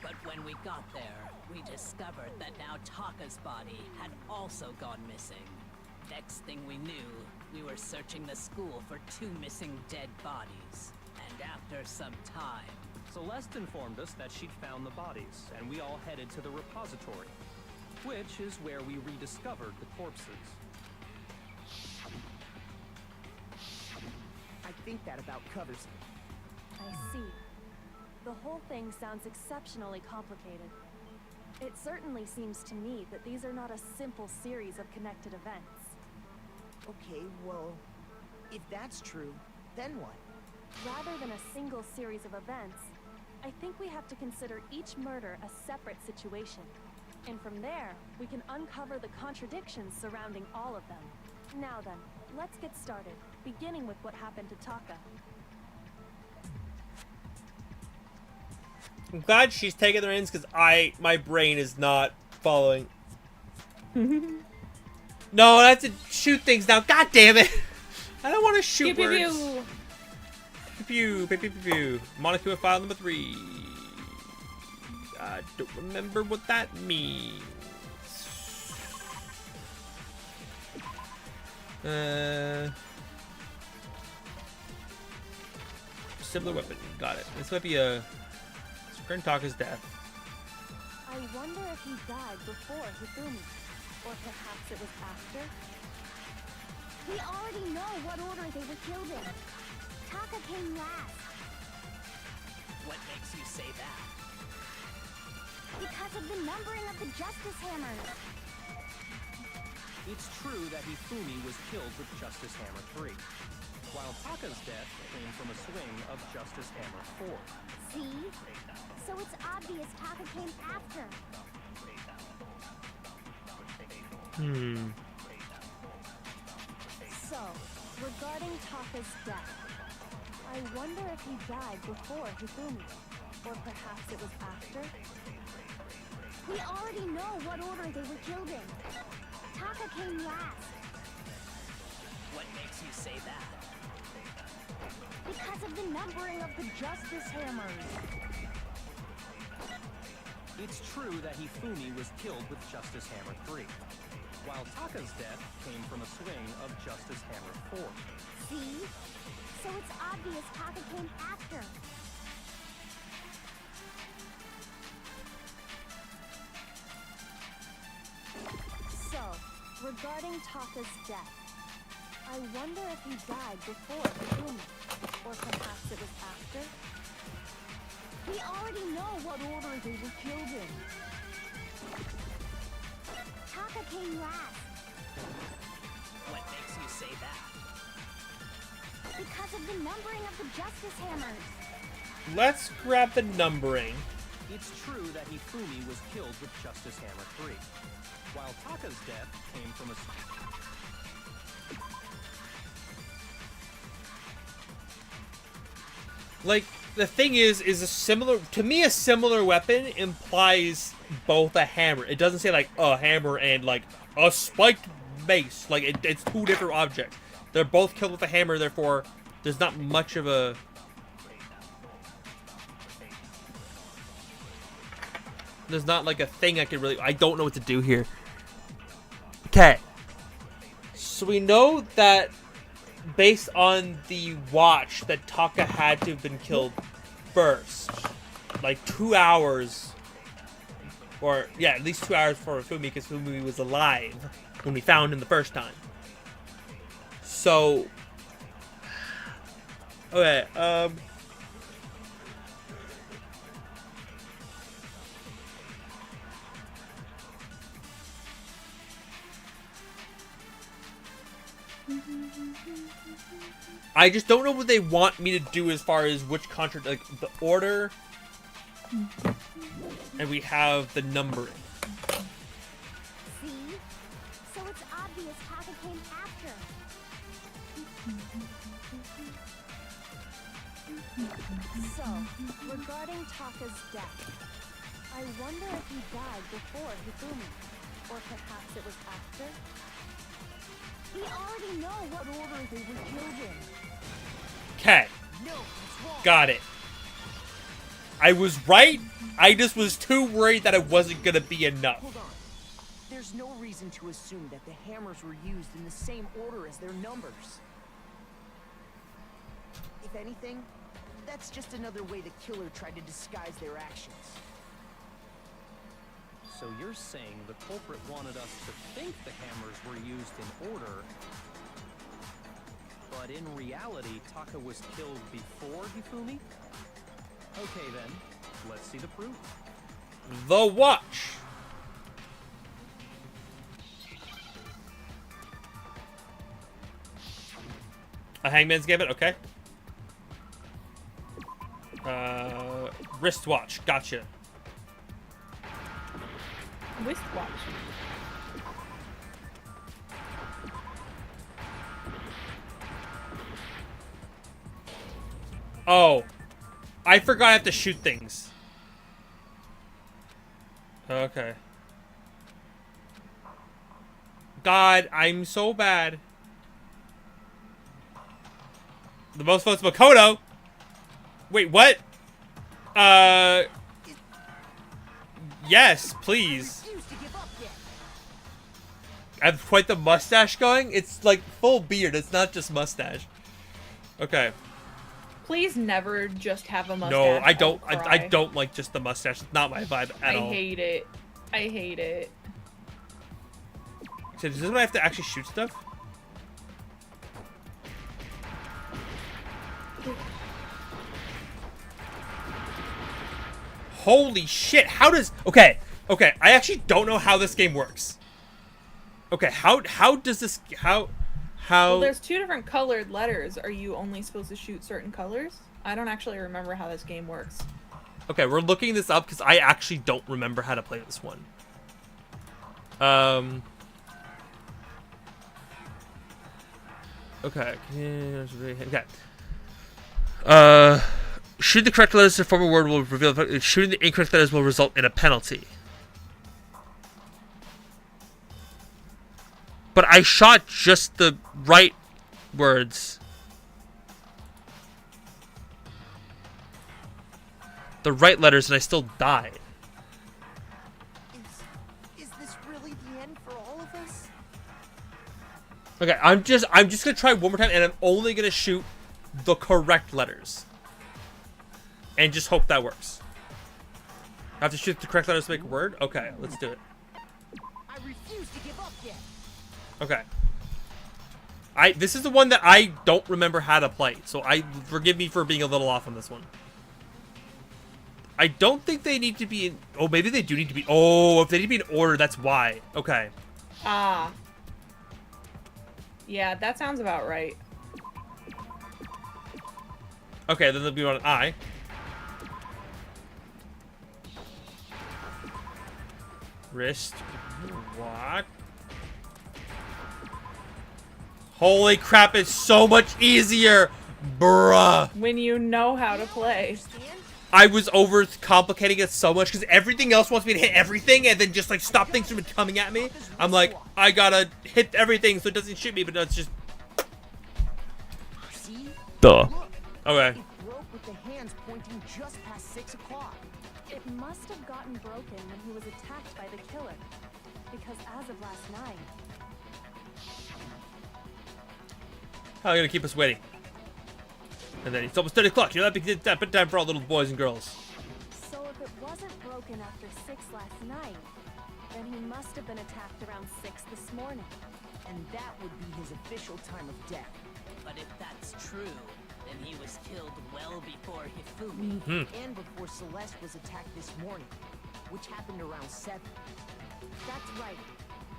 But when we got there, we discovered that now Taka's body had also gone missing. Next thing we knew, we were searching the school for 2 missing dead bodies. And after some time,
Celeste informed us that she'd found the bodies, and we all headed to the repository, which is where we rediscovered the corpses.
I think that about covers it.
I see. The whole thing sounds exceptionally complicated. It certainly seems to me that these are not a simple series of connected events.
Okay, well, if that's true, then what?
Rather than a single series of events, I think we have to consider each murder a separate situation. And from there, we can uncover the contradictions surrounding all of them. Now then, let's get started, beginning with what happened to Taka.
I'm glad she's taking the reins because my brain is not following. No, I have to shoot things now. God damn it! I don't want to shoot
Pew,
words.
pew,
Pew pew pew pew pew. Molecule file number 3. I don't remember what that means. Similar weapon. Got it. This might be a Taka's death.
I wonder if he died before Hifumi, or perhaps it was after?
We already know what order they were killed in. Taka came last.
what makes you say that?
Because of the numbering of the Justice Hammers.
It's true that Hifumi was killed with Justice Hammer 3, while Taka's death came from a swing of Justice Hammer 4.
See? So it's obvious Taka came after.
So, regarding Taka's death, I wonder if he died before Hifumi, or perhaps it was after?
We already know what order they were killed in. Taka came last.
What makes you say that?
Because of the numbering of the Justice Hammers.
It's true that Hifumi was killed with Justice Hammer 3, while Taka's death came from a swing of Justice Hammer 4.
See? So it's obvious Taka came after.
So, Regarding Taka's death, I wonder if he died before Hifumi, or perhaps it was after?
We already know what order they were killed in. Taka came last
What makes you say that?
because of the numbering of the Justice Hammers.
Let's grab the numbering.
It's true that Hifumi was killed with Justice Hammer 3, while Taka's death came from a...
Like, the thing is a similar, to me, a similar weapon implies both a hammer. It doesn't say, like, a hammer and, like, a spiked mace. Like, it's two different objects. They're both killed with a hammer, therefore, there's not much of a... There's not, like, a thing I can really... I don't know what to do here. Okay. So we know that based on the watch that Taka had to have been killed first. Like 2 hours. Or, yeah, at least 2 hours for Fumi, because Fumi was alive when we found him the first time. So... Okay, I just don't know what they want me to do as far as which contract, like the order, and we have the numbering.
See? So it's obvious Taka came after.
So, regarding Taka's death, I wonder if he died before Hifumi, or perhaps it was after?
We already know what order they were killed in.
Okay, got it. I was right. I just was too worried that it wasn't gonna be enough.
Hold on. There's no reason to assume that the hammers were used in the same order as their numbers. If anything, that's just another way the killer tried to disguise their actions.
So you're saying the culprit wanted us to think the hammers were used in order, but in reality, Taka was killed before Hifumi? Okay then, let's see the proof.
The watch. A hangman's gambit, okay. Wristwatch, gotcha.
Wristwatch.
Oh, I forgot I have to shoot things. Okay. God, I'm so bad. The most votes Makoto. Wait, what? Yes, please. I have quite the mustache going. It's like full beard. It's not just mustache. Okay.
Please never just have a mustache.
No, I don't.
I'll
I
cry.
don't like just the mustache. It's not my vibe at all.
I hate it. I hate it.
So does this one have to actually shoot stuff? Holy shit! How does? Okay, I actually don't know how this game works. Okay, how does this? How?
Well, there's two different colored letters. Are you only supposed to shoot certain colors? I don't actually remember how this game works.
Okay, we're looking this up because I actually don't remember how to play this one. Okay. Okay. Shooting the correct letters to form a word will reveal the fact. Shooting the incorrect letters will result in a penalty. But I shot just the right words. The right letters, and I still died.
Is this really the end for all of us?
Okay, I'm just gonna try one more time, and I'm only gonna shoot the correct letters, and just hope that works. I have to shoot the correct letters to make a word. Okay, let's do it.
I refuse to give up yet.
Okay. This is the one that I don't remember how to play, so forgive me for being a little off on this one. I don't think they need to be in... Oh, maybe they do need to be... Oh, if they need to be in order, that's why. Okay.
Ah. Yeah, that sounds about right.
Okay, then they'll be on an I. Wrist. Walk. Holy crap, it's so much easier! Bruh.
When you know how to play.
I was over complicating it so much because everything else wants me to hit everything and then just like stop things from coming at me. I'm like, I gotta hit everything so it doesn't shoot me, but no, it's just... Duh. Okay.
It broke with the hands pointing just past 6 o'clock.
It must have gotten broken when he was attacked by the killer. Because as of last night...
How are you gonna keep us waiting? And then it's almost 10 o'clock. You know, that'd be time for all little boys and girls.
So if it wasn't broken after 6 last night, then he must have been attacked around 6 this morning.
And that would be his official time of death.
But if that's true, then he was killed well before Hifumi.
And before Celeste was attacked this morning, which happened around 7.
That's right.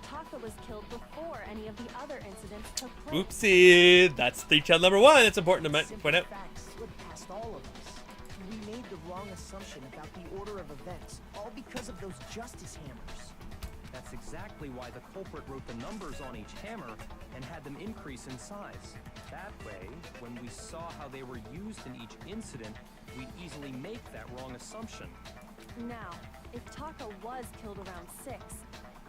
Taka was killed before any of the other incidents took place.
Oopsie. That's detail number 1. It's important to point out.
Facts slipped past all of us. We made the wrong assumption about the order of events, all because of those justice hammers.
That's exactly why the culprit wrote the numbers on each hammer and had them increase in size. That way, when we saw how they were used in each incident, we'd easily make that wrong assumption.
Now, if Taka was killed around 6,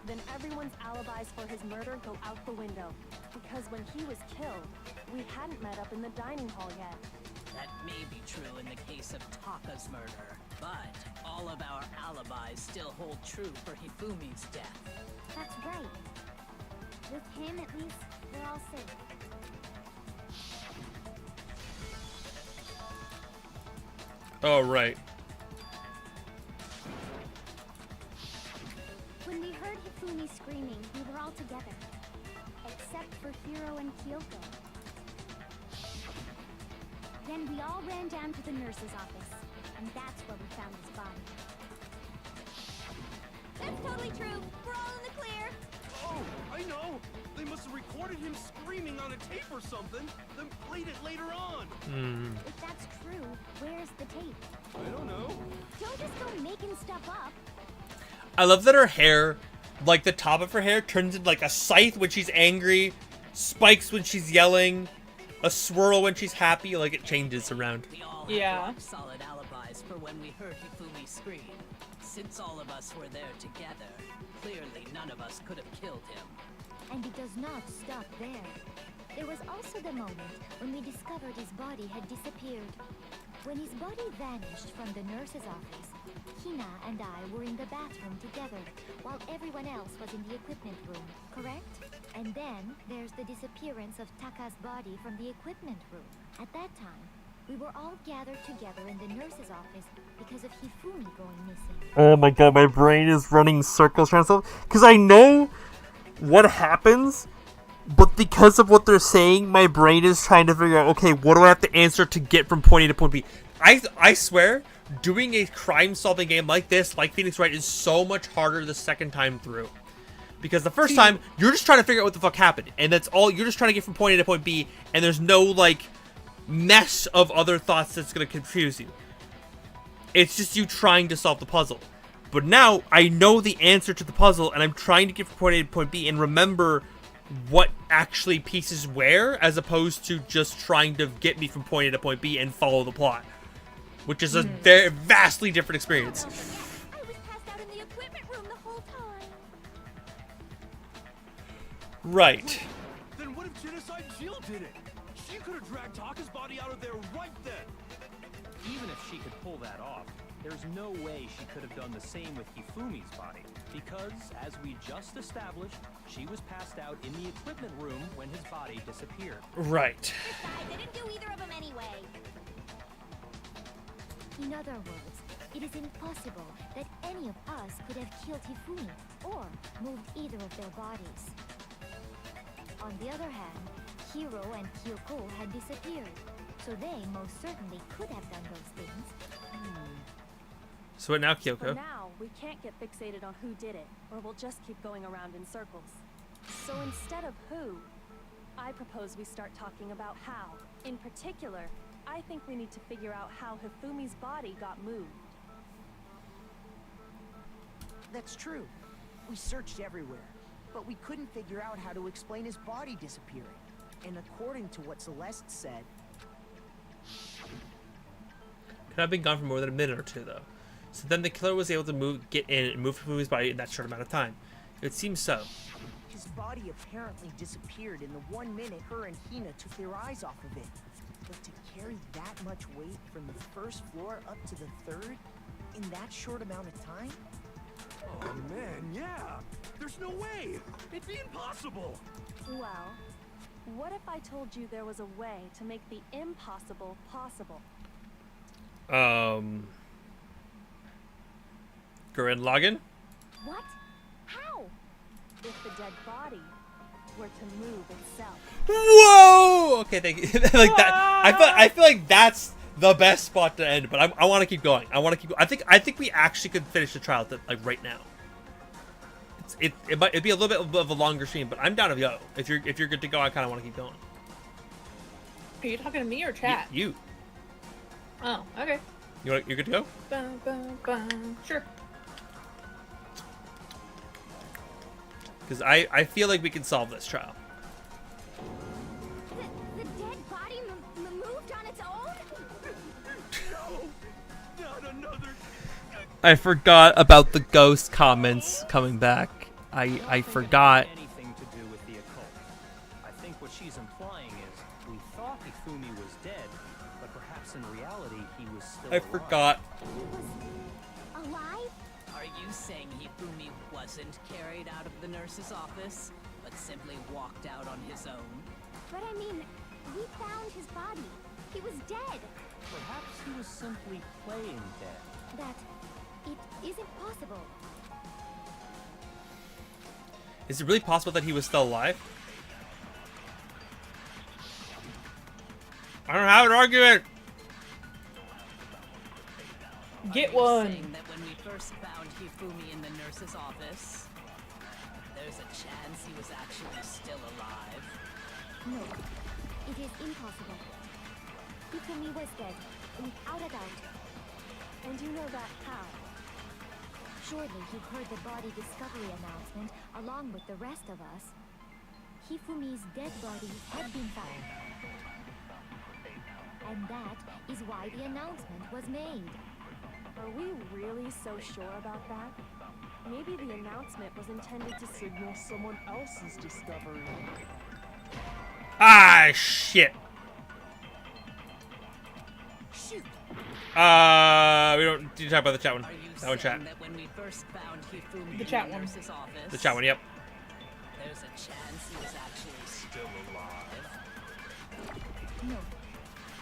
then everyone's alibis for his murder go out the window. Because when he was killed, we hadn't met up in the dining hall yet.
That may be true in the case of Taka's murder, but all of our alibis still hold true for Hifumi's death.
That's right. With him, at least, we're all safe.
Oh, right.
When we heard Hifumi screaming, we were all together. Except for Hiro and Kyoko. Then we all ran down to the nurse's office, and that's where we found his body.
That's totally true. We're all in the clear.
Oh, I know. They must have recorded him screaming on a tape or something, then played it later on.
If that's true, where's the tape?
I don't know.
Don't just go making stuff up.
I love that her hair, like the top of her hair, turns into like a scythe when she's angry, spikes when she's yelling, a swirl when she's happy. Like it changes around.
We all
Yeah.
have solid alibis for when we heard Hifumi scream. Since all of us were there together, clearly none of us could have killed him.
And it does not stop there. There was also the moment when we discovered his body had disappeared. When his body vanished from the nurse's office, Hina and I were in the bathroom together, while everyone else was in the equipment room, correct? And then there's the disappearance of Taka's body from the equipment room. At that time, we were all gathered together in the nurse's office because of Hifumi going missing.
Oh my god, my brain is running circles trying to solve. Because I know what happens, but because of what they're saying, my brain is trying to figure out, okay, what do I have to answer to get from point A to point B? I swear, doing a crime-solving game like this, like Phoenix Wright, is so much harder the second time through. Because the first time, you're just trying to figure out what the fuck happened. And that's all, you're just trying to get from point A to point B, and there's no, like, mess of other thoughts that's going to confuse you. It's just you trying to solve the puzzle. But now, I know the answer to the puzzle, and I'm trying to get from point A to point B, and remember what actually pieces where, as opposed to just trying to get me from point A to point B and follow the plot. Which is a very vastly different experience.
I was passed out in the equipment room the whole time.
Right.
Then what if Genocide Jill did it? She could have dragged Taka's body out of there right then.
Even if she could pull that off, there's no way she could have done the same with Hifumi's body. Because, as we just established, she was passed out in the equipment room when his body disappeared.
Right.
Besides, I didn't do either of them anyway.
In other words, it is impossible that any of us could have killed Hifumi or moved either of their bodies. On the other hand, Hiro and Kyoko had disappeared, so they most certainly could have done those things.
So what now,
For
Kyoko?
now, we can't get fixated on who did it, or we'll just keep going around in circles. So instead of who, I propose we start talking about how. In particular, I think we need to figure out how Hifumi's body got moved.
That's true. We searched everywhere, but we couldn't figure out how to explain his body disappearing. And according to what Celeste said,
Could have been gone for more than a minute or two, though. So then the killer was able to get in and move Hifumi's body in that short amount of time. It seems so.
his body apparently disappeared in the 1 minute her and Hina took their eyes off of it. But to carry that much weight from the first floor up to the third in that short amount of time?
Oh man, yeah. There's no way. It'd be impossible.
Well, what if I told you there was a way to make the impossible possible?
Gurren Lagann?
What? How?
If the dead body were to move itself.
Whoa! Okay, thank you. Like that. I feel like that's the best spot to end. But I want to keep going. I want to keep. I think we actually could finish the trial like right now. It'd be a little bit of a longer stream, but I'm down to go. If you're good to go, I kind of want to keep going.
Are you talking to me or chat?
You.
Oh, okay.
You're good to go?
Sure.
Because I feel like we can solve this trial.
The dead body moved on its own?
No, not another.
I forgot about the ghost comments coming back. I forgot.
Anything to do with the occult. I think what she's implying is we thought Hifumi was dead, but perhaps in reality he was still
I
alive.
forgot.
He was alive?
Are you saying Hifumi wasn't carried out of the nurse's office, but simply walked out on his own?
But I mean, we found his body. He was dead.
Perhaps he was simply playing dead.
That it isn't possible.
Is it really possible that he was still alive? I don't have an argument.
Get
Are you
one.
saying that when we first found Hifumi in the nurse's office, there's a chance he was actually still alive?
No, it is impossible. Hifumi was dead, without a doubt.
And you know that how?
Surely you heard the body discovery announcement along with the rest of us. Hifumi's dead body had been found. And that is why the announcement was made.
Are we really so sure about that? Maybe the announcement was intended to signal someone else's discovery.
Ah, shit.
Shoot!
We don't need to talk about the chat one.
Are you
That one
saying
chat.
that when we first found Hifumi
The
in
chat
the
one.
nurse's office,
The chat one, yep.
there's a chance he was actually still alive?
No,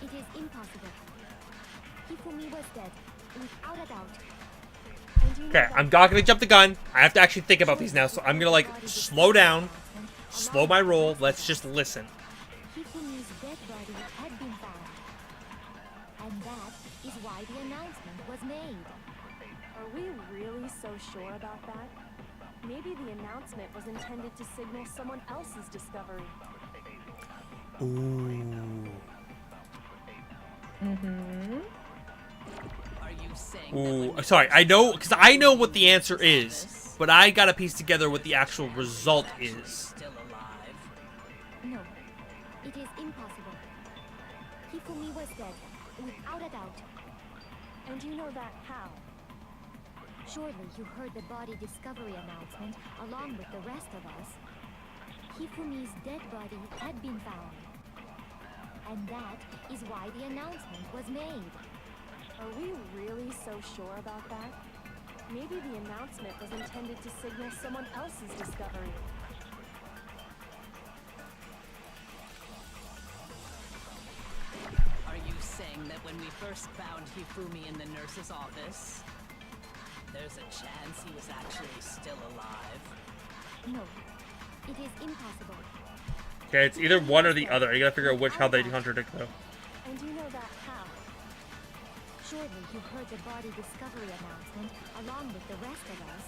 it is impossible. Hifumi was dead, without a doubt.
And you know
Okay,
that
I'm not gonna jump the gun. I have to actually think about these now, so I'm gonna like slow down, slow my roll. Let's just listen.
Hifumi's dead body had been found. And that is why the announcement was made.
Are we really so sure about that? Maybe the announcement was intended to signal someone else's discovery.
Ooh.
Mm-hmm.
Are you saying that when
Ooh.
we
Sorry,
first
I know,
found
because I know what the
Hifumi's
answer is,
office,
but I gotta piece together what the actual
there's a chance
result
he was
is.
Still alive?
No, it is impossible. Hifumi was dead, without a doubt.
And you know that how?
Surely you heard the body discovery announcement along with the rest of us. Hifumi's dead body had been found. And that is why the announcement was made.
Are we really so sure about that? Maybe the announcement was intended to signal someone else's discovery.
Are you saying that when we first found Hifumi in the nurse's office, there's a chance he was actually still alive?
No, it is impossible.
Okay, it's either one or the other. You gotta figure out how they contradict though.
And you know that how?
Surely you heard the body discovery announcement along with the rest of us.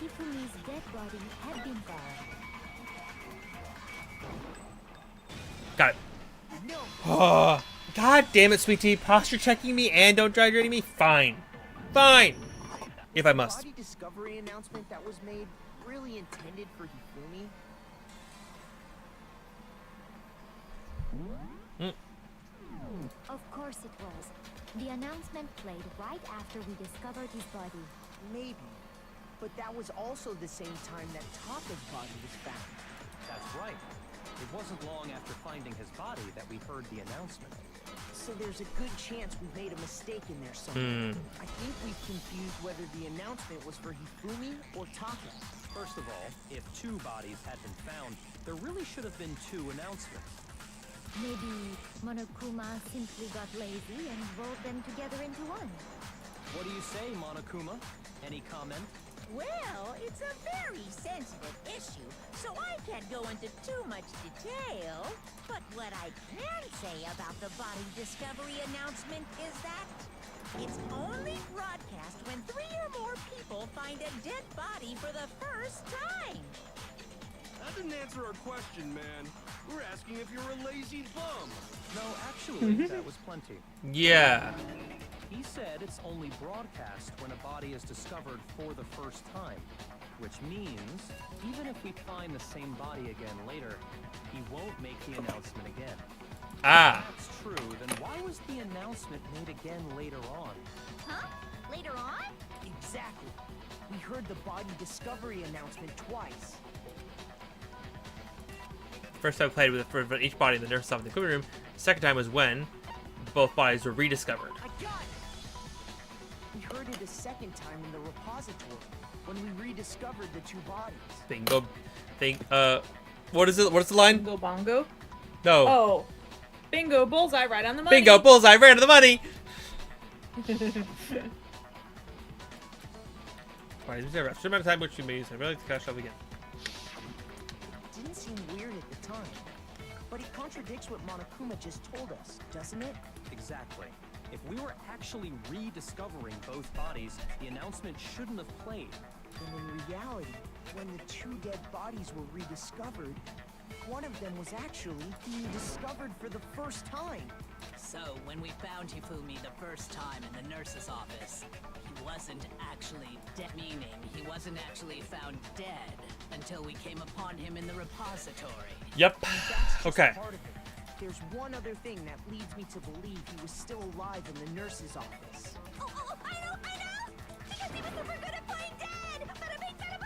Hifumi's dead body had been found.
Got it. Oh, God damn it, sweet tea. Posture checking me and don't dry dirty me? Fine. Fine. If I must.
The body discovery announcement that was made really intended for Hifumi?
Of course it was. The announcement played right after we discovered his body.
Maybe. But that was also the same time that Taka's body was found.
That's right. It wasn't long after finding his body that we heard the announcement.
So there's a good chance we made a mistake in there somewhere. I think we've confused whether the announcement was for Hifumi or Taka.
First of all, if 2 bodies had been found, there really should have been 2 announcements.
Maybe Monokuma simply got lazy and rolled them together into one.
What do you say, Monokuma? Any comment?
Well, it's a very sensitive issue, so I can't go into too much detail. But what I can say about the body discovery announcement is that it's only broadcast when 3 or more people find a dead body for the first time.
That didn't answer our question, man. We're asking if you're a lazy bum.
No, actually, that was plenty.
Yeah.
He said it's only broadcast when a body is discovered for the first time. Which means, even if we find the same body again later, he won't make the announcement again.
Ah.
If that's true, then why was the announcement made again later on?
Huh? Later on?
Exactly. We heard the body discovery announcement twice.
First time I played with for each body in the nurse's office in the equipment room. Second time was when both bodies were rediscovered.
I got it! We heard it a second time in the repository, when we rediscovered the 2 bodies.
Bingo. What is it? What's the line?
Bingo bongo?
No.
Oh. Bingo, bullseye, right on the money.
Bingo, bullseye, right on the money! Alright, this is a certain amount of time which you may use. I really like to cash up again.
It didn't seem weird at the time, but it contradicts what Monokuma just told us, doesn't it?
Exactly. If we were actually rediscovering both bodies, the announcement shouldn't have played.
And in reality, when the 2 dead bodies were rediscovered, one of them was actually being discovered for the first time.
So, when we found Hifumi the first time in the nurse's office, he wasn't actually dead. Meaning, he wasn't actually found dead until we came upon him in the repository.
Yep.
And that's just
Okay.
part of it. There's one other thing that leads me to believe he was still alive in the nurse's office.
Oh, I know! Because he was super good at playing dead! Bada bing, bada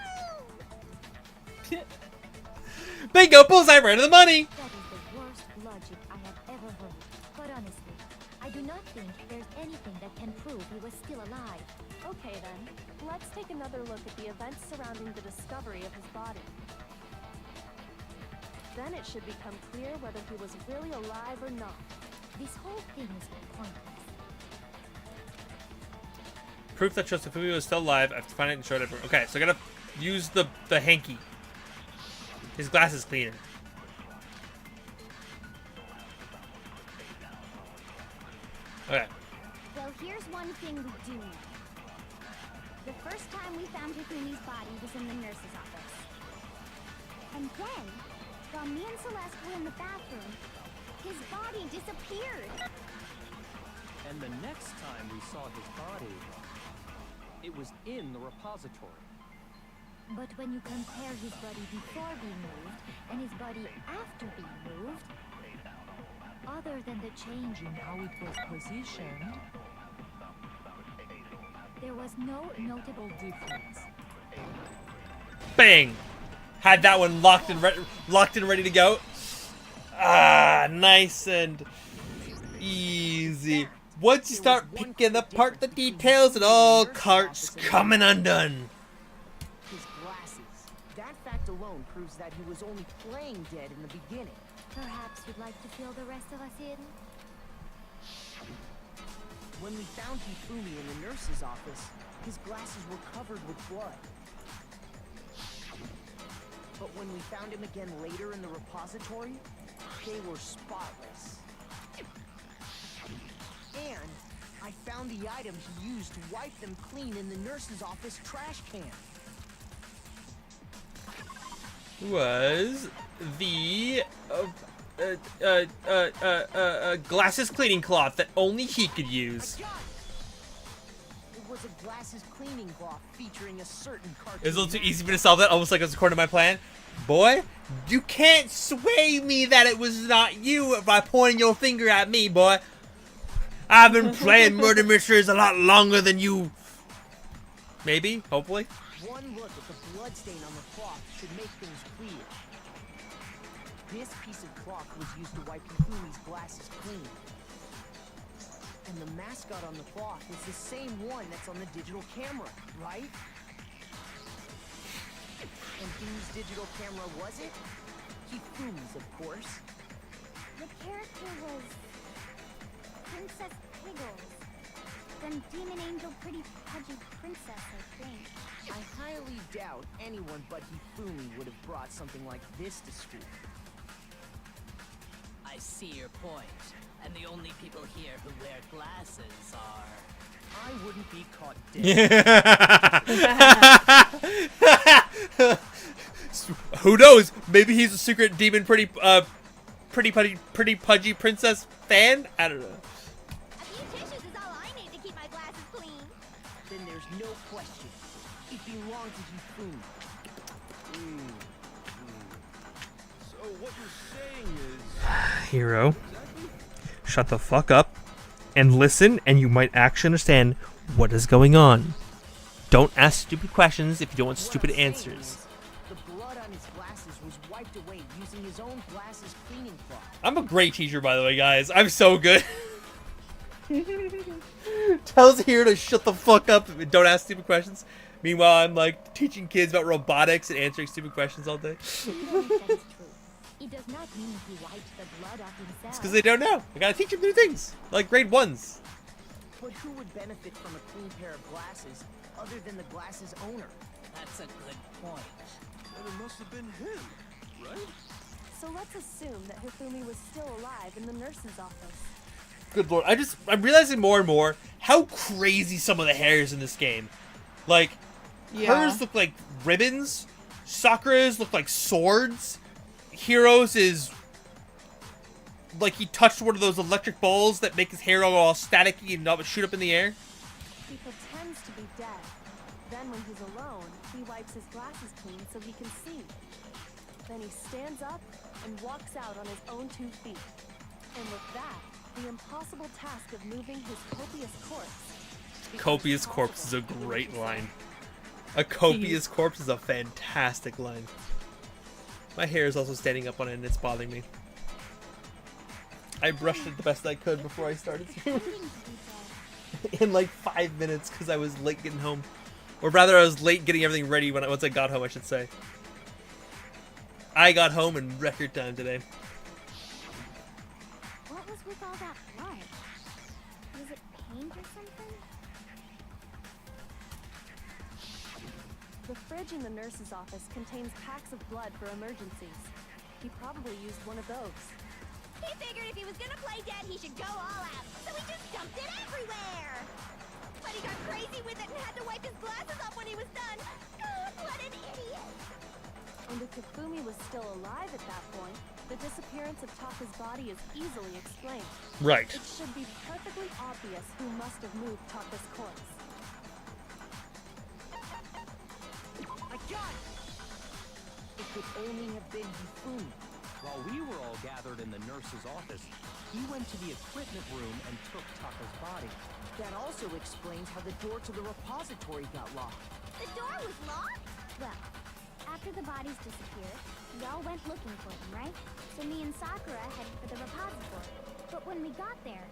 boom!
Bingo, bullseye, right on the money!
That is the worst logic I have ever heard. But honestly, I do not think there's anything that can prove he was still alive.
Okay then, let's take another look at the events surrounding the discovery of his body. Then it should become clear whether he was really alive or not.
This whole thing is pointless.
Proof that Hifumi was still alive. I have to find it and show it everyone. Okay, so I gotta use the hanky. His glass is cleaner. Okay.
Well, here's one thing we do know. The first time we found Hifumi's body was in the nurse's office. And then, while me and Celeste were in the bathroom, his body disappeared.
And the next time we saw his body, it was in the repository.
But when you compare his body before being moved and his body after being moved, other than the change in how it was positioned, there was no notable difference.
Bang! Had that one locked and ready to go. Ah, nice and easy. Once you start picking apart the details, it all starts coming undone.
His glasses. That fact alone proves that he was only playing dead in the beginning.
Perhaps you'd like to fill the rest of us in?
When we found Hifumi in the nurse's office, his glasses were covered with blood. But when we found him again later in the repository, they were spotless. And I found the item he used to wipe them clean in the nurse's office trash can.
Was the glasses cleaning cloth that only he could use.
It was a glasses cleaning cloth featuring a certain cartoon.
It was a little too easy for me to solve that, almost like it was according to my plan. Boy, you can't sway me that it was not you by pointing your finger at me, boy. I've been playing murder mysteries a lot longer than you. Maybe, hopefully.
One look at the bloodstain on the cloth should make things clear. This piece of cloth was used to wipe Hifumi's glasses clean. And the mascot on the cloth is the same one that's on the digital camera, right? And whose digital camera was it? Hifumi's, of course.
The character was Princess Piggles. Then Demon Angel Pretty Pudgy Princess, I think.
I highly doubt anyone but Hifumi would have brought something like this to school.
I see your point. And the only people here who wear glasses are...
I wouldn't be caught dead.
Who knows? Maybe he's a secret demon pretty pudgy princess fan? I don't know.
A few tissues is all I need to keep my glasses clean.
Then there's no question. It belonged to Hifumi.
So what you're saying is...
Hero, shut the fuck up and listen, and you might actually understand what is going on. Don't ask stupid questions if you don't want stupid answers.
The blood on his glasses was wiped away using his own glasses cleaning cloth.
I'm a great teacher, by the way, guys. I'm so good. Tells Hero to shut the fuck up and don't ask stupid questions. Meanwhile, I'm like teaching kids about robotics and answering stupid questions all day.
It does not mean he wiped the blood off himself.
It's because they don't know. I gotta teach them new things, like grade 1s.
But who would benefit from a clean pair of glasses other than the glasses owner?
That's a good point.
Then it must have been him, right?
So let's assume that Hifumi was still alive in the nurse's office.
Good lord, I'm realizing more and more how crazy some of the hairs in this game. Like, hers look like ribbons, Sakura's look like swords, Hero's is like he touched one of those electric balls that make his hair all staticky and not shoot up in the air.
He pretends to be dead. Then when he's alone, he wipes his glasses clean so he can see. Then he stands up and walks out on his own 2 feet. And with that, the impossible task of moving his copious corpse.
Copious corpse is a great line. A copious corpse is a fantastic line. My hair is also standing up on it and it's bothering me. I brushed it the best I could before I started in like 5 minutes because I was late getting home. Or rather, I was late getting everything ready once I got home, I should say. I got home in record time today.
What was with all that blood? Was it paint or something?
The fridge in the nurse's office contains packs of blood for emergencies. He probably used one of those.
He figured if he was gonna play dead, he should go all out. So he just dumped it everywhere. But he got crazy with it and had to wipe his glasses off when he was done. What an idiot.
And if Hifumi was still alive at that point, the disappearance of Taka's body is easily explained.
Right.
It should be perfectly obvious who must have moved Taka's corpse.
I got it! It could only have been Hifumi.
While we were all gathered in the nurse's office, he went to the equipment room and took Taka's body.
That also explains how the door to the repository got locked.
The door was locked?
Well, after the bodies disappeared, we all went looking for them, right? So me and Sakura headed for the repository. But when we got there,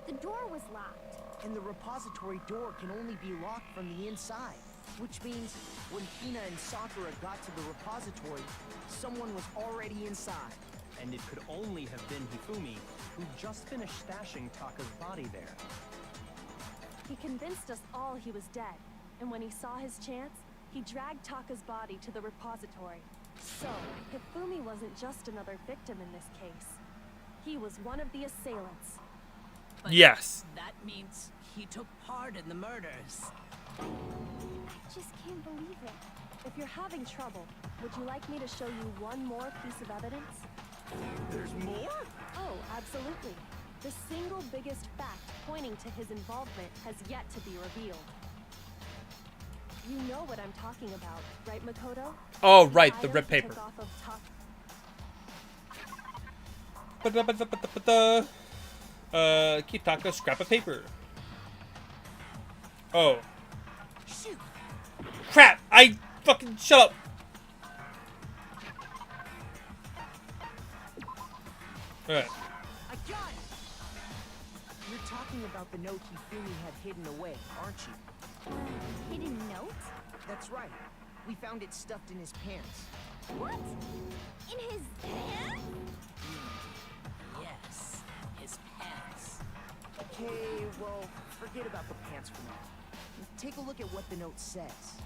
the door was locked.
And the repository door can only be locked from the inside. Which means, when Hina and Sakura got to the repository, someone was already inside.
And it could only have been Hifumi, who just finished stashing Taka's body there.
He convinced us all he was dead, and when he saw his chance, he dragged Taka's body to the repository. So, Hifumi wasn't just another victim in this case. He was one of the assailants.
But
Yes.
that means he took part in the murders.
I just can't believe it. If you're having trouble, would you like me to show you one more piece of evidence?
There's more?
Oh, absolutely. The single biggest fact pointing to his involvement has yet to be revealed. You know what I'm talking about, right, Makoto?
Oh, right, the
item
rip
he
paper.
took off of
Kitaka scrap of paper. Oh.
Shoot!
Crap! I fucking shut up! Alright.
I got it! You're talking about the note Hifumi had hidden away, aren't you?
Hidden note?
That's right. We found it stuffed in his pants.
What? In his pants?
Yes, his pants.
Okay, well, forget about the pants for now. Take a look at what the note says.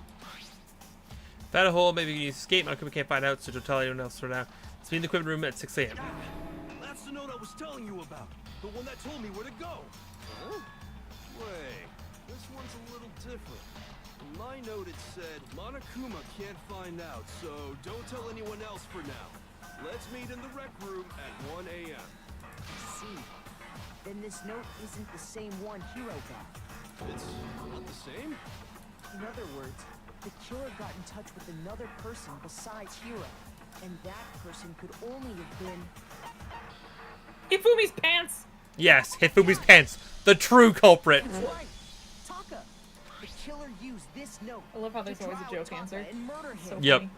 Found a hole, maybe you can use escape. My equipment can't find out, so don't tell anyone else for now. Let's meet in the equipment room at 6 a.m.
That's the note I was telling you about. The one that told me where to go. Huh? Wait, this one's a little different. In my note it said, Monokuma can't find out, so don't tell anyone else for now. Let's meet in the rec room at 1 a.m.
I see. Then this note isn't the same one Hiro got.
It's not the same?
In other words, the killer got in touch with another person besides Hiro. And that person could only have been...
Hifumi's pants!
Yes, Hifumi's pants. The true culprit.
That's right! Taka! The killer used this note.
I love how there's
to
always a
trial
joke
Taka
answer.
and murder him.
So
Yep.
funny.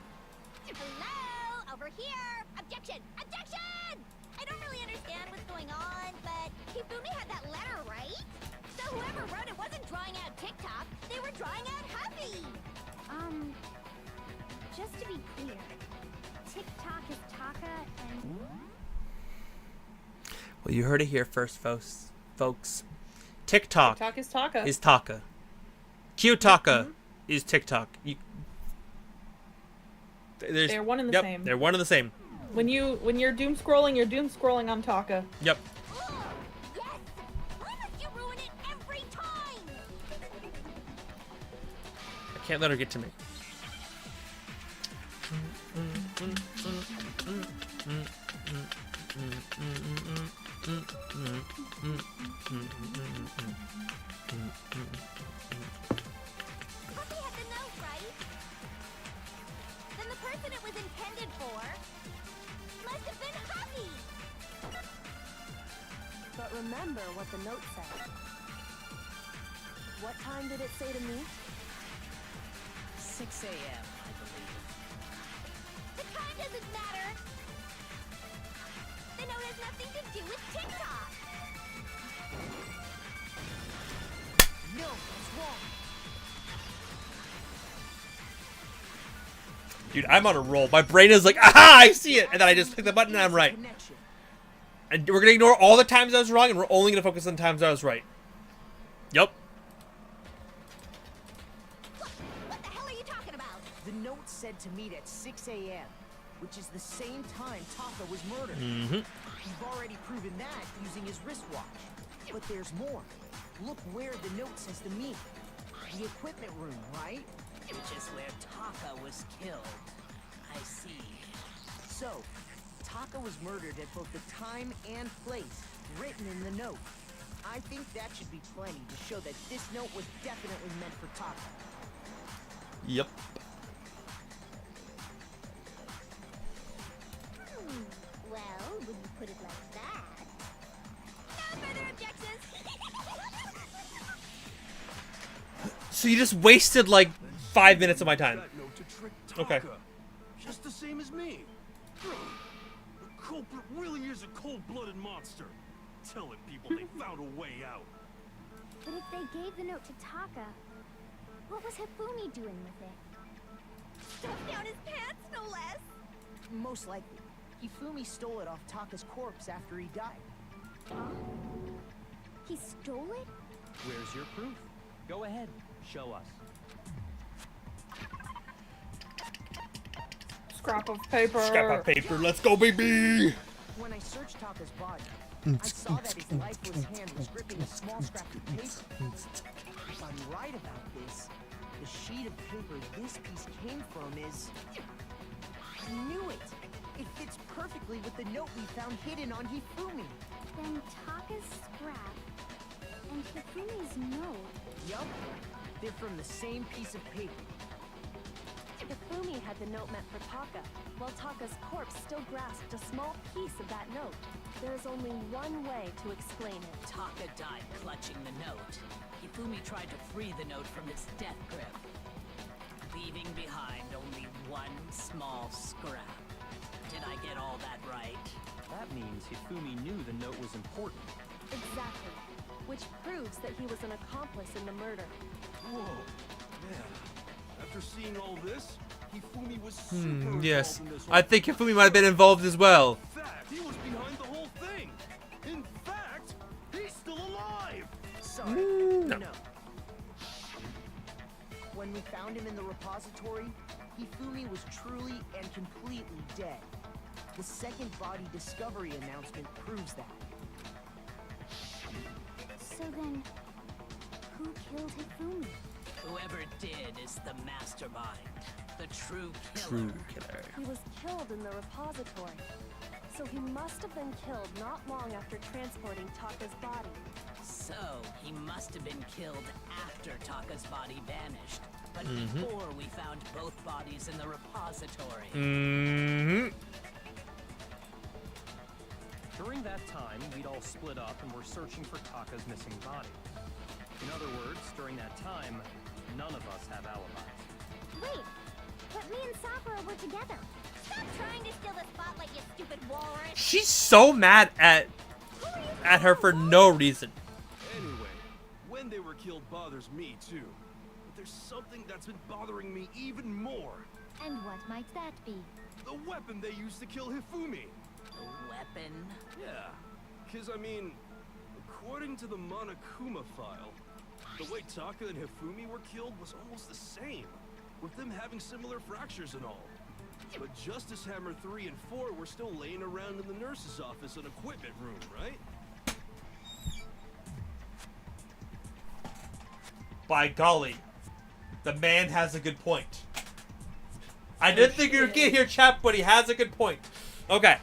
Hello, over here. Objection! Objection! I don't really understand what's going on, but Hifumi had that letter, right? So whoever wrote it wasn't drawing out TikTok, they were drawing out Huffy.
Just to be clear, TikTok is Taka and...
Well, you heard it here first, folks. TikTok
TikTok is Taka.
is Taka. Kiyotaka is TikTok.
They're one and the
yep,
same.
They're one and the same.
When you're doom scrolling on Taka.
Yep.
Oh, yes! Why must you ruin it every time?
I can't let her get to me.
Huffy had the note, right? Then the person it was intended for must have been Huffy.
But remember what the note said. What time did it say to me?
6 a.m., I believe.
The time doesn't matter. The note has nothing to do with TikTok.
No, that's wrong.
Dude, I'm on a roll. My brain is like, aha, I see it. And then I just click the button and I'm right.
Connection.
And we're going to ignore all the times I was wrong and we're only going to focus on the times I was right. Yup.
What the hell are you talking about?
The note said to meet at 6 a.m., which is the same time Taka was murdered.
Mm-hmm.
You've already proven that using his wristwatch. But there's more. Look where the note says to meet. The equipment room, right?
Which is where Taka was killed. I see.
So, Taka was murdered at both the time and place written in the note. I think that should be plenty to show that this note was definitely meant for Taka.
Yep.
Well, when you put it like that. No further objections.
So you just wasted like 5 minutes of my time.
That note to trick Taka.
Okay.
Just the same as me. The culprit really is a cold-blooded monster. Telling people they found a way out.
But if they gave the note to Taka, what was Hifumi doing with it?
Stuffed down his pants, no less.
Most likely, Hifumi stole it off Taka's corpse after he died.
He stole it?
Where's your proof? Go ahead, show us.
Scrap of paper.
Scrap of paper. Let's go, baby.
When I searched Taka's body, I saw that his lifeless hand was gripping a small scrap of paper. If I'm right about this, the sheet of paper this piece came from is... I knew it! It fits perfectly with the note we found hidden on Hifumi.
Then Taka's scrap and Hifumi's note.
Yup, they're from the same piece of paper.
Hifumi had the note meant for Taka, while Taka's corpse still grasped a small piece of that note. There is only one way to explain it.
Taka died clutching the note. Hifumi tried to free the note from its death grip, leaving behind only one small scrap. Did I get all that right?
That means Hifumi knew the note was important.
Exactly. Which proves that he was an accomplice in the murder.
Whoa. Yeah. After seeing all this, Hifumi was super
Yes.
involved in this
I
whole
think Hifumi might have been involved as well.
In fact, he was behind the whole thing. In fact, he's still alive.
Sorry,
No.
no. When we found him in the repository, Hifumi was truly and completely dead. The second body discovery announcement proves that.
So then, who killed Hifumi?
Whoever did is the mastermind, the true killer.
True killer.
He was killed in the repository. So he must have been killed not long after transporting Taka's body.
So, he must have been killed after Taka's body vanished, but before we found both bodies in the repository.
Mm-hmm.
During that time, we'd all split up and were searching for Taka's missing body. In other words, during that time, none of us have alibis.
Wait, but me and Sakura were together.
Stop trying to steal the spotlight, you stupid walrus.
She's so mad at her for no reason.
Anyway, when they were killed bothers me too. But there's something that's been bothering me even more.
And what might that be?
The weapon they used to kill Hifumi.
The weapon?
Yeah, because I mean, according to the Monokuma file, the way Taka and Hifumi were killed was almost the same, with them having similar fractures and all. But Justice Hammer 3 and 4 were still laying around in the nurse's office and equipment room, right?
By golly, the man has a good point. I didn't think you would get here, chap, but he has a good point. Okay,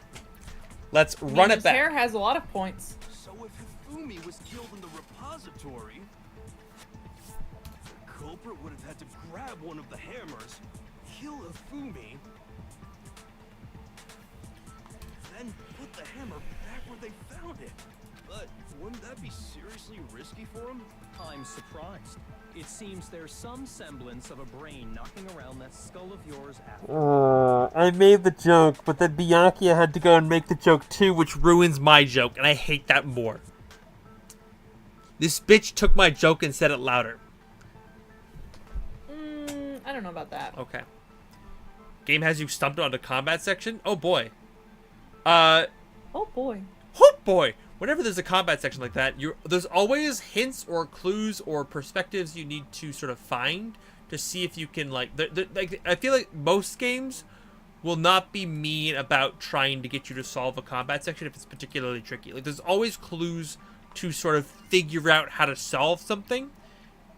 let's run it
His
back.
hair has a lot of points.
So if Hifumi was killed in the repository, the culprit would have had to grab one of the hammers, kill Hifumi, then put the hammer back where they found it. But wouldn't that be seriously risky for him?
I'm surprised. It seems there's some semblance of a brain knocking around that skull of yours after.
I made the joke, but then Bianca had to go and make the joke too, which ruins my joke, and I hate that more. This bitch took my joke and said it louder.
I don't know about that.
Okay. Game has you stumped on the combat section? Oh boy.
Oh boy.
Oh boy. Whenever there's a combat section like that, there's always hints or clues or perspectives you need to sort of find to see if you can like I feel like most games will not be mean about trying to get you to solve a combat section if it's particularly tricky. Like there's always clues to sort of figure out how to solve something.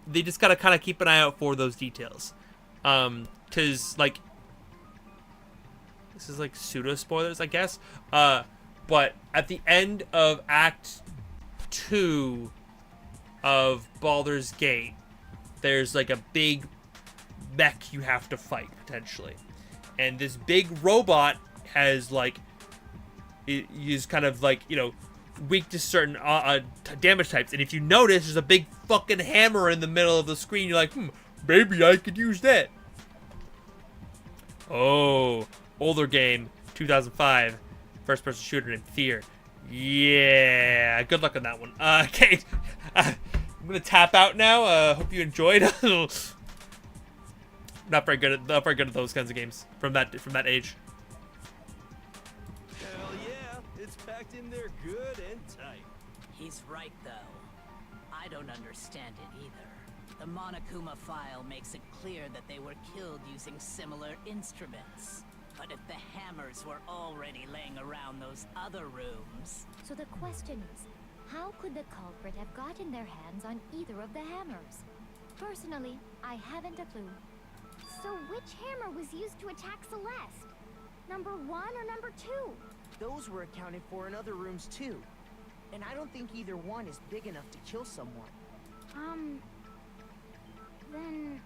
They just gotta kind of keep an eye out for those details. 'Cause like this is like pseudo spoilers, I guess. But at the end of Act 2 of Baldur's Gate, there's like a big mech you have to fight, potentially. And this big robot has like, is kind of like, you know, weak to certain damage types. And if you notice, there's a big fucking hammer in the middle of the screen. You're like, maybe I could use that. Oh, older game, 2005. First-person shooter named Fear. Yeah, good luck on that one. Okay, I'm gonna tap out now. Hope you enjoyed. Not very good at those kinds of games from that age.
Hell yeah, it's packed in there good and tight.
He's right, though. I don't understand it either. The Monokuma file makes it clear that they were killed using similar instruments. But if the hammers were already laying around those other rooms...
So the question is, how could the culprit have gotten their hands on either of the hammers? Personally, I haven't a clue.
So which hammer was used to attack Celeste? Number 1 or number 2?
Those were accounted for in other rooms too. And I don't think either one is big enough to kill someone.
Then...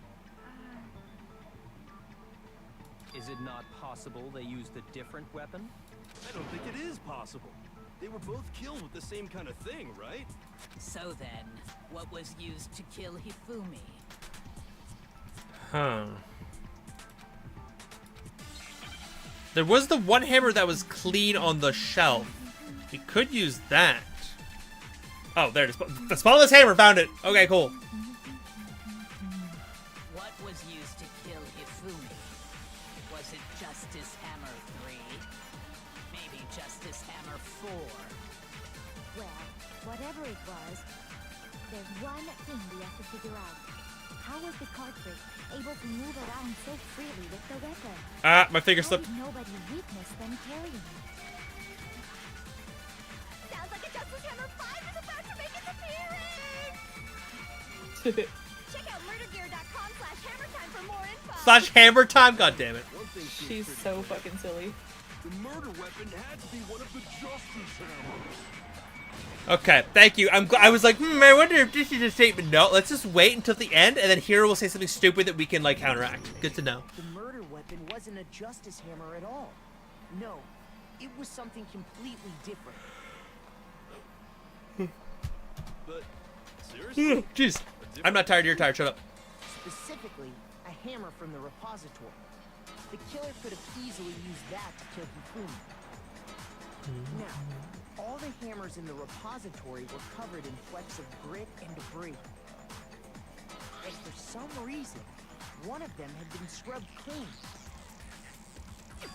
Is it not possible they used a different weapon?
I don't think it is possible. They were both killed with the same kind of thing, right?
So then, what was used to kill Hifumi?
Huh. There was the one hammer that was clean on the shelf. We could use that. Oh, there it is. The smallest hammer, found it. Okay, cool.
What was used to kill Hifumi? Was it Justice Hammer 3? Maybe Justice Hammer 4?
Well, whatever it was, there's one thing we have to figure out. How was the culprit able to move around so freely with the weapon?
Ah, my finger
How
slipped.
did nobody witness them carrying it?
Sounds like a Justice Hammer 5 is about to make its appearance! Check out murdergear.com/hammertime for more info!
Slash hammer time, god damn it.
One thing seems
She's
pretty
so
clear.
fucking silly.
The murder weapon had to be one of the Justice Hammers.
Okay, thank you. I was like, I wonder if this is a statement. No, let's just wait until the end, and then Hero will say something stupid that we can, like, counteract. Good to know.
The murder weapon wasn't a justice hammer at all. No, it was something completely different.
But seriously?
Jeez. I'm not tired, you're tired. Shut up.
Specifically, a hammer from the repository. The killer could have easily used that to kill Hifumi. Now, all the hammers in the repository were covered in flecks of grit and debris. And for some reason, one of them had been scrubbed clean.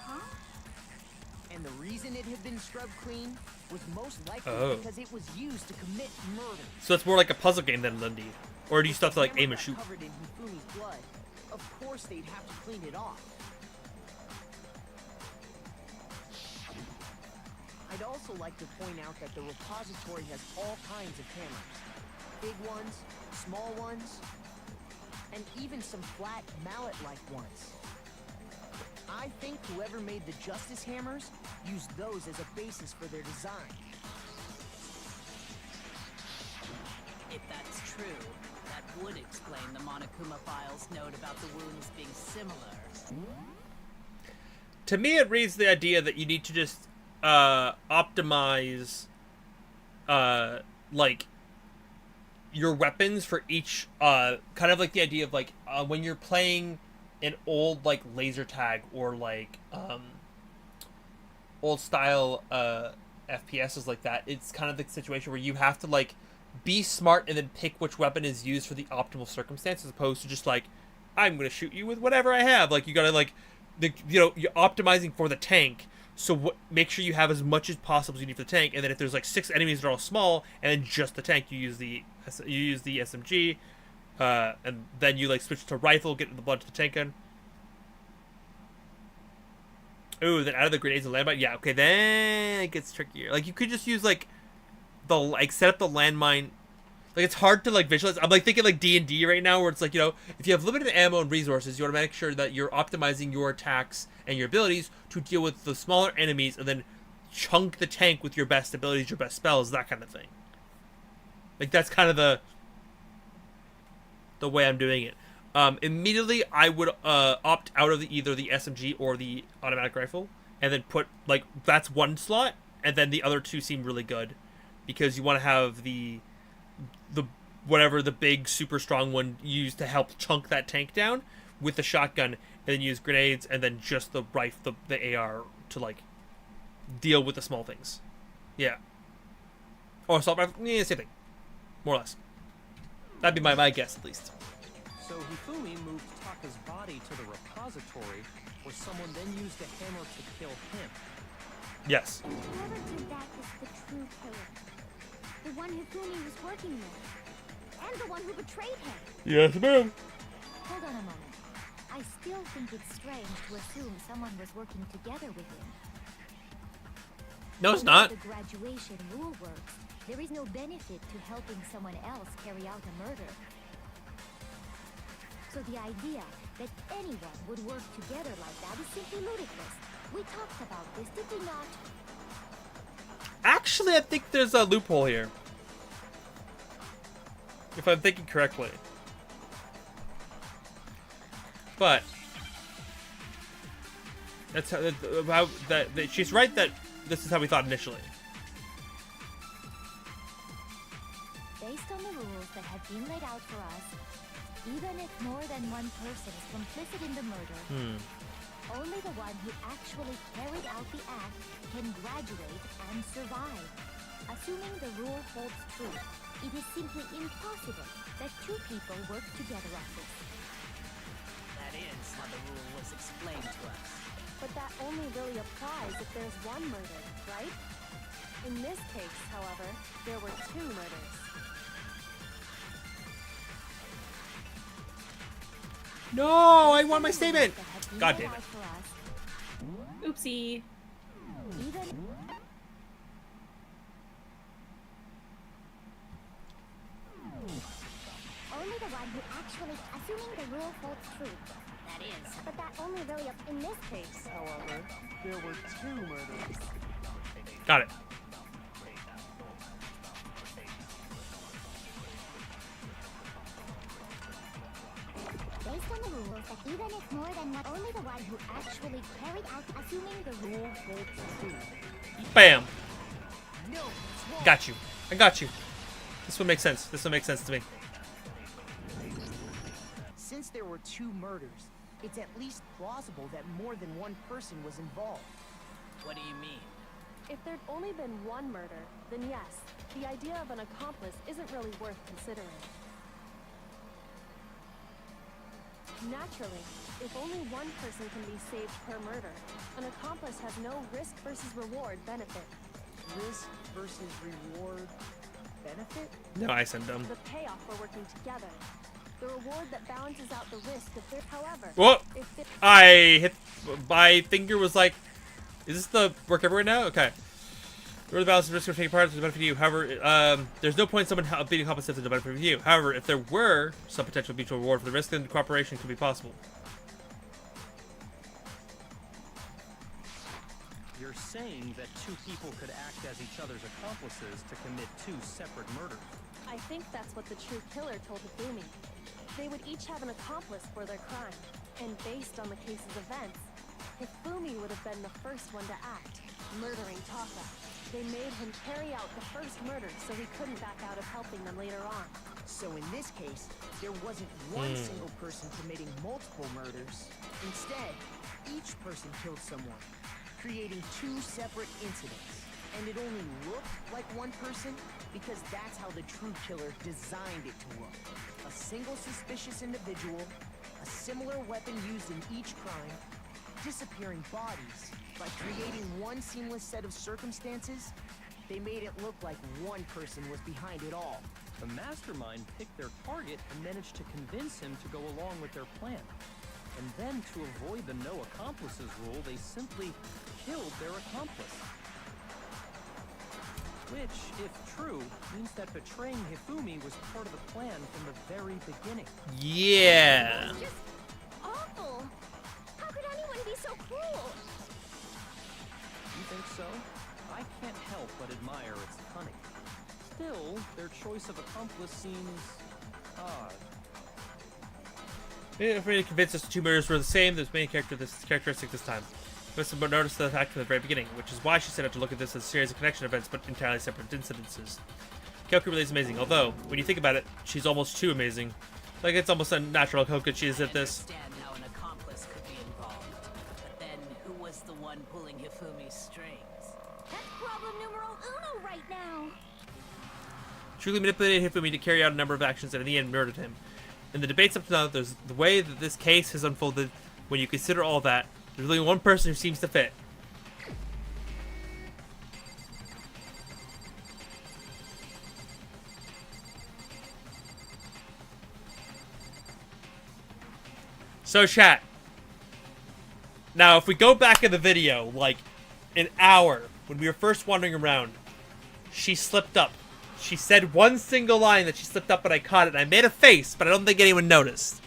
Huh?
And the reason it had been scrubbed clean was most likely
Oh.
because it was used to commit murder.
So it's more like a puzzle game than Lundy. Or do you still have to, like, aim and shoot?
Covered in Hifumi's blood, of course they'd have to clean it off. I'd also like to point out that the repository has all kinds of hammers. Big ones, small ones, and even some flat mallet-like ones. I think whoever made the Justice Hammers used those as a basis for their design.
If that's true, that would explain the Monokuma Files note about the wounds being similar.
To me, it reads the idea that you need to just optimize like your weapons for each kind of like the idea of like when you're playing an old like laser tag or like old style FPSs like that. It's kind of the situation where you have to like be smart and then pick which weapon is used for the optimal circumstance, as opposed to just like, I'm gonna shoot you with whatever I have. Like you gotta like you're optimizing for the tank. So make sure you have as much as possible as you need for the tank, and then if there's like 6 enemies that are all small, and then just the tank, you use the SMG, and then you like switch to rifle, get the blood to the tank gun. Ooh, then out of the grenades and landmine, yeah, okay, then it gets trickier. Like you could just use like set up the landmine. Like it's hard to like visualize. I'm like thinking like D&D right now, where it's like, you know, if you have limited ammo and resources, you want to make sure that you're optimizing your attacks and your abilities to deal with the smaller enemies, and then chunk the tank with your best abilities, your best spells, that kind of thing. Like that's kind of the way I'm doing it. Immediately, I would opt out of either the SMG or the automatic rifle, and then put like that's one slot, and then the other two seem really good, because you want to have the whatever the big super strong one used to help chunk that tank down with the shotgun, and then use grenades, and then just the rifle, the AR to like deal with the small things. Yeah. Or assault rifle, yeah, same thing, more or less. That'd be my guess at least.
So Hifumi moved Taka's body to the repository, where someone then used a hammer to kill him.
Yes.
Whoever did that is the true killer. The one Hifumi was working with. And the one who betrayed him.
Yes, ma'am.
Hold on a moment. I I still think it's strange to assume someone was working together with him.
No, it's
The way
not.
The graduation rule works. There is no benefit to helping someone else carry out a murder. So the idea that anyone would work together like that is simply ludicrous. We talked about this, did we not?
Actually, I think there's a loophole here. If I'm thinking correctly. But that's how that she's right that this is how we thought initially.
Based on the rules that have been laid out for us, even if more than one person is complicit in the murder, only the one who actually carried out the act can graduate and survive. Assuming the rule holds true, it is simply impossible that two people work together on this.
That is how the rule was explained to us.
But that only really applies if there's one murder, right? In this case, however, there were two murders.
No, I want my statement. God damn it.
Oopsie.
Even only the one who actually, assuming the rule holds true.
That is.
But that only really in this case.
However, there were two murders.
Got it.
Based on the rules that even if more than one, only the one who actually carried out, assuming the rule holds true.
Bam.
No, it's wrong.
Got you. I got you. This would make sense. This would make sense to me.
Since there were two murders, it's at least plausible that more than one person was involved.
What do you mean?
If there'd only been one murder, then yes, the idea of an accomplice isn't really worth considering. Naturally, if only one person can be saved per murder, an accomplice has no risk versus reward benefit.
Risk versus reward benefit?
No, I sent them.
The payoff for working together. The reward that balances out the risk of their, however,
Whoa!
if it,
I hit. My finger was like, is this the work everywhere now? Okay. The balance of risk of taking part is the benefit of you. However, there's no point in someone being accomplice if there's no benefit of you. However, if there were some potential mutual reward for the risk, then cooperation could be possible.
You're saying that two people could act as each other's accomplices to commit two separate murders.
I think that's what the true killer told Hifumi. They would each have an accomplice for their crime, and based on the case's events, Hifumi would have been the first one to act, murdering Taka. They made him carry out the first murder so he couldn't back out of helping them later on.
So in this case, there wasn't one single person committing multiple murders. Instead, each person killed someone, creating two separate incidents. And it only looked like one person because that's how the true killer designed it to look. A single suspicious individual, a similar weapon used in each crime, disappearing bodies. By creating one seamless set of circumstances, they made it look like one person was behind it all.
The mastermind picked their target and managed to convince him to go along with their plan. And then, to avoid the no accomplices rule, they simply killed their accomplice. Which, if true, means that betraying Hifumi was part of the plan from the very beginning.
Yeah.
It's just awful. How could anyone be so cruel?
You think so? I can't help but admire its cunning. Still, their choice of accomplice seems odd.
If we convinced us the two murders were the same, there's many characteristic this time. Most of them noticed the fact from the very beginning, which is why she set out to look at this as a series of connection events, but entirely separate incidences. Kyoku really is amazing, although, when you think about it, she's almost too amazing. Like, it's almost unnatural how good she is at this.
I understand how an accomplice could be involved, but then who was the one pulling Hifumi's strings?
That's problem numero uno right now.
Truly manipulated Hifumi to carry out a number of actions and in the end murdered him. In the debates up to now, there's the way that this case has unfolded, when you consider all that, there's only one person who seems to fit. So chat, Now, if we go back in the video, like an hour, when we were first wandering around, she slipped up. She said one single line that she slipped up, but I caught it. And I made a face, but I don't think anyone noticed.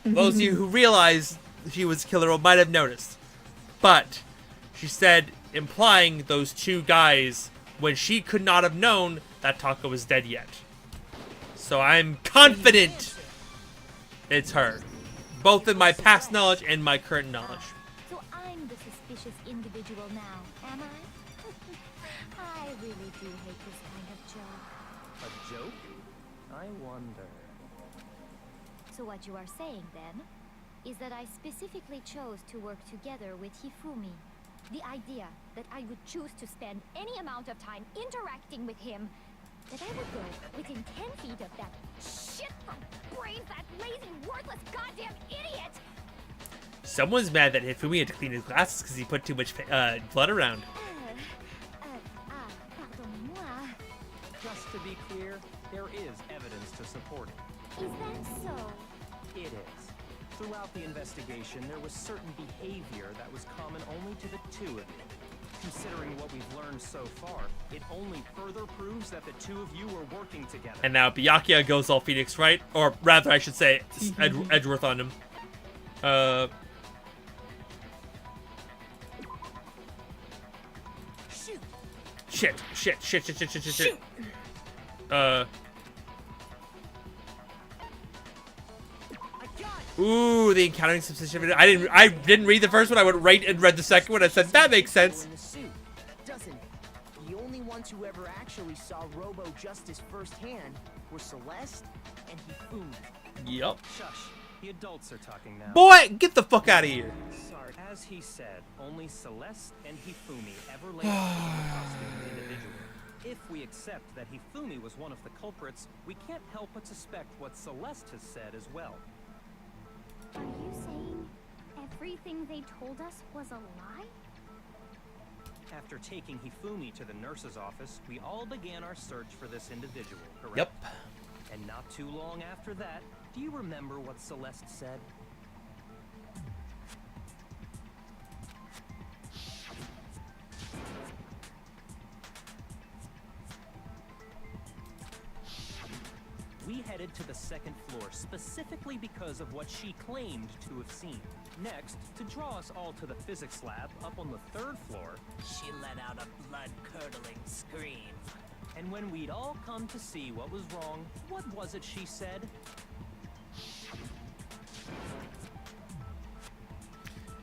Those of you who realized she was killer might have noticed. But she said, implying those two guys, when she could not have known that Taco was dead yet. So I'm confident it's her. Both in my past knowledge and my current knowledge.
So I'm the suspicious individual now, am I? I really do hate this kind of joke.
A joke? I wonder.
So what you are saying, then, is that I specifically chose to work together with Hifumi. The idea that I would choose to spend any amount of time interacting with him, that I would go within 10 feet of that shit from brains, that lazy, worthless goddamn idiot!
Someone's mad that Hifumi had to clean his glasses because he put too much blood around.
Pardon-moi.
Just to be clear, there is evidence to support it.
Is that so?
It is. Throughout the investigation, there was certain behavior that was common only to the two of you. Considering what we've learned so far, it only further proves that the two of you were working together.
And now Byakuya goes all Phoenix, right? Or rather, I should say, Edgeworth on him. Shit. Ooh, the encountering subsistence. I didn't read the first one. I went right and read the second one. I said that makes sense.
Doesn't it? The only ones who ever actually saw Robo Justice firsthand were Celeste and Hifumi.
Yup.
Shush. The adults are talking now.
Boy, get the fuck out of here.
Sorry. As he said, only Celeste and Hifumi ever laid eyes on the costumed individual. If we accept that Hifumi was one of the culprits, we can't help but suspect what Celeste has said as well.
Are you saying everything they told us was a lie?
After taking Hifumi to the nurse's office, we all began our search for this individual, correct?
Yep.
And not too long after that, do you remember what Celeste said? We headed to the second floor specifically because of what she claimed to have seen. Next, to draw us all to the physics lab up on the third floor,
She let out a blood-curdling scream.
and when we'd all come to see what was wrong, what was it she said?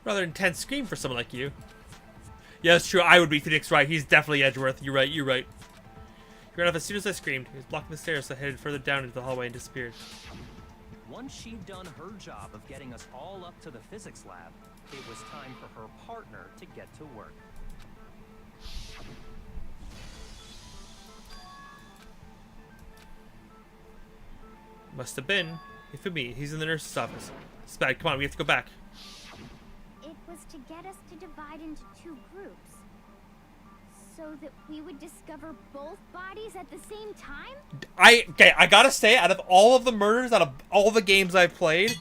Rather intense scream for someone like you. Yeah, it's true. I would be Phoenix, right? He's definitely Edgeworth. You're right. You're right. He ran off as soon as I screamed. He was blocking the stairs, so I headed further down into the hallway and disappeared.
Once she'd done her job of getting us all up to the physics lab, it was time for her partner to get to work.
Must have been Hifumi. He's in the nurse's office. It's bad. Come on, we have to go back.
It was to get us to divide into two groups. So that we would discover both bodies at the same time?
I gotta say, out of all of the murders, out of all the games I've played,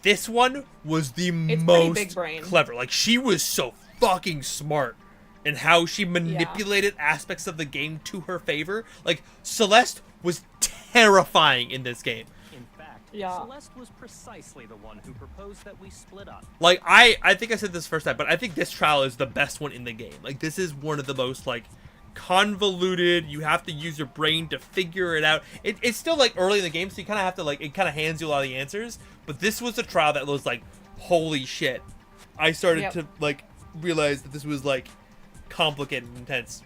this one was the most
big brain.
clever. Like, she was so fucking smart in how she manipulated aspects of the game to her favor. Like, Celeste was terrifying in this game.
In fact,
Yeah.
Celeste was precisely the one who proposed that we split up.
Like, I think I said this first time, but I think this trial is the best one in the game. Like, this is one of the most, like, convoluted. You have to use your brain to figure it out. It's still, like, early in the game, so you kind of have to, like, it kind of hands you a lot of the answers. But this was a trial that was, like, holy shit. I started to, like, realize that this was, like, complicated and intense.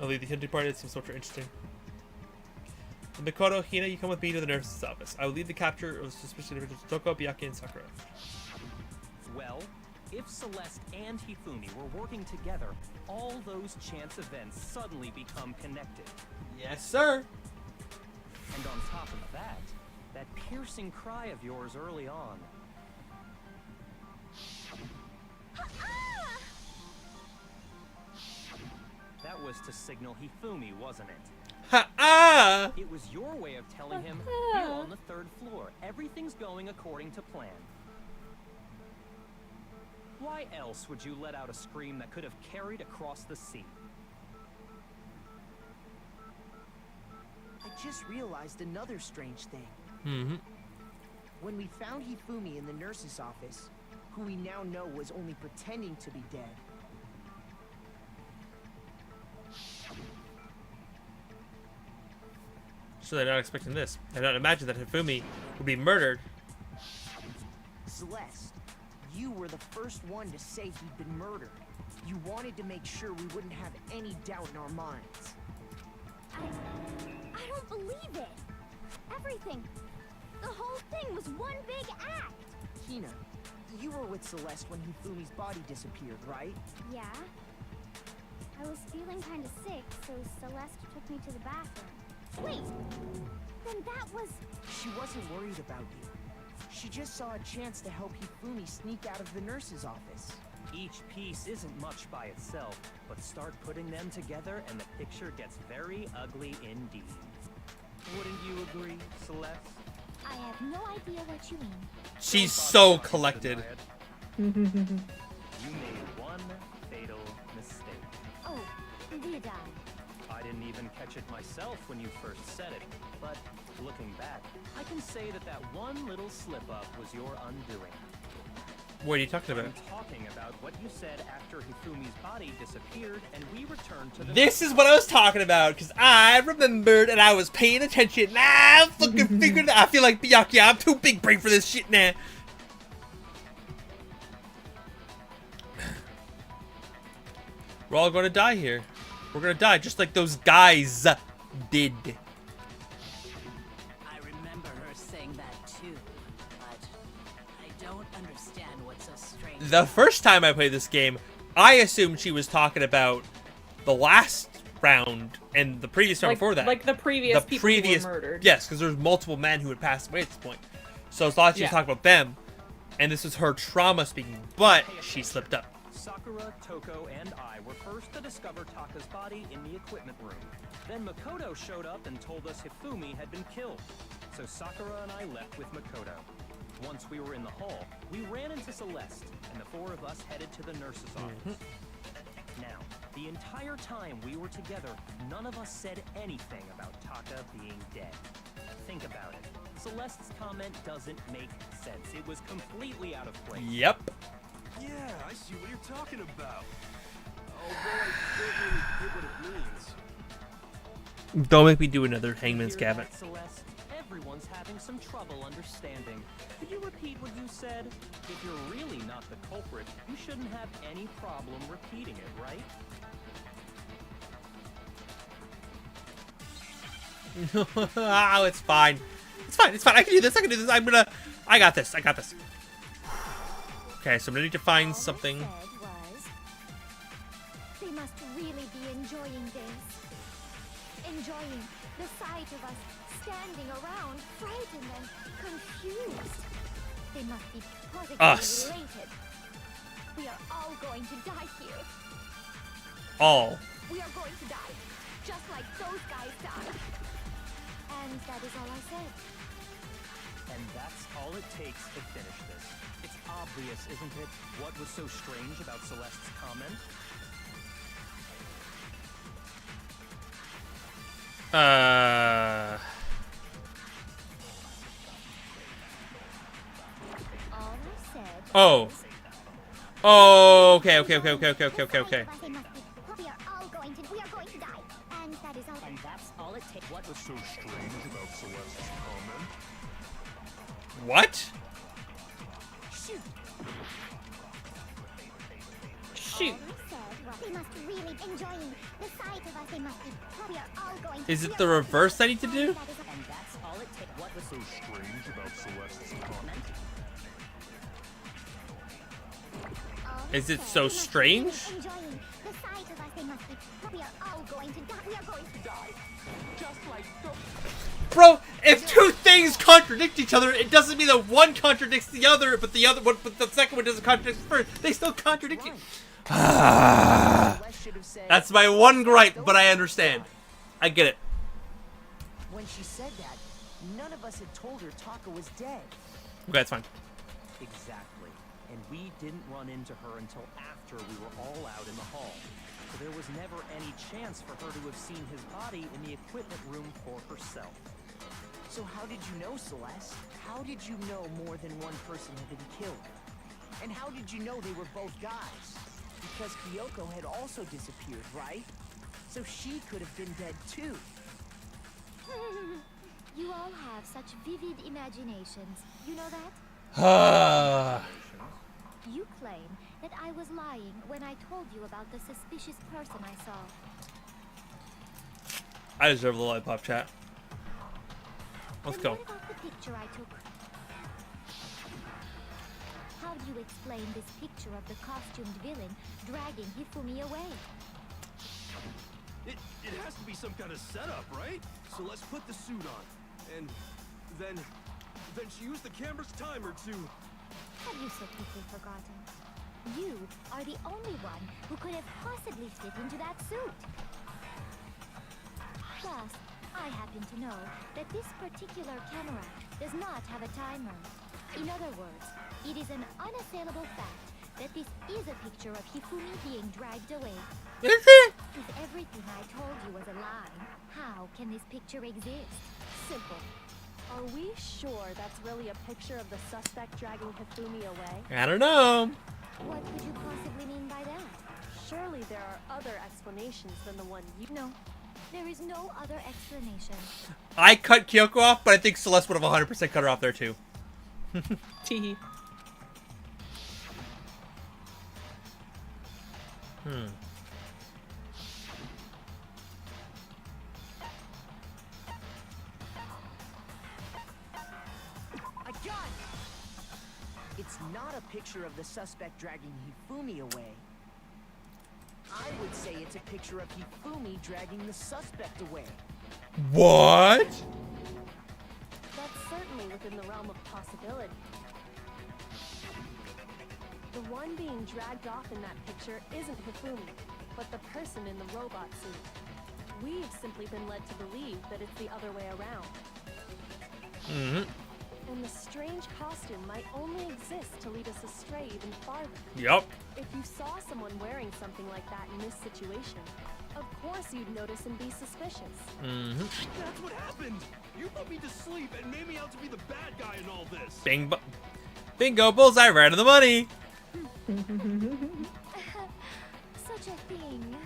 I'll leave the hunting part. It seems so interesting. Mikoto, Hina, you come with me to the nurse's office. I will lead the capture of suspicious individuals Toko, Byakuya, and Sakura.
Well, if Celeste and Hifumi were working together, all those chance events suddenly become connected.
Yes, sir.
And on top of that, that piercing cry of yours early on. That was to signal Hifumi, wasn't it?
Ha-ah!
It was your way of telling him, we're on the third floor. Everything's going according to plan. Why else would you let out a scream that could have carried across the sea?
I just realized another strange thing.
Mm-hmm.
When we found Hifumi in the nurse's office, who we now know was only pretending to be dead,
So they're not expecting this. I don't imagine that Hifumi would be murdered.
Celeste, you were the first one to say he'd been murdered. You wanted to make sure we wouldn't have any doubt in our minds.
I don't believe it. Everything, the whole thing was one big act.
Hina, you were with Celeste when Hifumi's body disappeared, right?
Yeah. I was feeling kind of sick, so Celeste took me to the bathroom. Wait, then that was...
She wasn't worried about you. She just saw a chance to help Hifumi sneak out of the nurse's office.
Each piece isn't much by itself, but start putting them together and the picture gets very ugly indeed. Wouldn't you agree, Celeste?
I have no idea what you mean.
She's so collected.
You made one fatal mistake.
Oh, did I?
I didn't even catch it myself when you first said it, but looking back, I can say that that one little slip-up was your undoing.
What are you talking about?
I'm talking about what you said after Hifumi's body disappeared and we returned to the...
This is what I was talking about, because I remembered and I was paying attention. And I fucking figured it out. I feel like Byakuya, I'm too big brain for this shit now. We're all gonna die here. We're gonna die just like those guys did.
I remember her saying that too, but I don't understand what's so strange.
The first time I played this game, I assumed she was talking about the last round and the previous round before that.
Like the previous people who were murdered.
Yes, because there's multiple men who had passed away at this point. So I thought she was talking about them, and this was her trauma speaking, but she slipped up.
Sakura, Toko, and I were first to discover Taka's body in the equipment room. Then Makoto showed up and told us Hifumi had been killed. So Sakura and I left with Makoto. Once we were in the hall, we ran into Celeste, and the four of us headed to the nurse's office. Now, the entire time we were together, none of us said anything about Taka being dead. Think about it. Celeste's comment doesn't make sense. It was completely out of place.
Yep.
Yeah, I see what you're talking about. Although I don't really get what it means.
Don't make me do another Hangman's
Hear
Cabin.
that, Celeste? Everyone's having some trouble understanding. Could you repeat what you said? If you're really not the culprit, you shouldn't have any problem repeating it, right?
Oh, it's fine. It's fine. It's fine. I can do this. I can do this. I got this. I got this. Okay, so I'm gonna need to find something.
All they said was, they must really be enjoying this. Enjoying the sight of us standing around, frightened and confused. They must be positively
Us.
related. We are all going to die here.
All.
We are going to die, just like those guys died. And that is all I said.
And that's all it takes to finish this. It's obvious, isn't it, what was so strange about Celeste's comment?
All I said
Oh. Oh, okay.
We are all going to die. And that is all.
And that's all it takes.
What was so strange about Celeste's comment?
What?
Shoot.
Shoot.
All I said was, they must really enjoying the sight of us. They must be. We are all going to.
Is it the reverse I need to do?
And that's all it takes. What was
So strange about Celeste's comment?
Is it so strange?
Enjoying the sight of us. They must be. We are all going to die. We are going to die. Just like those.
Bro, if two things contradict each other, it doesn't mean that one contradicts the other, but the other one, but the second one doesn't contradict the first. They still contradict you.
Celeste should have said,
That's my one gripe, but I understand. I get it.
when she said that, none of us had told her Taka was dead.
Okay, that's fine.
Exactly. And we didn't run into her until after we were all out in the hall. So there was never any chance for her to have seen his body in the equipment room for herself.
So how did you know, Celeste? How did you know more than one person had been killed? And how did you know they were both guys? Because Kyoko had also disappeared, right? So she could have been dead too.
You all have such vivid imaginations. You know that? You claim that I was lying when I told you about the suspicious person I saw.
I deserve the lollipop, chat. Let's
Then
go.
what about the picture I took? How do you explain this picture of the costumed villain dragging Hifumi away?
It has to be some kind of setup, right? So let's put the suit on. And then she used the camera's timer to...
Have you so quickly forgotten? You are the only one who could have possibly fit into that suit. Plus, I happen to know that this particular camera does not have a timer. In other words, it is an unassailable fact that this is a picture of Hifumi being dragged away.
Is it?
If everything I told you was a lie, how can this picture exist?
Simple. Are we sure that's really a picture of the suspect dragging Hifumi away?
I don't know.
What could you possibly mean by that?
Surely there are other explanations than the one you know.
No, there is no other explanation.
I cut Kyoko off, but I think Celeste would have 100% cut her off there too.
Tee.
I got it! It's not a picture of the suspect dragging Hifumi away. I would say it's a picture of Hifumi dragging the suspect away.
What?
That's certainly within the realm of possibility. The one being dragged off in that picture isn't Hifumi, but the person in the robot suit. We've simply been led to believe that it's the other way around. And the strange costume might only exist to lead us astray even farther.
Yup.
If you saw someone wearing something like that in this situation, of course you'd notice and be suspicious.
That's what happened! You put me to sleep and made me out to be the bad guy in all this!
Bingo, bullseye, right on the money.
Such a thing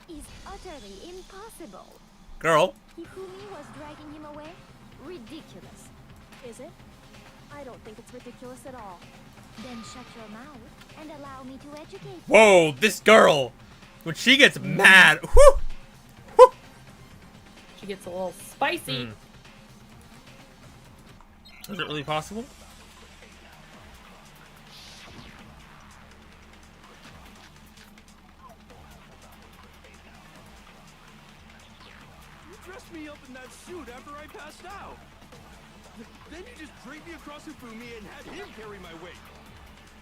is utterly impossible.
Girl.
Hifumi was dragging him away? Ridiculous.
Is it? I don't think it's ridiculous at all.
Then shut your mouth and allow me to educate you.
Whoa, this girl. When she gets mad. Whoo! Whoo!
She gets a little spicy.
Is it really possible?
You dressed me up in that suit after I passed out! Then you just draped me across Hifumi and had him carry my weight!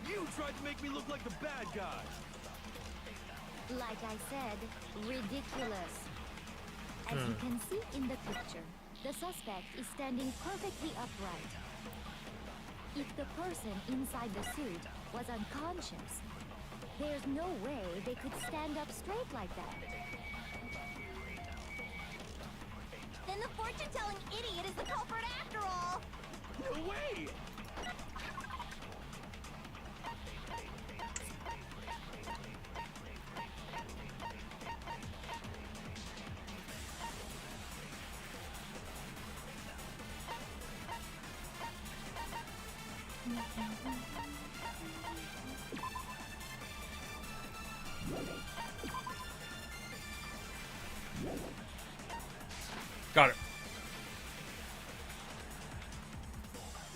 You tried to make me look like the bad guy!
Like I said, ridiculous. As you can see in the picture, the suspect is standing perfectly upright. If the person inside the suit was unconscious, there's no way they could stand up straight like that.
Then the fortune-telling idiot is the culprit after all!
No way!
Got it.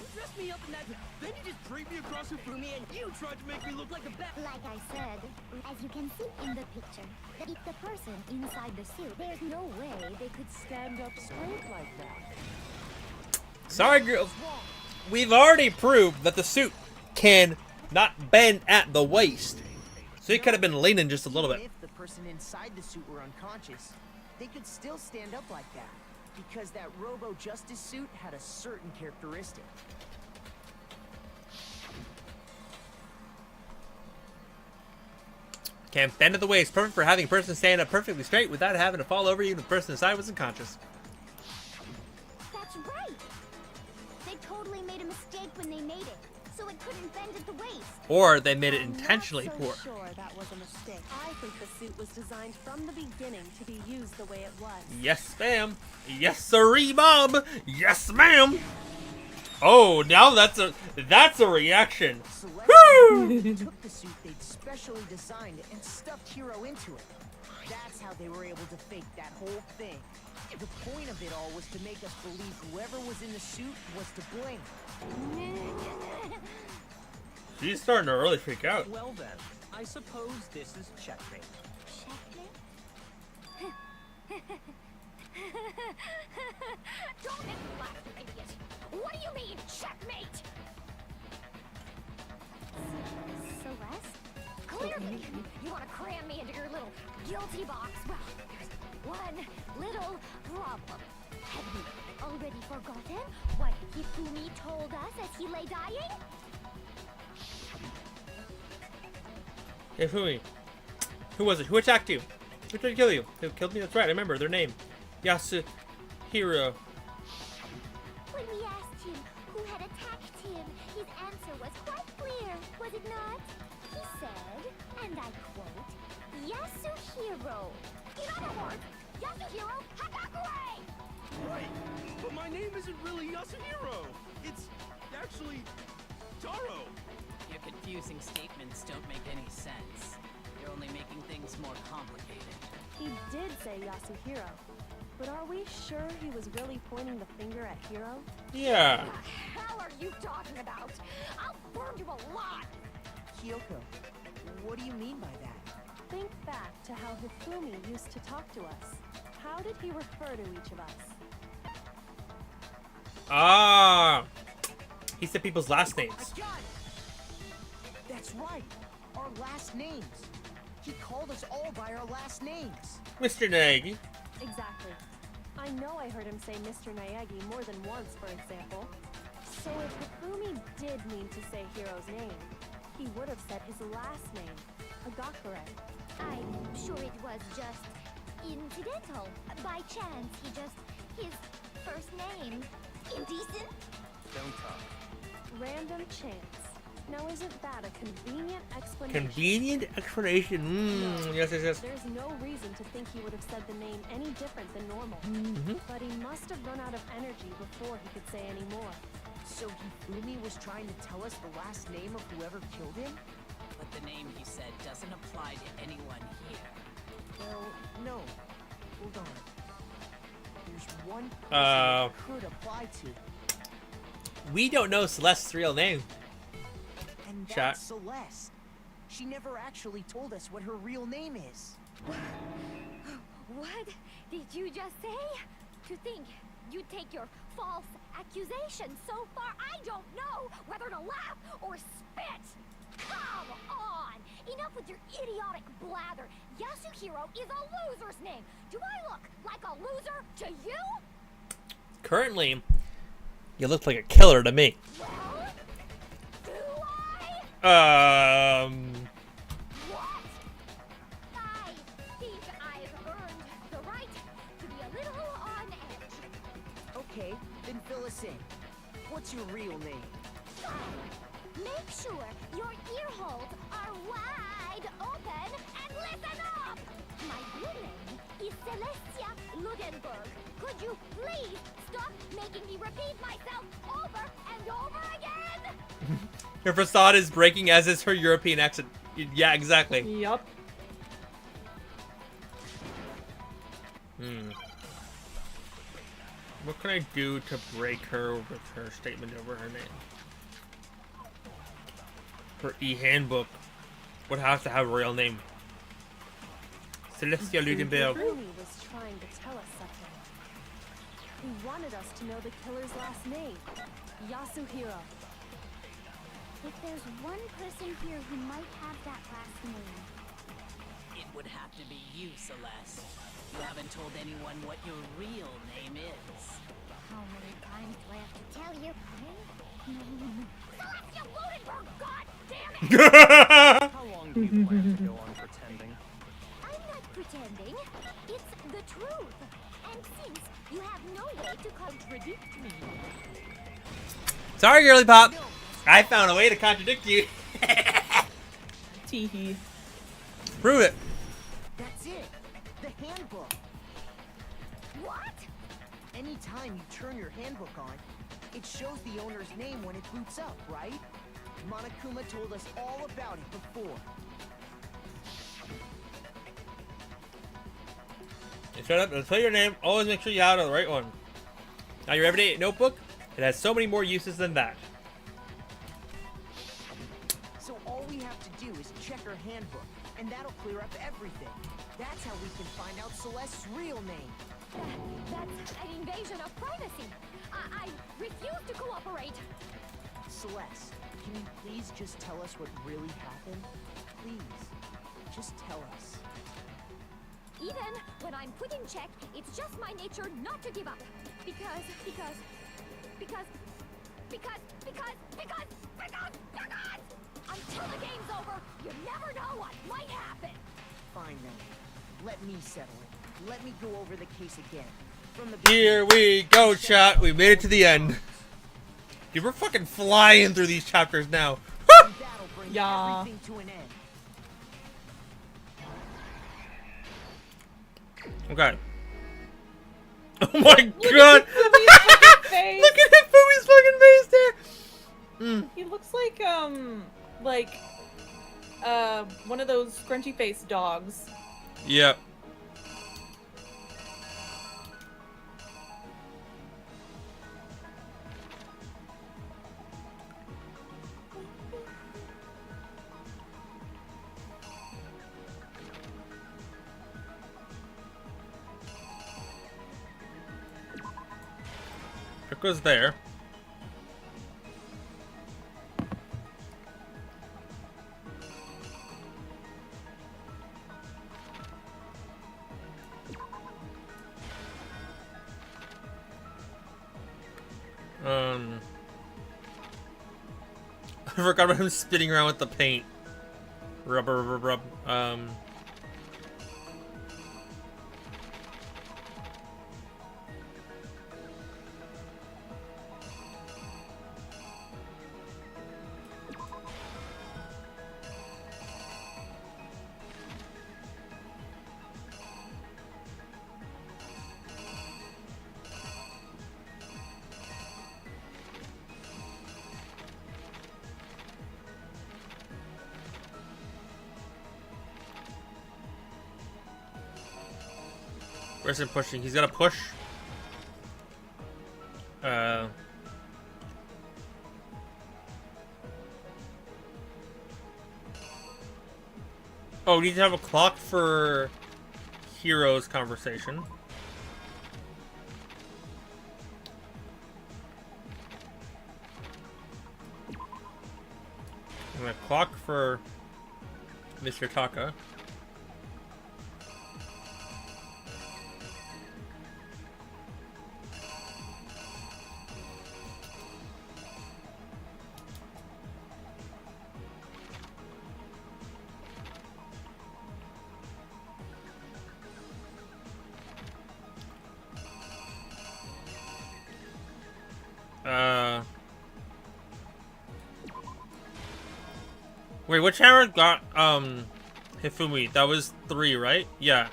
You dressed me up in that... Then you just draped me across Hifumi and you tried to make me look like the bad...
Like I said, as you can see in the picture, if the person inside the suit, there's no way they could stand up straight like that.
Sorry, girls. We've already proved that the suit can not bend at the waist. So it could have been leaning just a little bit.
Even if the person inside the suit were unconscious, they could still stand up like that. Because that Robo-Justice suit had a certain characteristic.
Can't bend at the waist. Perfect for having a person stand up perfectly straight without having to fall over you when the person inside was unconscious.
That's right. They totally made a mistake when they made it, so it couldn't bend at the waist.
Or they made it intentionally
I'm not
poor.
so sure that was a mistake. I think the suit was designed from the beginning to be used the way it was.
Yes, ma'am. Yes, sirree, Bob. Yes, ma'am. Oh, now that's a reaction.
Celeste took the suit they'd specially designed and stuffed Hero into it. That's how they were able to fake that whole thing. The point of it all was to make us believe whoever was in the suit was to blame.
She's starting to really freak out.
Well then, I suppose this is checkmate.
Don't make me laugh, you idiot. What do you mean, checkmate? Celeste? Clearly, you want to cram me into your little guilty box. Well, there's one little problem. Have you already forgotten what Hifumi told us as he lay dying?
Hey, Fumi. Who was it? Who attacked you? Who tried to kill you? Who killed me? That's right, I remember their name. Yasuhiro.
When we asked him who had attacked him, his answer was quite clear, was it not? He said, and I quote, Yasuhiro. In other words, Yasuhiro Hagakure!
Right, but my name isn't really Yasuhiro. It's actually Taro.
Your confusing statements don't make any sense. You're only making things more complicated.
He did say Yasuhiro. But are we sure he was really pointing the finger at Hiro?
Yeah.
What the hell are you talking about? I'll burn you alive!
Kyoko, what do you mean by that?
Think back to how Hifumi used to talk to us. How did he refer to each of us?
Ah. He said people's last names.
I got it! That's right, our last names. He called us all by our last names.
Mr. Nagi.
Exactly. I know I heard him say Mr. Naegi more than once, for example. So if Hifumi did mean to say Hiro's name, he would have said his last name, Hagakure.
I'm sure it was just incidental. By chance, his first name. Indecent?
Don't talk.
Random chance. Now isn't that a convenient explanation?
Convenient explanation. Yes, yes, yes.
There's no reason to think he would have said the name any different than normal. But he must have run out of energy before he could say any more.
So Hifumi was trying to tell us the last name of whoever killed him?
But the name he said doesn't apply to anyone here.
Well, no. Hold on. There's one person it could apply to.
We don't know Celeste's real name.
And
Chat.
that's Celeste. She never actually told us what her real name is.
What did you just say? To think you'd take your false accusation so far, I don't know whether to laugh or spit. Come on! Enough with your idiotic blather. Yasuhiro is a loser's name. Do I look like a loser to you?
Currently, you look like a killer to me.
Well, do I? What? I think I've earned the right to be a little on edge.
Okay, then fill us in. What's your real name?
Make sure your ear holes are wide open and listen up! My real name is Celestia Ludenberg. Could you please stop making me repeat myself over and over again?
Her facade is breaking, as is her European accent. Yeah, exactly.
Yup.
What can I do to break her with her statement over her name? Her e-handbook would have to have a real name. Celestia Ludenberg.
Hifumi was trying to tell us something. He wanted us to know the killer's last name, Yasuhiro.
If there's one person here who might have that last name,
It would have to be you, Celeste. You haven't told anyone what your real name is.
how many times do I have to tell you? Celestia Ludenberg, god damn it!
How long do you plan to go on pretending?
pretending. It's the truth. And since you have no way to contradict me,
Sorry, girly pop. I found a way to contradict you.
Teehee.
Prove it.
That's it. The handbook.
what?
Anytime you turn your handbook on, it shows the owner's name when it boots up, right? Monokuma told us all about it before.
Shut up. Let's play your name. Always make sure you have the right one. Now your everyday notebook. It has so many more uses than that.
So all we have to do is check our handbook, and that'll clear up everything. That's how we can find out Celeste's real name.
That's an invasion of privacy. I refuse to cooperate.
Celeste, can you please just tell us what really happened? Please, just tell us.
Even when I'm put in check, it's just my nature not to give up. Because until the game's over, you never know what might happen.
Fine then. Let me settle it. Let me go over the case again. From the
Here we go, chat. We made it to the end. Dude, we're fucking flying through these chapters now.
that'll bring
Yeah.
everything to an end.
Okay. Oh my god!
Face.
Look at Fumi's fucking face there! Mm.
He looks like one of those scrunchy faced dogs.
Yep. It goes there. I forgot about him spinning around with the paint. Rub. Where's him pushing? He's got to push. Oh, we need to have a clock for Hero's conversation. And a clock for Mr. Taka. Wait, which hammer got, Hifumi? That was 3, right? Yeah.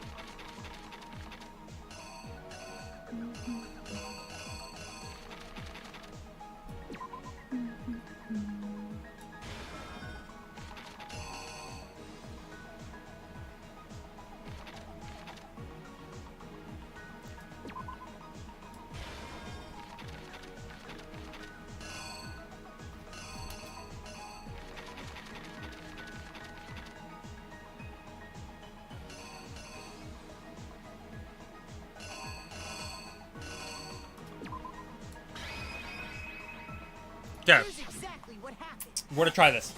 Yeah.
Here's exactly what happened.
We're gonna try this.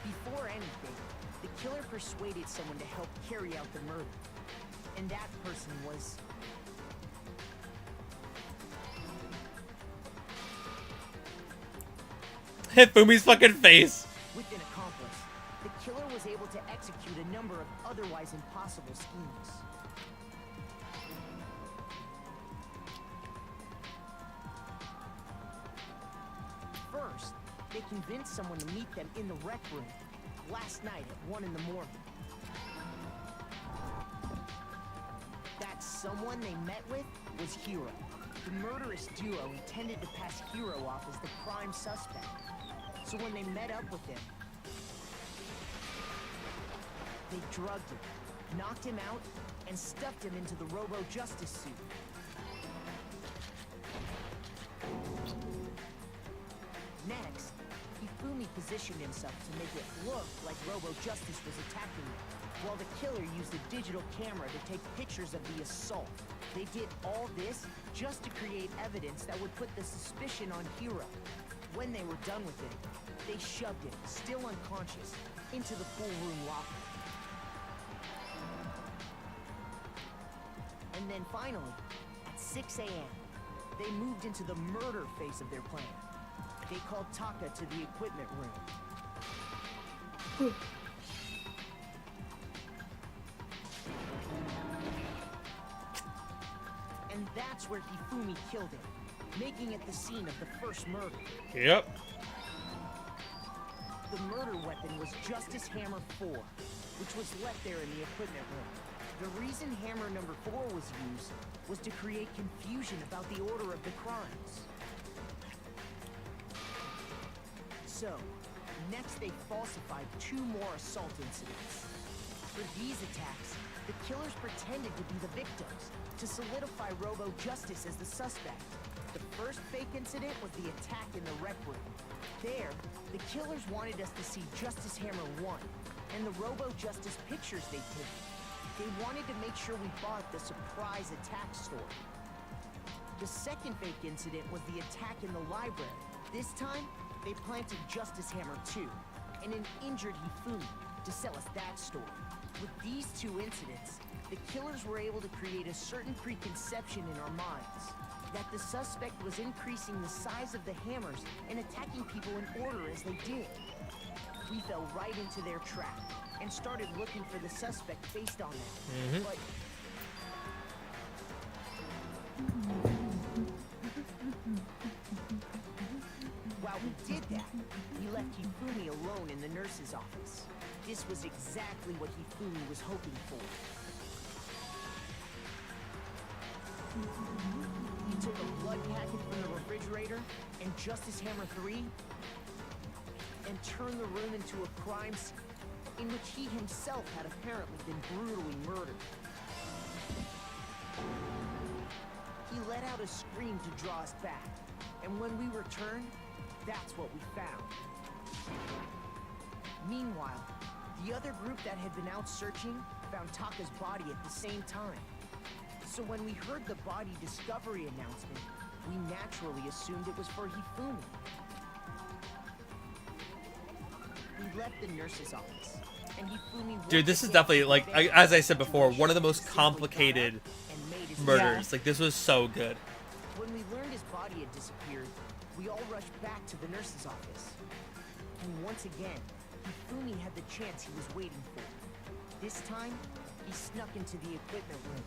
Before anything, the killer persuaded someone to help carry out the murder. And that person was...
Hifumi's fucking face.
with an accomplice. The killer was able to execute a number of otherwise impossible schemes. First, they convinced someone to meet them in the rec room last night at 1 in the morning. That someone they met with was Hero. The murderous duo intended to pass Hero off as the prime suspect. So when they met up with him, they drugged him, knocked him out, and stuffed him into the Robo-Justice suit. Next, Hifumi positioned himself to make it look like Robo-Justice was attacking him, while the killer used a digital camera to take pictures of the assault. They did all this just to create evidence that would put the suspicion on Hero. When they were done with it, they shoved him, still unconscious, into the pool room locker. And then finally, at 6 a.m., they moved into the murder phase of their plan. They called Taka to the equipment room. And that's where Hifumi killed him, making it the scene of the first murder.
Yep.
The murder weapon was Justice Hammer 4, which was left there in the equipment room. The reason Hammer number 4 was used was to create confusion about the order of the crimes. So, next they falsified 2 more assault incidents. For these attacks, the killers pretended to be the victims, to solidify Robo-Justice as the suspect. The first fake incident was the attack in the rec room. There, the killers wanted us to see Justice Hammer 1, and the Robo-Justice pictures they'd taken. They wanted to make sure we bought the surprise attack store. The second fake incident was the attack in the library. This time, they planted Justice Hammer 2 and an injured Hifumi to sell us that story. With these 2 incidents, the killers were able to create a certain preconception in our minds that the suspect was increasing the size of the hammers and attacking people in order as they did. We fell right into their trap and started looking for the suspect based on that. But while we did that, we left Hifumi alone in the nurse's office. This was exactly what Hifumi was hoping for. He took a blood packet from the refrigerator and Justice Hammer 3 and turned the room into a crime scene in which he himself had apparently been brutally murdered. He let out a scream to draw us back, and when we returned, that's what we found. Meanwhile, the other group that had been out searching found Taka's body at the same time. So when we heard the body discovery announcement, we naturally assumed it was for Hifumi. We left the nurse's office, and Hifumi...
Dude, this is definitely, like, as I said before, one of the most complicated murders. Like, this was so good.
When we learned his body had disappeared, we all rushed back to the nurse's office. And once again, Hifumi had the chance he was waiting for. This time, he snuck into the equipment room.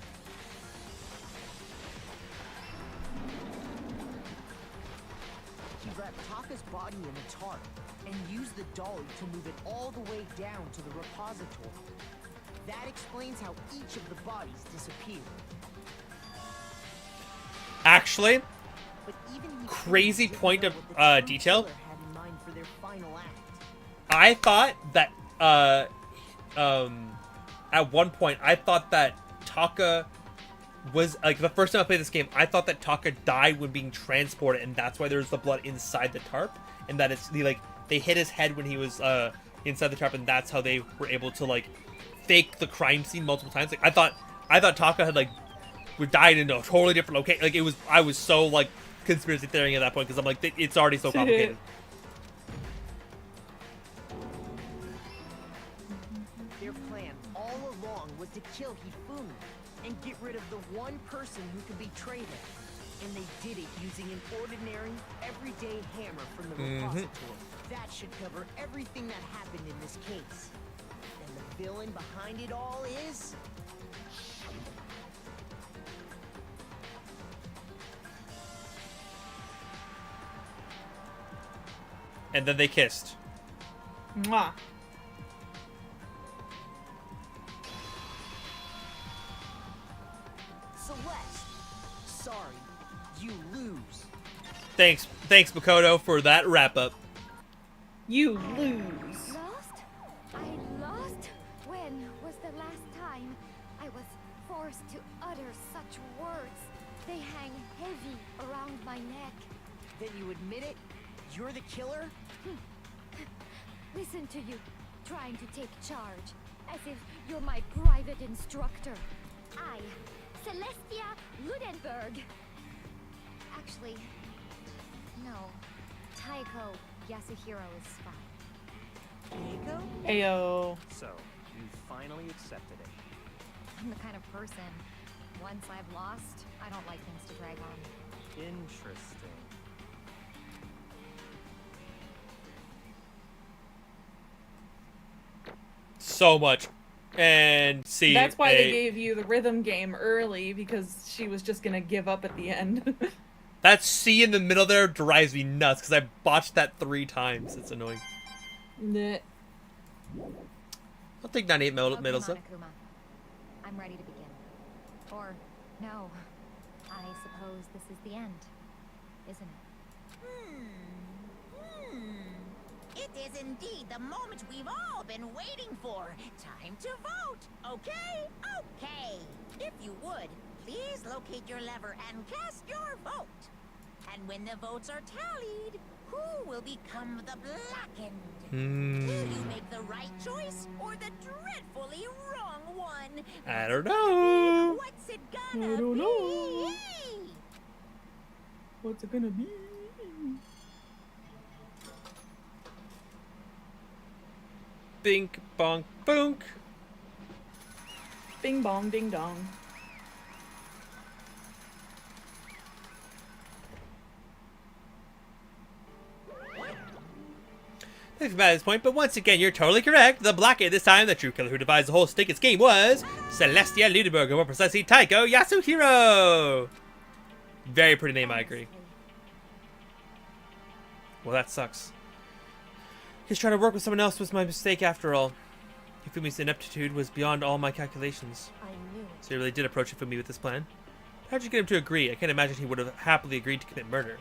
He wrapped Taka's body in a tarp and used the dolly to move it all the way down to the repository. That explains how each of the bodies disappeared.
Actually, crazy point of detail. I thought that at one point I thought that Taka was, like, the first time I played this game, I thought that Taka died when being transported, and that's why there's the blood inside the tarp, and that it's they hit his head when he was inside the tarp, and that's how they were able to, like, fake the crime scene multiple times. Like, I thought Taka had, like, died in a totally different location. Like, I was so, like, conspiracy theorying at that point, because I'm like, it's already so complicated.
Their plan all along was to kill Hifumi and get rid of the one person who could betray them. And they did it using an ordinary, everyday hammer from the repository. That should cover everything that happened in this case. villain behind it all is?
And then they kissed.
Mwah.
Celeste, sorry, you lose.
Thanks, Makoto, for that wrap up.
You lose.
Lost? I lost? When was the last time I was forced to utter such words? They hang heavy around my neck.
Then you admit it? You're the killer?
Listen to you, trying to take charge, as if you're my private instructor. I, Celestia Ludenberg. Actually, no. Taiko Yasuhiro is fine.
Taiko?
Ayo.
So, you finally accepted it.
I'm the kind of person, once I've lost, I don't like things to drag on.
Interesting.
So much. And see.
That's why they gave you the rhythm game early, because she was just gonna give up at the end.
That C in the middle there drives me nuts because I botched that 3 times. It's annoying.
Nah.
I'll take 98 middle
Okay,
stuff.
Monokuma. I'm ready to begin. Or, no. I suppose this is the end, isn't it?
It is indeed the moment we've all been waiting for. Time to vote. Okay? Okay. If you would, please locate your lever and cast your vote. And when the votes are tallied, who will become the blackened? Will you make the right choice or the dreadfully wrong one?
I don't know.
What's it
I
gonna
don't
be?
know. What's it gonna be?
Bink, bonk, boonk.
Bing bong ding dong.
Thanks for at this point, but once again, you're totally correct. The blockade this time, the true killer who devised the whole stink scheme was Celestia Ludenberg, or more precisely, Taiko Yasuhiro. Very pretty name, I agree. Well, that sucks. His trying to work with someone else was my mistake after all. Hifumi's ineptitude was beyond all my calculations.
I knew it.
So you really did approach Hifumi with this plan? How'd you get him to agree? I can't imagine he would have happily agreed to commit murder.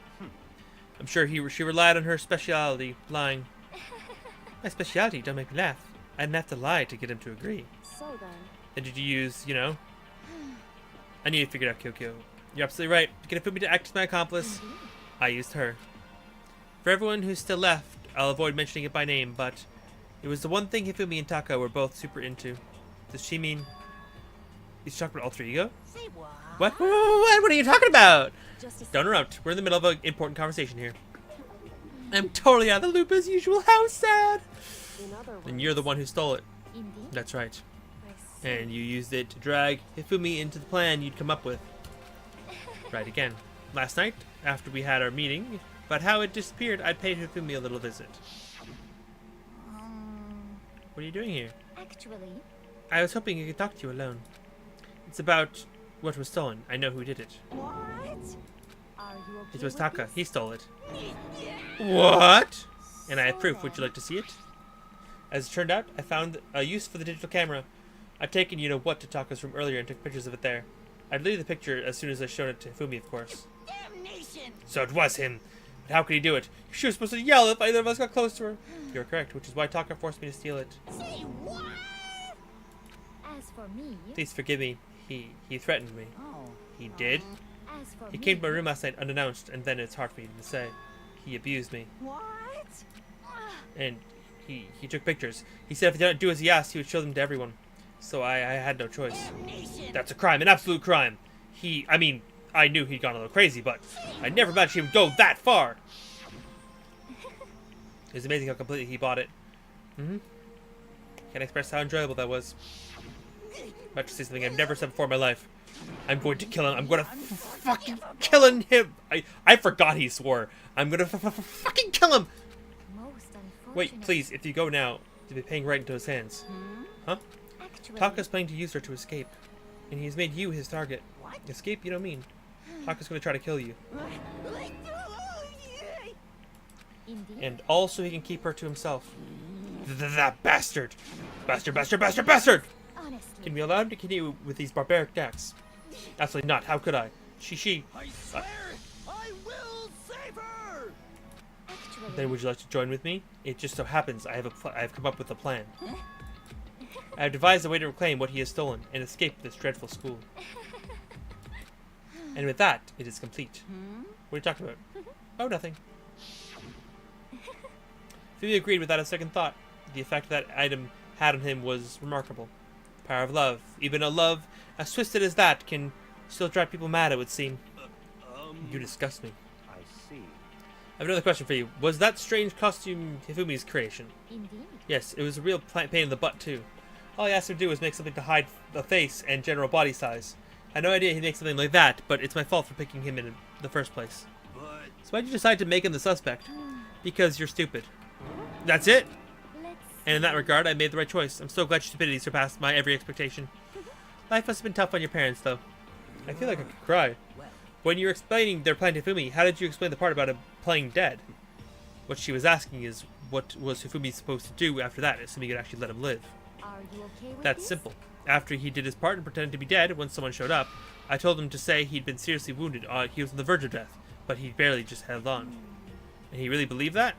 I'm sure she relied on her speciality, lying. My speciality, don't make me laugh. I didn't have to lie to get him to agree.
So then,
And did you use, you know? I knew you figured out Kyokyo. You're absolutely right. To get Hifumi to act as my accomplice, I used her. For everyone who's still left, I'll avoid mentioning it by name, but it was the one thing Hifumi and Taka were both super into. Does she mean... Is she talking about alter ego?
Say what?
What? What are you talking about?
just a
Don't interrupt. We're in the middle of an important conversation here. I'm totally out of the loop as usual. How sad.
in other words.
And you're the one who stole it.
Indeed.
That's right.
I see.
And you used it to drag Hifumi into the plan you'd come up with. Right again. Last night, after we had our meeting about how it disappeared, I paid Hifumi a little visit. What are you doing here?
Actually,
I was hoping I could talk to you alone. It's about what was stolen. I know who did it.
What?
are you okay
It was
with
Taka.
this?
He stole it. What? And I have proof. Would you like to see it? As it turned out, I found a use for the digital camera. I'd taken you-know-what to Taka's room earlier and took pictures of it there. I'd leave the picture as soon as I showed it to Hifumi, of course.
Damnation!
So it was him. But how could he do it? She was supposed to yell if either of us got close to her. You're correct, which is why Taka forced me to steal it.
Say what?
As for me,
Please forgive me. He threatened me.
Oh.
He did?
as for
He
me,
came to my room last night unannounced, and then it's hard for me to say. He abused me.
What?
And he took pictures. He said if I didn't do as he asked, he would show them to everyone. So I had no choice.
Damnation!
That's a crime, an absolute crime. I knew he'd gone a little crazy, but I never imagined he would go that far. It was amazing how completely he bought it. Can't express how enjoyable that was. I'm about to say something I've never said before in my life. I'm going to kill him. I'm going to fucking kill him. I forgot he swore. I'm going to fucking kill him.
most unfortunate.
Wait, please, if you go now, you'll be paying right into his hands. Huh?
Actually,
Taka's planning to use her to escape. And he's made you his target.
What?
Escape, you don't mean. Taka's gonna try to kill you.
indeed.
And all so he can keep her to himself. That bastard! Bastard, bastard, bastard, bastard!
Honestly,
Can we allow him to continue with these barbaric acts? Absolutely not. How could I? She.
I swear, I will save her!
actually,
Then would you like to join with me? It just so happens I have come up with a plan. I have devised a way to reclaim what he has stolen and escape this dreadful school. And with that, it is complete. What are you talking about? Oh, nothing. Phoebe agreed without a second thought. The effect that item had on him was remarkable. The power of love. Even a love as twisted as that can still drive people mad, it would seem. You disgust me.
I see.
I have another question for you. Was that strange costume Hifumi's creation?
indeed.
Yes, it was a real pain in the butt, too. All I asked him to do was make something to hide the face and general body size. I had no idea he'd make something like that, but it's my fault for picking him in the first place.
But
So why'd you decide to make him the suspect? Because you're stupid. That's it?
Let's
And in that regard, I made the right choice. I'm so glad your stupidity surpassed my every expectation. Life must have been tough on your parents, though. I feel like I could cry.
Well,
When you were explaining their plan to Hifumi, how did you explain the part about him playing dead? What she was asking is, what was Hifumi supposed to do after that, assuming you'd actually let him live?
Are you okay with
That's
this?
simple. After he did his part and pretended to be dead when someone showed up, I told him to say he'd been seriously wounded. He was on the verge of death, but he barely just held on. And he really believed that?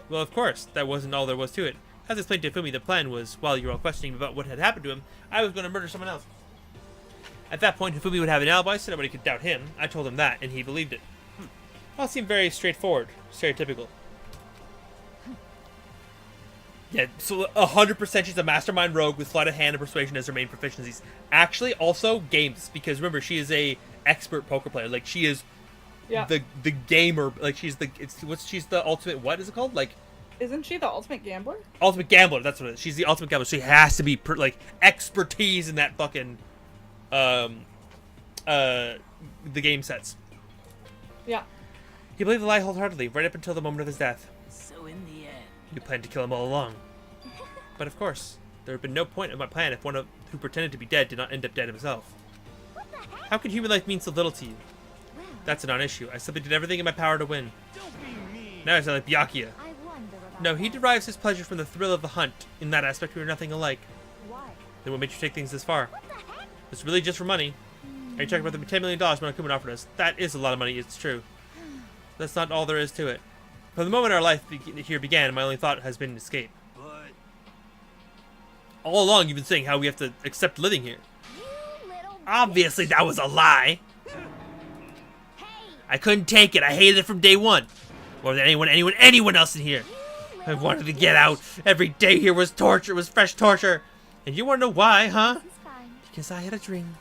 Well, of course, that wasn't all there was to it. As explained to Hifumi, the plan was, while you were all questioning about what had happened to him, I was going to murder someone else. At that point, Hifumi would have an alibi, so nobody could doubt him. I told him that, and he believed it. All seemed very straightforward, stereotypical. Yeah, so 100% she's a mastermind rogue with sleight of hand and persuasion as her main proficiencies. Actually, also games, because remember, she is a expert poker player. Like, she is the gamer. Like, she's the ultimate, what is it called? Like,
Isn't she the ultimate gambler?
ultimate gambler. That's what it is. She's the ultimate gambler. She has to be like expertise in that fucking the game sets.
Yeah.
He believed the lie wholeheartedly, right up until the moment of his death.
so in the end,
You planned to kill him all along. But of course, there had been no point in my plan if one of who pretended to be dead did not end up dead himself. How could human life mean so little to you?
Well,
That's a non-issue. I simply did everything in my power to win.
don't be mean.
Now I sound like Byakuya.
I wonder about
No, he
that.
derives his pleasure from the thrill of the hunt. In that aspect, we are nothing alike.
Why?
Then what made you take things this far? It's really just for money. Are you talking about the $10 million Monokuma offered us? That is a lot of money, it's true. That's not all there is to it. From the moment our life here began, my only thought has been escape.
But
All along, you've been saying how we have to accept living here.
You little
Obviously, that was a lie.
Hey,
I couldn't take it. I hated it from day one. More than anyone else in here.
you
I
little
wanted to get out. Every day here was torture, was fresh torture. And you want to know why, huh?
This is fine.
Because I had a dream.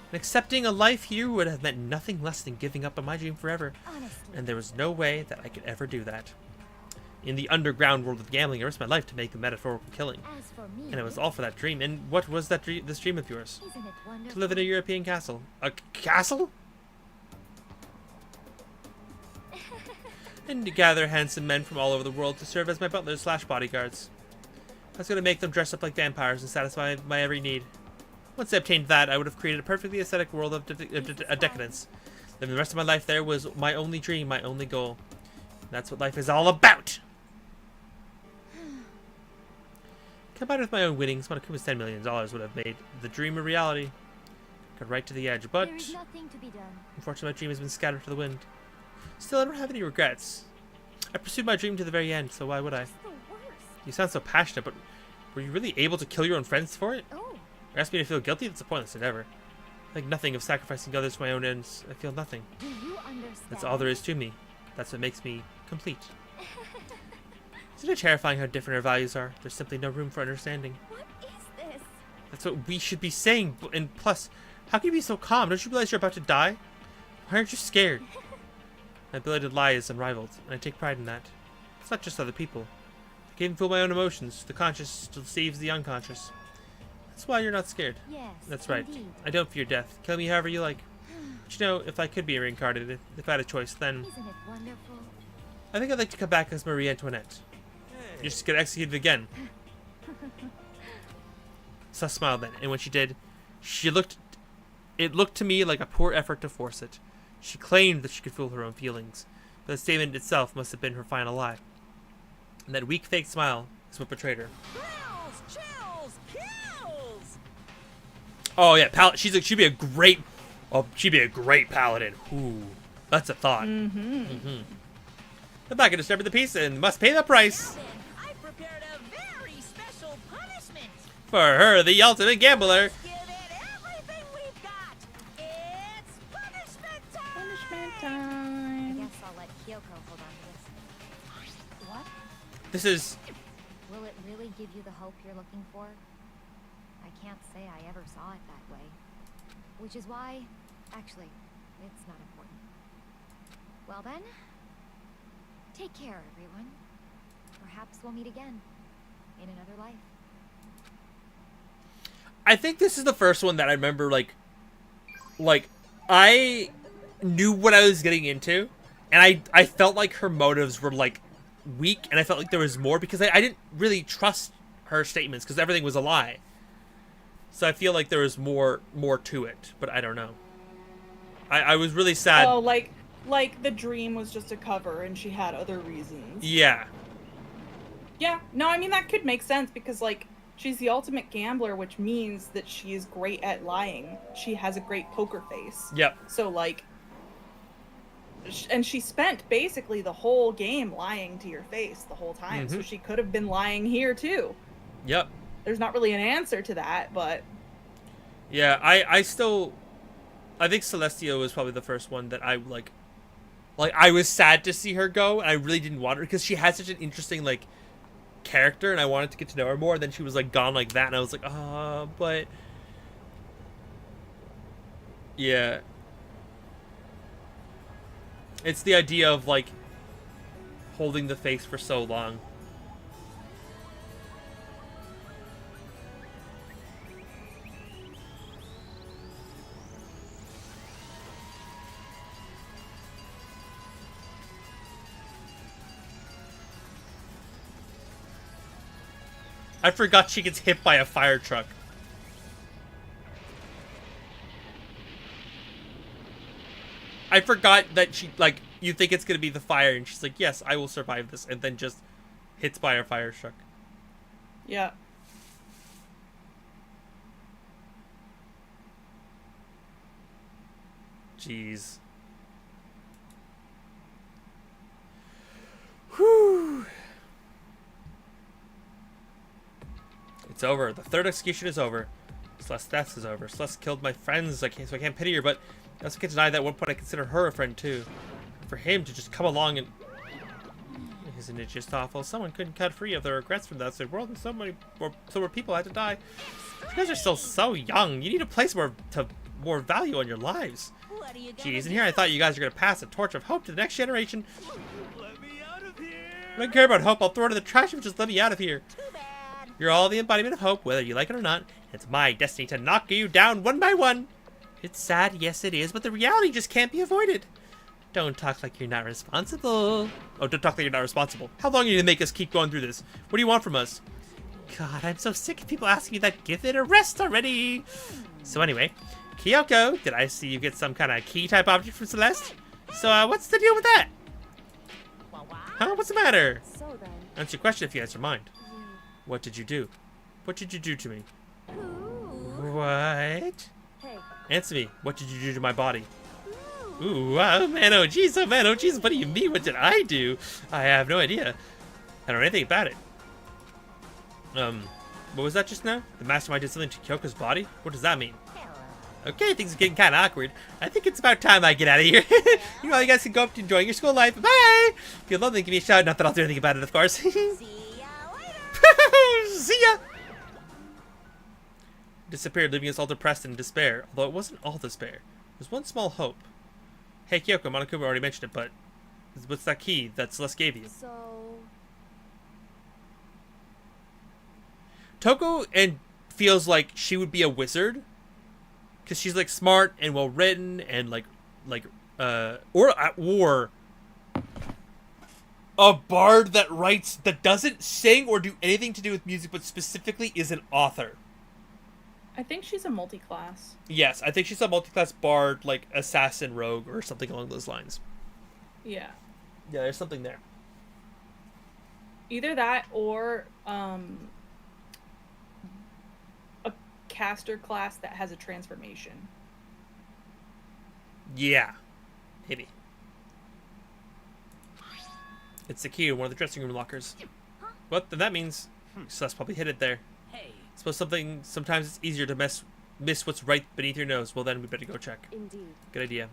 And accepting a life here would have meant nothing less than giving up on my dream forever.
Honestly.
And there was no way that I could ever do that. In the underground world of gambling, I risked my life to make a metaphorical killing.
As for me,
And it was all for that dream. And what was that this dream of yours?
isn't it wonderful?
To live in a European castle. A castle? And to gather handsome men from all over the world to serve as my butlers / bodyguards. I was going to make them dress up like vampires and satisfy my every need. Once I obtained that, I would have created a perfectly aesthetic world of decadence. Then the rest of my life there was my only dream, my only goal. That's what life is all about! Combined with my own winnings, Monokuma's $10 million would have made the dream a reality. Got right to the edge, but
There is nothing to be done.
unfortunately my dream has been scattered to the wind. Still, I don't have any regrets. I pursued my dream to the very end, so why would I?
It's the worst.
You sound so passionate, but were you really able to kill your own friends for it?
Oh,
Or ask me to feel guilty? That's a pointless endeavor. I think nothing of sacrificing others for my own ends. I feel nothing.
do you understand?
That's all there is to me. That's what makes me complete. Isn't it terrifying how different our values are? There's simply no room for understanding.
What is this?
That's what we should be saying. And plus, how can you be so calm? Don't you realize you're about to die? Why aren't you scared? My ability to lie is unrivaled, and I take pride in that. It's not just other people. I can even feel my own emotions. The conscious deceives the unconscious. That's why you're not scared.
Yes.
That's right.
Indeed.
I don't fear death. Kill me however you like. But you know, if I could be reincarnated, if I had a choice, then
Isn't it wonderful?
I think I'd like to come back as Marie Antoinette.
hey,
You just get executed again. Celeste smiled then, and when she did, it looked to me like a poor effort to force it. She claimed that she could feel her own feelings, but the statement itself must have been her final lie. And that weak fake smile is what betrayed her.
Thrills, chills, kills!
Oh yeah, she'd be a great paladin. Ooh, that's a thought. The back of disturbing the peace and must pay the price.
Now then, I've prepared a very special punishment.
For her, the ultimate gambler.
Let's give it everything we've got. It's punishment time.
Punishment
I
time.
guess I'll let Kyoko hold on to this. What?
This is
Will it really give you the hope you're looking for? I can't say I ever saw it that way. Which is why, actually, it's not important. Well then, take care, everyone. Perhaps we'll meet again in another life.
I think this is the first one that I remember, like I knew what I was getting into, and I felt like her motives were, like, weak, and I felt like there was more, because I didn't really trust her statements, because everything was a lie. So I feel like there was more to it, but I don't know. I was really sad.
Oh, like the dream was just a cover and she had other reasons.
Yeah.
Yeah, no, I mean, that could make sense because, like, she's the ultimate gambler, which means that she is great at lying. She has a great poker face.
Yep.
So, like, and she spent basically the whole game lying to your face the whole time. So she could have been lying here, too.
Yep.
There's not really an answer to that, but...
Yeah, I think Celestia was probably the first one that I, I was sad to see her go, and I really didn't want her, because she had such an interesting, like, character, and I wanted to get to know her more, and then she was, like, gone like that, and I was like, but... Yeah. It's the idea of, like, holding the face for so long. I forgot she gets hit by a fire truck. I forgot that she, like, you think it's gonna be the fire, and she's like, yes, I will survive this, and then just hits by a fire truck.
Yeah.
Jeez. Whew. It's over. The third execution is over. Celeste's death is over. Celeste killed my friends, so I can't pity her, but I also can't deny that at one point I considered her a friend too. For him to just come along and... Isn't it just awful? Someone couldn't cut free of the regrets from the outside world, and so many more people had to die. You guys are still so young. You need to place more value on your lives. Jeez, and here I thought you guys were going to pass the torch of hope to the next generation.
Let me out of here!
I don't care about hope. I'll throw it in the trash if you just let me out of here. You're all the embodiment of hope, whether you like it or not. It's my destiny to knock you down one by one. It's sad, yes it is, but the reality just can't be avoided. Don't talk like you're not responsible. Oh, don't talk like you're not responsible. How long are you going to make us keep going through this? What do you want from us? God, I'm so sick of people asking me that. Give it a rest already. So anyway, Kyoko, did I see you get some kind of key type object from Celeste? So what's the deal with that? Huh? What's the matter?
So then,
Answer your question if you answer mine. What did you do? What did you do to me? What?
hey,
Answer me. What did you do to my body? Ooh, oh man, oh jeez, what do you mean? What did I do? I have no idea. I don't know anything about it. What was that just now? The mastermind did something to Kyoko's body? What does that mean? Okay, things are getting kind of awkward. I think it's about time I get out of here. You know, you guys can go up to enjoying your school life. Bye! If you're lonely, give me a shout. Not that I'll do anything about it, of course.
See ya later.
See ya! Disappeared, leaving us all depressed and in despair. Although it wasn't all despair. There was one small hope. Hey, Kyoko, Monokuma already mentioned it, but what's that key that Celeste gave you?
so
Toko and feels like she would be a wizard, because she's like smart and well written and or a bard that writes, that doesn't sing or do anything to do with music, but specifically is an author.
I think she's a multi-class.
Yes, I think she's a multi-class bard, like assassin rogue or something along those lines.
Yeah.
Yeah, there's something there.
Either that or a caster class that has a transformation.
Yeah, maybe. It's the key to one of the dressing room lockers. What? Then that means Celeste probably hid it there.
Hey,
Suppose sometimes it's easier to miss what's right beneath your nose. Well, then we better go check.
Indeed.
Good idea.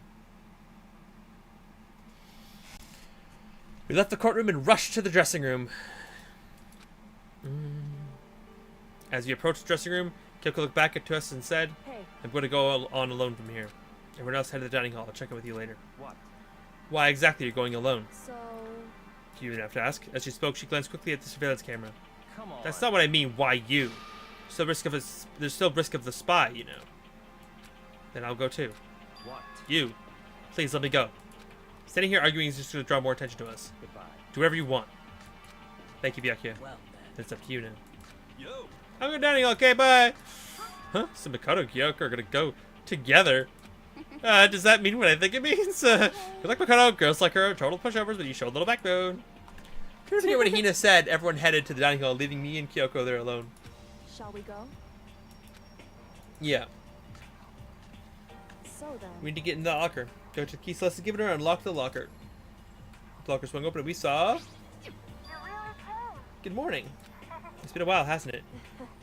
We left the courtroom and rushed to the dressing room. As we approached the dressing room, Kyoko looked back at us and said,
Hey,
I'm going to go on alone from here. Everyone else head to the dining hall. I'll check in with you later.
What?
Why exactly are you going alone?
so
You didn't have to ask. As she spoke, she glanced quickly at the surveillance camera.
Come on.
That's not what I mean. Why you? There's still risk of the spy, you know. Then I'll go too.
What?
You. Please let me go. Standing here arguing is just going to draw more attention to us.
Goodbye.
Do whatever you want. Thank you, Byakuya.
well then.
It's up to you now.
Yo,
I'm going dining. Okay, bye. Huh? So Makoto and Kyoko are going to go together. Does that mean what I think it means? Good luck, Makoto. Girls like her are total pushovers, but you showed a little backbone. Trying to hear what Hina said. Everyone headed to the dining hall, leaving me and Kyoko there alone.
shall we go?
Yeah.
So then.
We need to get in the locker. Go to the key Celeste has given her and unlock the locker. The locker swung open and we saw... Good morning. It's been a while, hasn't it?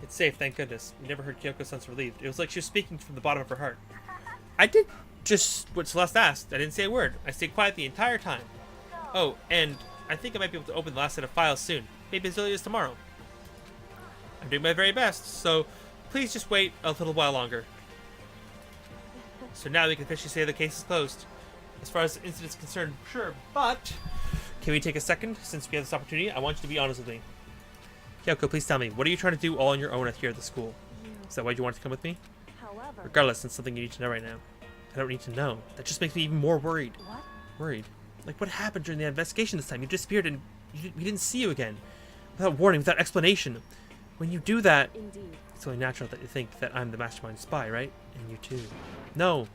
It's safe, thank goodness. We never heard Kyoko sound relieved. It was like she was speaking from the bottom of her heart. I did just what Celeste asked. I didn't say a word. I stayed quiet the entire time. Oh, and I think I might be able to open the last set of files soon. Maybe as early as tomorrow. I'm doing my very best, so please just wait a little while longer. So now we can officially say the case is closed. As far as the incident is concerned, sure, but... Can we take a second, since we have this opportunity? I want you to be honest with me. Kyoko, please tell me, what are you trying to do all on your own here at the school? Is that why you wanted to come with me?
However.
Regardless, it's something you need to know right now. I don't need to know. That just makes me even more worried.
What?
Worried? Like, what happened during the investigation this time? You disappeared and we didn't see you again. Without warning, without explanation. When you do that,
Indeed.
it's only natural that you think that I'm the mastermind spy, right? And you too. No.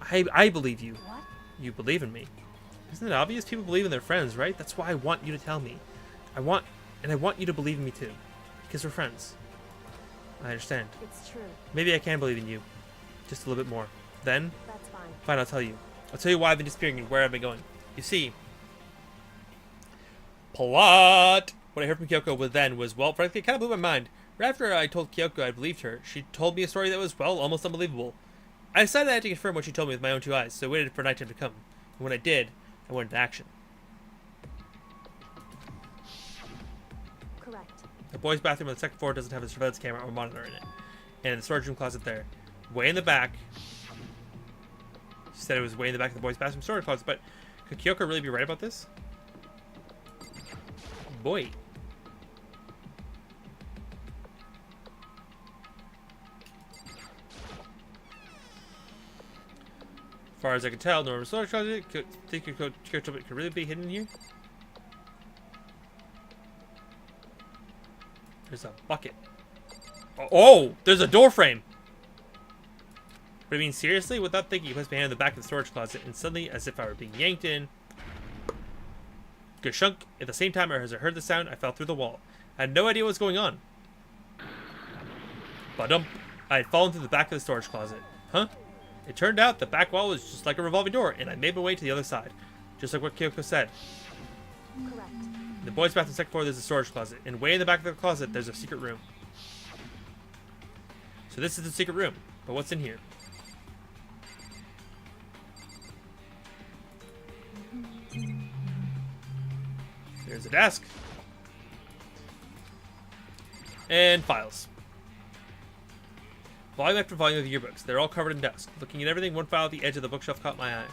I believe you.
What?
You believe in me. Isn't it obvious? People believe in their friends, right? That's why I want you to tell me. I want you to believe in me too. Because we're friends. I understand.
It's true.
Maybe I can believe in you. Just a little bit more. Then,
That's fine.
fine, I'll tell you. I'll tell you why I've been disappearing and where I've been going. You see, plot! What I heard from Kyoko was, well, frankly, it kind of blew my mind. Right after I told Kyoko I believed her, she told me a story that was, well, almost unbelievable. I decided I had to confirm what she told me with my own two eyes, so I waited for nighttime to come. And when I did, I went into action.
Correct.
The boys' bathroom on the second floor doesn't have a surveillance camera or monitor in it. And the storage room closet there. Way in the back. She said it was way in the back of the boys' bathroom storage closet, but could Kyoko really be right about this? Boy. As far as I can tell, no storage closet. Think Kyoko could really be hidden here? There's a bucket. Oh! There's a door frame! But I mean, seriously? Without thinking, he placed my hand in the back of the storage closet, and suddenly, as if I were being yanked in, Gashunk. At the same time, as I heard the sound, I fell through the wall. I had no idea what was going on. Ba-dump. I had fallen through the back of the storage closet. Huh? It turned out the back wall was just like a revolving door, and I made my way to the other side. Just like what Kyoko said.
Correct.
In the boys' bathroom second floor, there's a storage closet, and way in the back of the closet, there's a secret room. So this is the secret room, but what's in here? There's a desk. And files. Volume after volume of yearbooks. They're all covered in dust. Looking at everything, one file at the edge of the bookshelf caught my eye.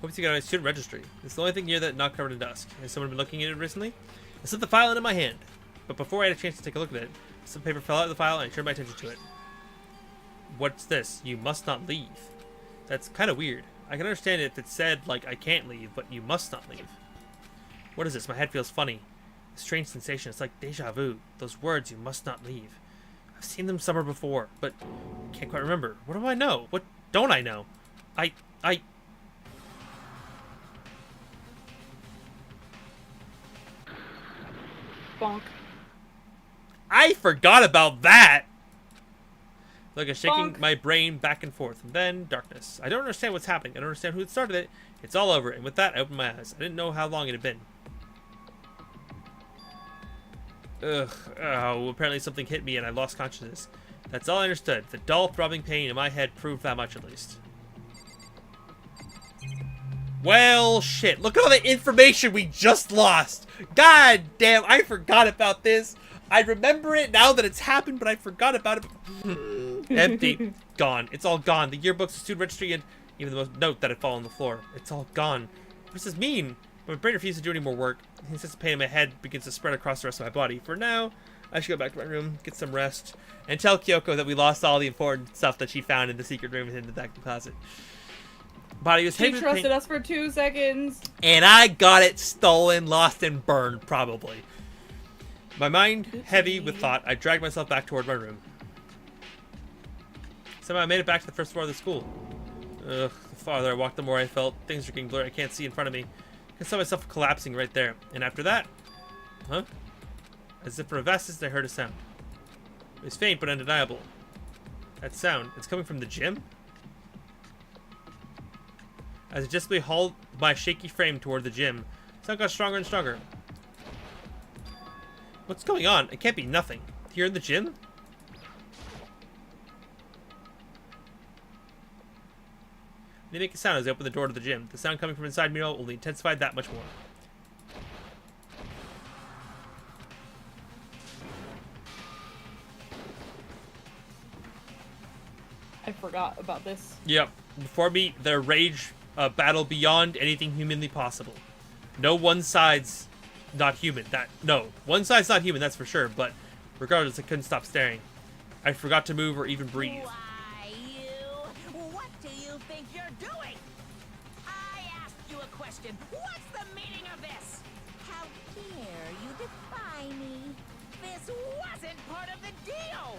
Hope you got my student registry. It's the only thing here that's not covered in dust. Has someone been looking at it recently? I slipped the file into my hand. But before I had a chance to take a look at it, some paper fell out of the file and I turned my attention to it. What's this? You must not leave. That's kind of weird. I can understand if it said, like, I can't leave, but you must not leave. What is this? My head feels funny. A strange sensation. It's like deja vu. Those words, you must not leave. I've seen them somewhere before, but can't quite remember. What do I know? What don't I know? I...
Bonk.
I forgot about that! Like a shaking
Bonk.
my brain back and forth. And then darkness. I don't understand what's happening. I don't understand who started it. It's all over. And with that, I opened my eyes. I didn't know how long it had been. Ugh. Oh, apparently something hit me and I lost consciousness. That's all I understood. The dull throbbing pain in my head proved that much at least. Well, shit. Look at all the information we just lost. God damn, I forgot about this. I remember it now that it's happened, but I forgot about it. Empty. Gone. It's all gone. The yearbooks, the student registry, and even the most note that had fallen on the floor. It's all gone. What does this mean? My brain refuses to do any more work. Since the pain in my head begins to spread across the rest of my body. For now, I should go back to my room, get some rest, and tell Kyoko that we lost all the important stuff that she found in the secret room in the back of the closet. Body was
She
heavy with
trusted
pain,
us for 2 seconds.
and I got it stolen, lost, and burned, probably. My mind heavy with thought, I dragged myself back toward my room. Somehow I made it back to the first floor of the school. Ugh, the farther I walked, the more I felt things are getting blurry. I can't see in front of me. I saw myself collapsing right there. And after that, huh? As if from a vast distance, I heard a sound. It was faint but undeniable. That sound, it's coming from the gym? As I just hauled my shaky frame toward the gym, the sound got stronger and stronger. What's going on? It can't be nothing. Here in the gym? They make a sound as I open the door to the gym. The sound coming from inside me only intensified that much more.
I forgot about this.
Yep. Before me, their rage battle beyond anything humanly possible. No one side's not human. One side's not human, that's for sure. But regardless, I couldn't stop staring. I forgot to move or even breathe.
Why, you? What do you think you're doing? I asked you a question. What's the meaning of this? How dare you defy me? This wasn't part of the deal.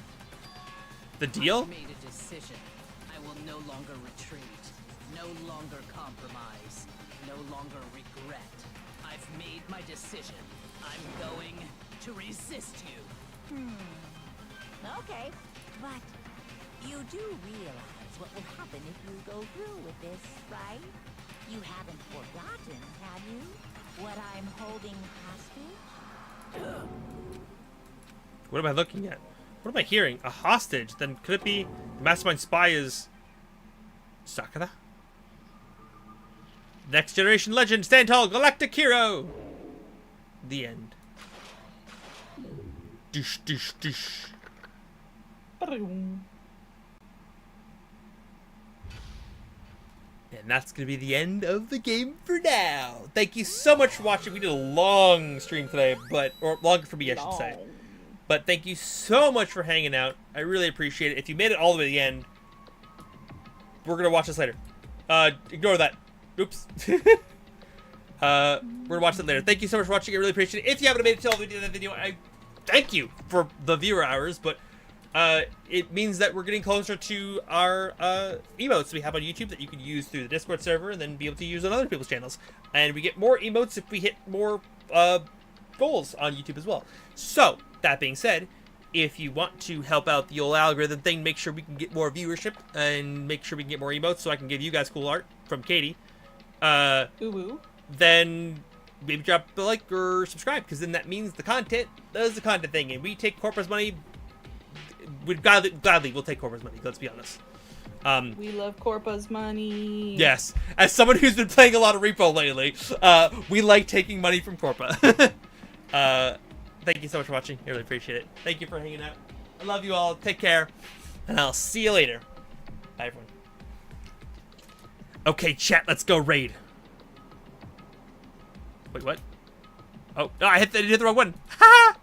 The deal?
I've made a decision. I will no longer retreat, no longer compromise, no longer regret. I've made my decision. I'm going to resist you.
Okay, but you do realize what will happen if you go through with this, right? You haven't forgotten, have you? What I'm holding hostage?
What am I looking at? What am I hearing? A hostage? Then could it be the mastermind spy is Sakura? Next generation legend, stand tall, galactic hero! The end. Dish, dish, dish.
Ba-doom.
And that's going to be the end of the game for now. Thank you so much for watching. We did a long stream today, or longer for me, I should say. But thank you so much for hanging out. I really appreciate it. If you made it all the way to the end, we're going to watch this later. Ignore that. Oops. We're going to watch it later. Thank you so much for watching. I really appreciate it. If you haven't made it till the end of the video, I thank you for the viewer hours. But it means that we're getting closer to our emotes we have on YouTube that you can use through the Discord server and then be able to use on other people's channels. And we get more emotes if we hit more goals on YouTube as well. So, that being said, if you want to help out the old algorithm thing, make sure we can get more viewership and make sure we can get more emotes so I can give you guys cool art from Katie.
Ooh.
Then maybe drop a like or subscribe, because then that means the content does the content thing, and we take Corpora's money. We'd gladly we'll take Corpora's money. Let's be honest.
We love Corpa's money.
Yes, as someone who's been playing a lot of Repo lately, we like taking money from Corpa. Thank you so much for watching. I really appreciate it. Thank you for hanging out. I love you all. Take care, and I'll see you later. Bye, everyone. Okay, chat. Let's go raid. Wait, what? Oh, no, I hit the wrong one. Ha!